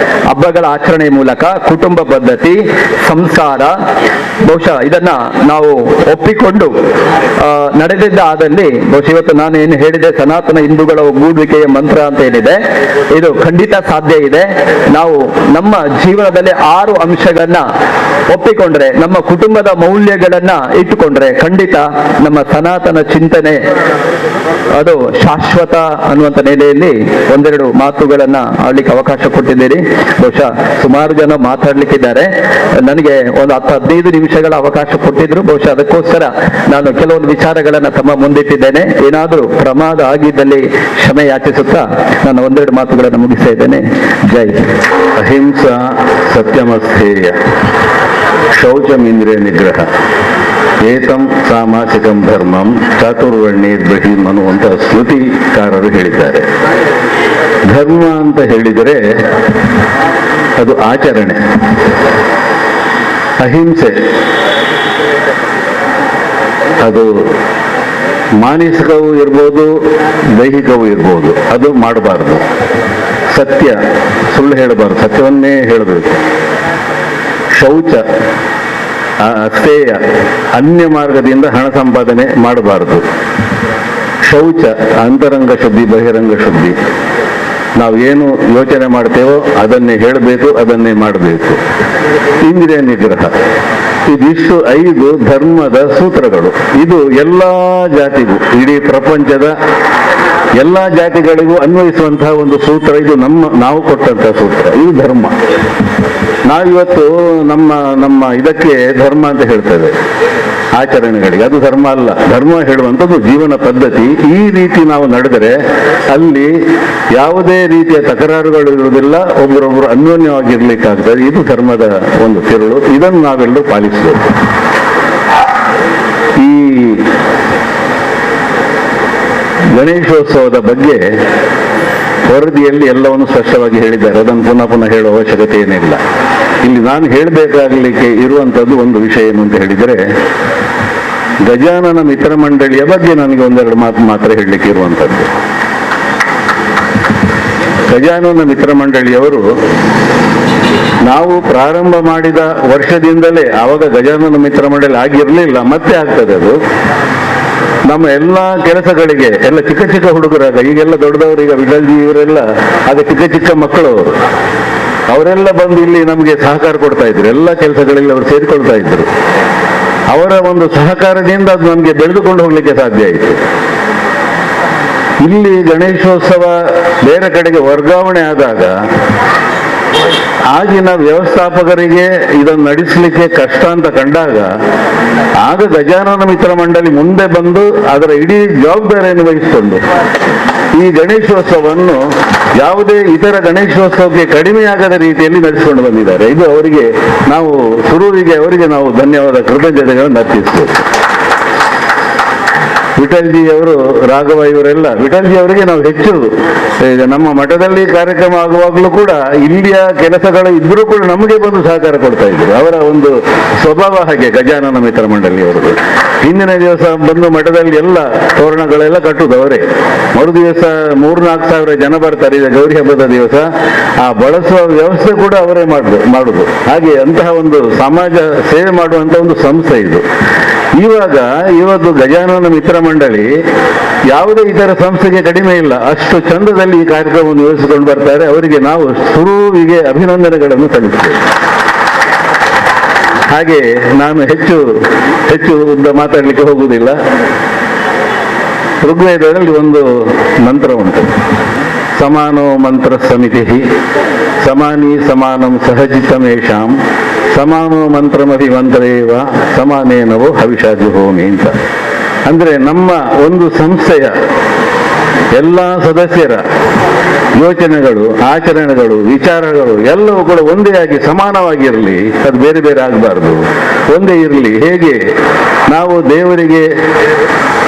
ಹಬ್ಬಗಳ ಆಚರಣೆಯ ಮೂಲಕ ಕುಟುಂಬ ಪದ್ಧತಿ, ಸಂಸ್ಕಾರ, ಬಹುಶಃ ಇದನ್ನ ನಾವು ಒಪ್ಪಿಕೊಂಡು ನಡೆದಿದ್ದ ಆದಲ್ಲಿ ಬಹುಶಃ ಇವತ್ತು ನಾನು ಏನು ಹೇಳಿದೆ, ಸನಾತನ ಹಿಂದೂಗಳ ಒಗ್ಗೂಡುವಿಕೆಯ ಮಂತ್ರ ಅಂತ ಏನಿದೆ, ಇದು ಖಂಡಿತ ಸಾಧ್ಯ ಇದೆ. ನಾವು ನಮ್ಮ ಜೀವನದಲ್ಲಿ 6 ಅಂಶಗಳನ್ನ ಒಪ್ಪಿಕೊಂಡ್ರೆ, ನಮ್ಮ ಕುಟುಂಬದ ಮೌಲ್ಯಗಳನ್ನ ಇಟ್ಟುಕೊಂಡ್ರೆ ಖಂಡಿತ ನಮ್ಮ ಸನಾತನ ಚಿಂತನೆ ಅದು ಶಾಶ್ವತ ಅನ್ನುವಂತ ನೆಲೆಯಲ್ಲಿ ಒಂದೆರಡು ಮಾತುಗಳನ್ನ ಆಡ್ಲಿಕ್ಕೆ ಅವಕಾಶ ಕೊಟ್ಟಿದ್ದೀರಿ. ಬಹುಶಃ ಸುಮಾರು ಜನ ಮಾತಾಡ್ಲಿಕ್ಕಿದ್ದಾರೆ, ನನಗೆ ಒಂದು 10-15 ನಿಮಿಷಗಳ ಅವಕಾಶ ಕೊಟ್ಟಿದ್ರು. ಬಹುಶಃ ಅದಕ್ಕೋಸ್ಕರ ನಾನು ಕೆಲವೊಂದು ವಿಚಾರಗಳನ್ನ ತಮ್ಮ ಮುಂದಿಟ್ಟಿದ್ದೇನೆ. ಏನಾದರೂ ಪ್ರಮಾದ ಆಗಿದ್ದಲ್ಲಿ ಕ್ಷಮೆ ಯಾಚಿಸುತ್ತಾ ನಾನು ಒಂದೆರಡು ಮಾತುಗಳನ್ನು ಮುಗಿಸ್ತಾ ಇದ್ದೇನೆ. ಜೈ. ಅಹಿಂಸಾ ಸತ್ಯಮಸ್ಥೇಯ ಶೌಚಮಿಂದ್ರಿಯ ನಿಗ್ರಹ ಏತಂ ಸಾಮಾಸಿಕಂ ಧರ್ಮಂ ಚಾತುರ್ವರ್ಣೇರ್ಬ್ರಹೀಂ ಅನ್ನುವಂಥ ಸ್ಮೃತಿಕಾರರು ಹೇಳಿದ್ದಾರೆ. ಧರ್ಮ ಅಂತ ಹೇಳಿದರೆ ಅದು ಆಚರಣೆ, ಅಹಿಂಸೆ ಅದು ಮಾನಸಿಕವೂ ಇರ್ಬೋದು, ದೈಹಿಕವೂ ಇರ್ಬೋದು, ಅದು ಮಾಡಬಾರ್ದು. ಸತ್ಯ, ಸುಳ್ಳು ಹೇಳಬಾರ್ದು, ಸತ್ಯವನ್ನೇ ಹೇಳಬೇಕು. ಶೌಚ, ಅಸ್ಥೇಯ, ಅನ್ಯ ಮಾರ್ಗದಿಂದ ಹಣ ಸಂಪಾದನೆ ಮಾಡಬಾರದು. ಶೌಚ, ಅಂತರಂಗ ಶುದ್ಧಿ, ಬಹಿರಂಗ ಶುದ್ಧಿ. ನಾವು ಏನು ಯೋಚನೆ ಮಾಡ್ತೇವೋ ಅದನ್ನೇ ಹೇಳಬೇಕು, ಅದನ್ನೇ ಮಾಡಬೇಕು. ಇಂದ್ರಿಯ ನಿಗ್ರಹ, ಇದಿಷ್ಟು 5 ಧರ್ಮದ ಸೂತ್ರಗಳು. ಇದು ಎಲ್ಲ ಜಾತಿಗೂ, ಇಡೀ ಪ್ರಪಂಚದ ಎಲ್ಲ ಜಾತಿಗಳಿಗೂ ಅನ್ವಯಿಸುವಂತಹ ಒಂದು ಸೂತ್ರ. ಇದು ನಾವು ಕೊಟ್ಟಂತಹ ಸೂತ್ರ, ಇದು ಧರ್ಮ. ನಾವಿವತ್ತು ನಮ್ಮ ಇದಕ್ಕೆ ಧರ್ಮ ಅಂತ ಹೇಳ್ತೇವೆ, ಆಚರಣೆಗಳಿಗೆ. ಅದು ಧರ್ಮ ಅಲ್ಲ. ಧರ್ಮ ಹೇಳುವಂಥದ್ದು ಜೀವನ ಪದ್ಧತಿ. ಈ ರೀತಿ ನಾವು ನಡೆದರೆ ಅಲ್ಲಿ ಯಾವುದೇ ರೀತಿಯ ತಕರಾರುಗಳು ಇರುವುದಿಲ್ಲ, ಒಬ್ಬರೊಬ್ಬರು ಅನ್ಯೋನ್ಯವಾಗಿರ್ಲಿಕ್ಕಾಗ್ತದೆ. ಇದು ಧರ್ಮದ ಒಂದು ತಿರುಳು. ಇದನ್ನು ನಾವೆಲ್ಲರೂ ಪಾಲಿಸಬೇಕು. ಈ ಗಣೇಶೋತ್ಸವದ ಬಗ್ಗೆ ವರದಿಯಲ್ಲಿ ಎಲ್ಲವನ್ನು ಸ್ಪಷ್ಟವಾಗಿ ಹೇಳಿದ್ದಾರೆ. ಅದನ್ನು ಪುನಃ ಹೇಳುವ ಅವಶ್ಯಕತೆ ಏನಿಲ್ಲ. ಇಲ್ಲಿ ನಾನು ಹೇಳಬೇಕಾಗಲಿಕ್ಕೆ ಇರುವಂಥದ್ದು ಒಂದು ವಿಷಯ ಏನು ಅಂತ ಹೇಳಿದರೆ, ಗಜಾನನ ಮಿತ್ರ ಮಂಡಳಿಯ ಬಗ್ಗೆ ನನಗೆ ಒಂದೆರಡು ಮಾತು ಮಾತ್ರ ಹೇಳಲಿಕ್ಕೆ ಇರುವಂಥದ್ದು. ಗಜಾನನ ಮಿತ್ರ ಮಂಡಳಿಯವರು ನಾವು ಪ್ರಾರಂಭ ಮಾಡಿದ ವರ್ಷದಿಂದಲೇ, ಆವಾಗ ಗಜಾನನ ಮಿತ್ರ ಮಂಡಳಿ ಆಗಿರಲಿಲ್ಲ, ಮತ್ತೆ ಆಗ್ತದೆ ಅದು. ನಮ್ಮ ಎಲ್ಲ ಕೆಲಸಗಳಿಗೆ ಎಲ್ಲ ಚಿಕ್ಕ ಚಿಕ್ಕ ಹುಡುಗರಾಗ, ಈಗೆಲ್ಲ ದೊಡ್ಡದವರು, ಈಗ ವಿಠಲ್ಜಿ ಇವರೆಲ್ಲ ಅದು ಚಿಕ್ಕ ಚಿಕ್ಕ ಮಕ್ಕಳು ಅವರೆಲ್ಲ ಬಂದು ಇಲ್ಲಿ ನಮಗೆ ಸಹಕಾರ ಕೊಡ್ತಾ ಇದ್ರು. ಎಲ್ಲ ಕೆಲಸಗಳಲ್ಲಿ ಅವರು ಸೇರಿಕೊಳ್ತಾ ಇದ್ರು. ಅವರ ಒಂದು ಸಹಕಾರದಿಂದ ಅದು ನಮಗೆ ಬೆಳೆದುಕೊಂಡು ಹೋಗ್ಲಿಕ್ಕೆ ಸಾಧ್ಯ ಆಯಿತು. ಇಲ್ಲಿ ಗಣೇಶೋತ್ಸವ ಬೇರೆ ಕಡೆಗೆ ವರ್ಗಾವಣೆ ಆದಾಗ ಆಗಿನ ವ್ಯವಸ್ಥಾಪಕರಿಗೆ ಇದನ್ನು ನಡೆಸಲಿಕ್ಕೆ ಕಷ್ಟ ಅಂತ ಕಂಡಾಗ ಆಗ ಗಜಾನನ ಮಿತ್ರ ಮಂಡಳಿ ಮುಂದೆ ಬಂದು ಅದರ ಇಡೀ ಜವಾಬ್ದಾರಿಯನ್ನು ವಹಿಸಿಕೊಂಡು ಈ ಗಣೇಶೋತ್ಸವವನ್ನು ಯಾವುದೇ ಇತರ ಗಣೇಶೋತ್ಸವಕ್ಕೆ ಕಡಿಮೆಯಾಗದ ರೀತಿಯಲ್ಲಿ ನಡೆಸಿಕೊಂಡು ಬಂದಿದ್ದಾರೆ. ಇದು ಅವರಿಗೆ ನಾವು ಸುರೂರಿಗೆ ಅವರಿಗೆ ನಾವು ಧನ್ಯವಾದ ಕೃತಜ್ಞತೆಗಳನ್ನು ಅರ್ಪಿಸಬೇಕು. ವಿಠಲ್ಜಿ ಅವರು, ರಾಘವ ಇವರೆಲ್ಲ, ವಿಠಲ್ಜಿ ಅವರಿಗೆ ನಾವು ಹೆಚ್ಚು ಈಗ ನಮ್ಮ ಮಠದಲ್ಲಿ ಕಾರ್ಯಕ್ರಮ ಆಗುವಾಗಲೂ ಕೂಡ ಇಲ್ಲಿಯ ಕೆಲಸಗಳು ಇದ್ರೂ ಕೂಡ ನಮಗೆ ಬಂದು ಸಹಕಾರ ಕೊಡ್ತಾ ಇದ್ರು. ಅವರ ಒಂದು ಸ್ವಭಾವ ಹಾಗೆ ಗಜಾನನ ಮಿತ್ರ ಮಂಡಳಿಯವರದು. ಹಿಂದಿನ ದಿವಸ ಬಂದು ಮಠದಲ್ಲಿ ಎಲ್ಲ ತೋರಣಗಳೆಲ್ಲ ಕಟ್ಟುದು ಅವರೇ. ಮರು ದಿವಸ 3-4 ಸಾವಿರ ಜನ ಬರ್ತಾರೆ ಈಗ ಗೌರಿ ಹಬ್ಬದ ದಿವಸ. ಆ ಬಳಸುವ ವ್ಯವಸ್ಥೆ ಕೂಡ ಅವರೇ ಮಾಡುದು. ಹಾಗೆ ಅಂತಹ ಒಂದು ಸಮಾಜ ಸೇವೆ ಮಾಡುವಂತ ಒಂದು ಸಂಸ್ಥೆ ಇದು. ಇವತ್ತು ಗಜಾನನ ಮಿತ್ರ ಮಂಡಳಿ ಯಾವುದೇ ಇತರ ಸಂಸ್ಥೆಗೆ ಕಡಿಮೆ ಇಲ್ಲ, ಅಷ್ಟು ಚಂದದಲ್ಲಿ ಈ ಕಾರ್ಯಕ್ರಮವನ್ನು ನಿರ್ವಹಿಸಿಕೊಂಡು ಬರ್ತಾರೆ. ಅವರಿಗೆ ನಾವು ಸುರುವಿಗೆ ಅಭಿನಂದನೆಗಳನ್ನು ಸಲ್ಲಿಸ್ತೇವೆ. ಹಾಗೆ ನಾನು ಹೆಚ್ಚು ಉದ್ದ ಮಾತಾಡಲಿಕ್ಕೆ ಹೋಗುವುದಿಲ್ಲ. ಋಗ್ವೇದದಲ್ಲಿ ಒಂದು ಮಂತ್ರ ಉಂಟು, ಸಮಾನೋ ಮಂತ್ರ ಸಮಿತಿ ಸಮಾನಿ ಸಮಾನಂ ಸಹಜಿತಮೇಶಾಂ ಸಮಾನೋ ಮಂತ್ರಮಭಿಮಂತ್ರೇವ ಸಮಾನೇನವೋ ಹವಿಷಾಜುಹೋಮಿ ಅಂತ. ಅಂದ್ರೆ ನಮ್ಮ ಒಂದು ಸಂಸ್ಥೆಯ ಎಲ್ಲ ಸದಸ್ಯರ ಯೋಚನೆಗಳು, ಆಚರಣೆಗಳು, ವಿಚಾರಗಳು ಎಲ್ಲವೂ ಕೂಡ ಒಂದೇ ಆಗಿ ಸಮಾನವಾಗಿರಲಿ, ಅದು ಬೇರೆ ಬೇರೆ ಆಗಬಾರ್ದು, ಒಂದೇ ಇರಲಿ. ಹೇಗೆ ನಾವು ದೇವರಿಗೆ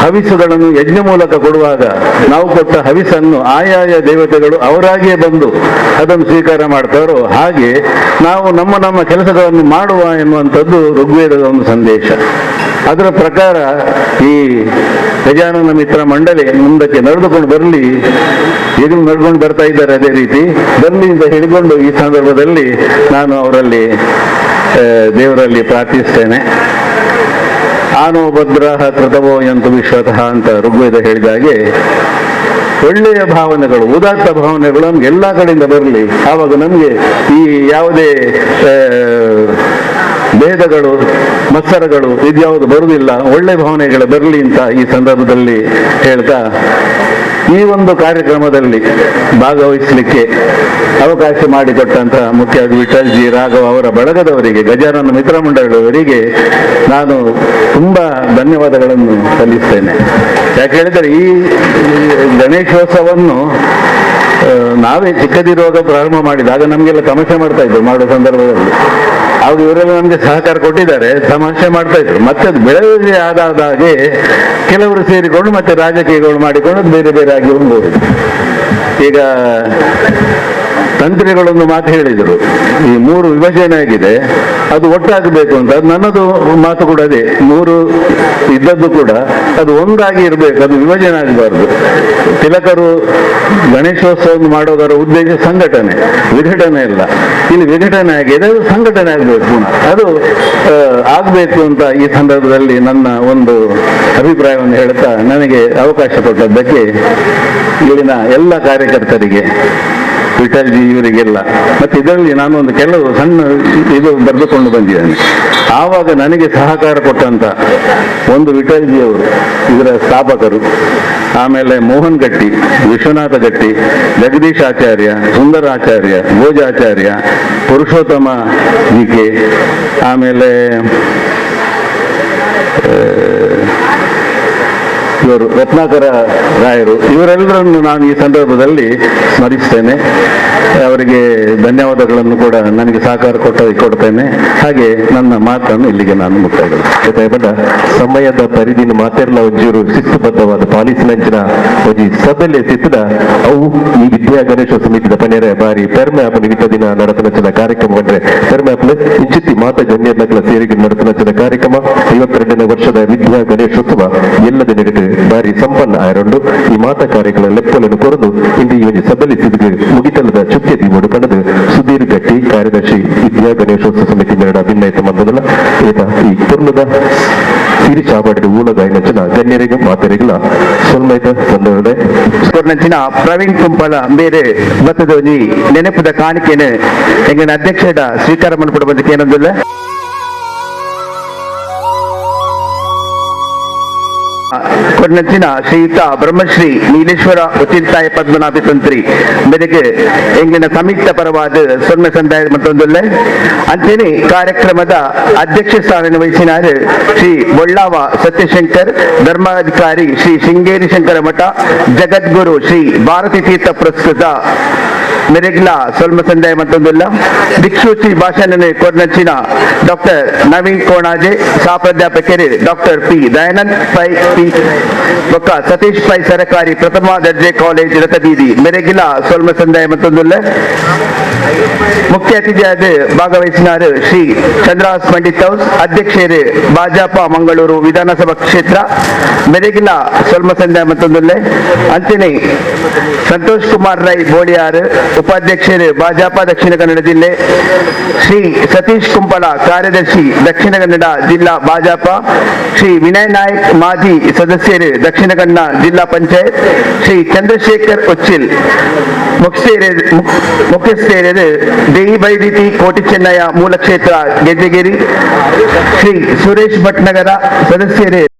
ಹವಿಸುಗಳನ್ನು ಯಜ್ಞ ಮೂಲಕ ಕೊಡುವಾಗ ನಾವು ಕೊಟ್ಟ ಹವಿಸನ್ನು ಆಯಾಯ ದೇವತೆಗಳು ಅವರಾಗಿಯೇ ಬಂದು ಅದನ್ನು ಸ್ವೀಕಾರ ಮಾಡ್ತಾರೋ, ಹಾಗೆ ನಾವು ನಮ್ಮ ಕೆಲಸಗಳನ್ನು ಮಾಡುವ ಎನ್ನುವಂಥದ್ದು ಋಗ್ವೇದದ ಒಂದು ಸಂದೇಶ. ಅದರ ಪ್ರಕಾರ ಈ ಗಜಾನನ ಮಿತ್ರ ಮಂಡಳಿ ಮುಂದಕ್ಕೆ ನಡೆದುಕೊಂಡು ಬರಲಿ. ಈಗಲೂ ನಡ್ಕೊಂಡು ಬರ್ತಾ ಇದ್ದಾರೆ, ಅದೇ ರೀತಿ ಬರಲಿ ಅಂತ ಹೇಳಿಕೊಂಡು ಈ ಸಂದರ್ಭದಲ್ಲಿ ನಾನು ಅವರಲ್ಲಿ ದೇವರಲ್ಲಿ ಪ್ರಾರ್ಥಿಸ್ತೇನೆ. ಆನೋ ಭದ್ರಃ ಕೃತವೋ ಯಂತು ವಿಶ್ವತಃ ಅಂತ ಋಗ್ವೇದ ಹೇಳಿದಾಗೆ ಒಳ್ಳೆಯ ಭಾವನೆಗಳು, ಉದಾತ್ತ ಭಾವನೆಗಳು ನಮ್ಗೆ ಎಲ್ಲ ಕಡೆಯಿಂದ ಬರಲಿ. ಆವಾಗ ನಮಗೆ ಈ ಯಾವುದೇ ಭೇದಗಳು, ಮತ್ಸರಗಳು ಇದ್ಯಾವುದು ಬರುವುದಿಲ್ಲ, ಒಳ್ಳೆ ಭಾವನೆಗಳು ಬರಲಿ ಅಂತ ಈ ಸಂದರ್ಭದಲ್ಲಿ ಹೇಳ್ತಾ, ಈ ಒಂದು ಕಾರ್ಯಕ್ರಮದಲ್ಲಿ ಭಾಗವಹಿಸಲಿಕ್ಕೆ ಅವಕಾಶ ಮಾಡಿಕೊಟ್ಟಂತಹ ಮುಖ್ಯವಾಗಿ ವಿಠಲ್ಜಿ, ರಾಘವ ಅವರ ಬಳಗದವರಿಗೆ, ಗಜಾನನ ಮಿತ್ರ ಮಂಡಳಿಯವರಿಗೆ ನಾನು ತುಂಬಾ ಧನ್ಯವಾದಗಳನ್ನು ಸಲ್ಲಿಸ್ತೇನೆ. ಯಾಕೆ ಹೇಳಿದರೆ ಈ ಗಣೇಶೋತ್ಸವವನ್ನು ನಾವೇ ಚಿಕ್ಕದಿರುವಾಗ ಪ್ರಾರಂಭ ಮಾಡಿದಾಗ ನಮಗೆಲ್ಲ ತಮಾಷೆ ಮಾಡ್ತಾ ಇದ್ರು ಮಾಡುವ ಸಂದರ್ಭದಲ್ಲಿ. ಆಗ ಇವರೆಲ್ಲ ನಮಗೆ ಸಹಕಾರ ಕೊಟ್ಟಿದ್ದಾರೆ, ತಮಾಷೆ ಮಾಡ್ತಾ ಇದ್ರು. ಮತ್ತೆ ಅದು ಬೆಳವಣಿಗೆ ಆದಾಗೆ ಕೆಲವರು ಸೇರಿಕೊಂಡು ಮತ್ತೆ ರಾಜಕೀಯಗಳು ಮಾಡಿಕೊಂಡು ಬೇರೆ ಬೇರೆ ಆಗಿ ಹೋಗ್ಬೋದು. ಈಗ ತಂತ್ರಿಗಳೊಂದು ಮಾತು ಹೇಳಿದರು, ಈ 3 ವಿಭಜನೆ ಆಗಿದೆ, ಅದು ಒಟ್ಟಾಗಬೇಕು ಅಂತ. ಅದು ನನ್ನದು ಮಾತು ಕೂಡ ಅದೇ, 3 ಇದ್ದದ್ದು ಕೂಡ ಅದು ಒಂದಾಗಿ ಇರಬೇಕು, ಅದು ವಿಭಜನೆ ಆಗಬಾರ್ದು. ತಿಲಕರು ಗಣೇಶೋತ್ಸವ ಮಾಡೋದರ ಉದ್ದೇಶ ಸಂಘಟನೆ, ವಿಘಟನೆ ಇಲ್ಲ. ಇಲ್ಲಿ ವಿಘಟನೆ ಆಗಿದೆ, ಅದು ಸಂಘಟನೆ ಆಗಬೇಕು ಪುನಃ, ಅದು ಆಗಬೇಕು ಅಂತ ಈ ಸಂದರ್ಭದಲ್ಲಿ ನನ್ನ ಒಂದು ಅಭಿಪ್ರಾಯವನ್ನು ಹೇಳ್ತಾ, ನನಗೆ ಅವಕಾಶ ಕೊಟ್ಟದ್ದಕ್ಕೆ ಇಲ್ಲಿನ ಎಲ್ಲ ಕಾರ್ಯಕರ್ತರಿಗೆ, ವಿಠಲ್ಜಿ ಇವರಿಗೆಲ್ಲ, ಮತ್ತೆ ಇದರಲ್ಲಿ ನಾನು ಒಂದು ಕೆಲವು ಸಣ್ಣ ಇದು ಬರೆದುಕೊಂಡು ಬಂದಿದ್ದೇನೆ. ಆವಾಗ ನನಗೆ ಸಹಕಾರ ಕೊಟ್ಟಂತ ಒಂದು ವಿಠಲ್ಜಿ ಅವರು, ಇದರ ಸ್ಥಾಪಕರು, ಆಮೇಲೆ ಮೋಹನ್ ಗಟ್ಟಿ, ವಿಶ್ವನಾಥ ಗಟ್ಟಿ, ಜಗದೀಶ್ ಆಚಾರ್ಯ, ಸುಂದರಾಚಾರ್ಯ, ಭೋಜಾಚಾರ್ಯ, ಪುರುಷೋತ್ತಮ ಜಿಕೆ, ಆಮೇಲೆ ಇವರು ರತ್ನಾಕರ ರಾಯರು, ಇವರೆಲ್ಲರನ್ನು ನಾನು ಈ ಸಂದರ್ಭದಲ್ಲಿ ಸ್ಮರಿಸ್ತೇನೆ. ಅವರಿಗೆ ಧನ್ಯವಾದಗಳನ್ನು ಕೂಡ ನನಗೆ ಸಹಕಾರ ಕೊಡ್ತೇನೆ. ಹಾಗೆ ನನ್ನ ಮಾತನ್ನು ಇಲ್ಲಿಗೆ ನಾನು ಮುಕ್ತಾಯಗೊಳಿಸ್ತೇನೆ. ಸಮಯದ ಪರಿಧಿನ ಮಾತೆಲ್ಲ ಒಂಚೂರು ಶಿಸ್ತುಬದ್ಧವಾದ ಪಾಲಿಸಿನಂಚಿನ ಒಂಜಿ ಸಭೆಲೆ ಸಿತ್ತದ ಅವು ಈ ವಿದ್ಯಾ ಗಣೇಶ ಸಮಿತಿದ ಪನೆರೆ ಬಾರಿ ಪೆರ್ಮೆ ಆಪನ ವಿತ ದಿನ ನಡತನಚಿನ ಕಾರ್ಯಕ್ರಮ ಕಂಡ್ರೆ ಪೆರ್ಮೆ ಆಪಲು ಇಂಚಿತ್ತಿ ಮಾತ ಗಣ್ಯರ್ನಕಲ ಸೇರಿಗೆ ನಡತನಚಿನ ಕಾರ್ಯಕ್ರಮ 52ನೇ ವರ್ಷದ ವಿದ್ಯಾ ಗಣೇಶೋತ್ಸವ ಎಲ್ಲ ದಿನಗಳಿಗೆ ಬಾರಿ ಸಂಪನ್ನ ಆಯರೊಂಡು ಈ ಮಾತ ಕಾರ್ಯಗಳ ಲೆಪ್ಪಲನ್ನು ಕೊರದು ಇಂದು ಈ ಒಂದು ಸಭೆಲಿ ಸಿದ್ಗೆ ಮುಗಿತಲ್ಲದ ಚುಕ್ಕೆ ದೀಮೋಡು ಪಡೆದು ಸುಧೀರ್ ಗಟ್ಟಿ ಕಾರ್ಯದರ್ಶಿ ವಿದ್ಯಾ ಗಣೇಶೋತ್ಸವ ಸಮಿತಿ ಮೇಡ ಭಿನ್ನೈತ ಮಂದಲ ಈತ ಈ ಪುರ್ಲದ ಸಿರಿ ಚಾಬಾಡಿ ಊಲಗಾಯ ನಚ್ಚಿನ ಗಣ್ಯರಿಗೆ ಮಾತರಿಗಳ ಸೊಲ್ಮೈತ ಸಂದರ್ಭದ ನಚ್ಚಿನ ಪ್ರವೀಣ್ ಕುಂಪಲ ಬೇರೆ ಬತ್ತದ ನೆನಪದ ಕಾಣಿಕೆನೆ ಎಂಗಿನ ಅಧ್ಯಕ್ಷರ ಸ್ವೀಕಾರ ಮಾಡಿಕೊಡ ಬಂದಕ್ಕೆ ಏನಂದಿಲ್ಲ ಕೊನ್ನಚ್ಚಿನ ಶ್ರೀಯುತ ಬ್ರಹ್ಮಶ್ರೀ ನೀಲೇಶ್ವರ ಉಚಿತಾಯ ಪದ್ಮನಾಭ ತಂತ್ರಿ ಬೆಳಗ್ಗೆ ಎಂಗಿನ ಸಂಯುಕ್ತ ಪರವಾದ ಸೊನ್ನೆ ಸಂದಾಯ ಮತ್ತೊಂದುಲ್ಲೆ ಅಂಚನೆ ಕಾರ್ಯಕ್ರಮದ ಅಧ್ಯಕ್ಷ ಸ್ಥಾನ ವಹಿಸಿನಾರು ಶ್ರೀ ಬೊಳ್ಳಾವ ಸತ್ಯಶಂಕರ್ ಧರ್ಮಾಧಿಕಾರಿ ಶ್ರೀ ಶೃಂಗೇರಿ ಶಂಕರ ಮಠ ಜಗದ್ಗುರು ಶ್ರೀ ಭಾರತಿ ತೀರ್ಥ ಪುರಸ್ಕೃತ ಮೆರೆಗ್ಲ ಸೊಲ್ಮ ಸಂದಾಯ ಮತ್ತೊಂದುಲ್ಲ ದಿಕ್ಸೂಚಿ ಭಾಷಣ ಕೊರ್ನಚ್ಚಿನ ಡಾಕ್ಟರ್ ನವೀನ್ ಕೋಣಾಜೆ ಸಹ ಪ್ರಾಧ್ಯಾಪಕರು doctor P Dayanand Pai P ಬೊಕ್ಕ ಸತೀಶ್ ಪೈ ಸರಕಾರಿ ಪ್ರಥಮ ದರ್ಜೆ ಕಾಲೇಜ್ ರಥಬೀದಿ ಮೆರೆಗಿಲ ಸೊಲ್ಮ ಸಂದಾಯ ಮತ್ತೊಂದುಲ್ಲ ಮುಖ್ಯ ಅತಿಥಿಯಾದ ಭಾಗವಹಿಸಿನಾರು ಶ್ರೀ ಚಂದ್ರಾಸ್ ಪಂಡಿತ್ ಹೌಸ್ ಅಧ್ಯಕ್ಷರು ಭಾಜಪ ಮಂಗಳೂರು ವಿಧಾನಸಭಾ ಕ್ಷೇತ್ರ ಮೆರೆಗಿಲ ಸೊಲ್ಮ ಸಂದಾಯ ಮತ್ತೊಂದುಲ್ಲೆ ಅಂತಿನಿ ಸಂತೋಷ್ ಕುಮಾರ್ ರೈ ಬೋಳಿಯಾರ್ ಉಪಾಧ್ಯಕ್ಷರು ಭಾಜಪ ದಕ್ಷಿಣ ಕನ್ನಡ ಜಿಲ್ಲೆ ಶ್ರೀ ಸತೀಶ್ ಕುಂಪಳ ಕಾರ್ಯದರ್ಶಿ ದಕ್ಷಿಣ ಕನ್ನಡ ಜಿಲ್ಲಾ ಭಾಜಪ ಶ್ರೀ ವಿನಯ್ ನಾಯಕ್ ಮಾಜಿ ಸದಸ್ಯರು ದಕ್ಷಿಣ ಕನ್ನಡ ಜಿಲ್ಲಾ ಪಂಚಾಯತ್ ಶ್ರೀ ಚಂದ್ರಶೇಖರ್ ಉಚ್ಚಿಲ್ ಮುಖ್ಯಸ್ಥರು ದೇವಿ ಕೋಟಿ ಚೆನ್ನಯ್ಯ ಮೂಲ ಕ್ಷೇತ್ರ ಗೆಜ್ಜೆಗೇರಿ ಶ್ರೀ ಸುರೇಶ್ ಭಟ್ನಗರ ಸದಸ್ಯರು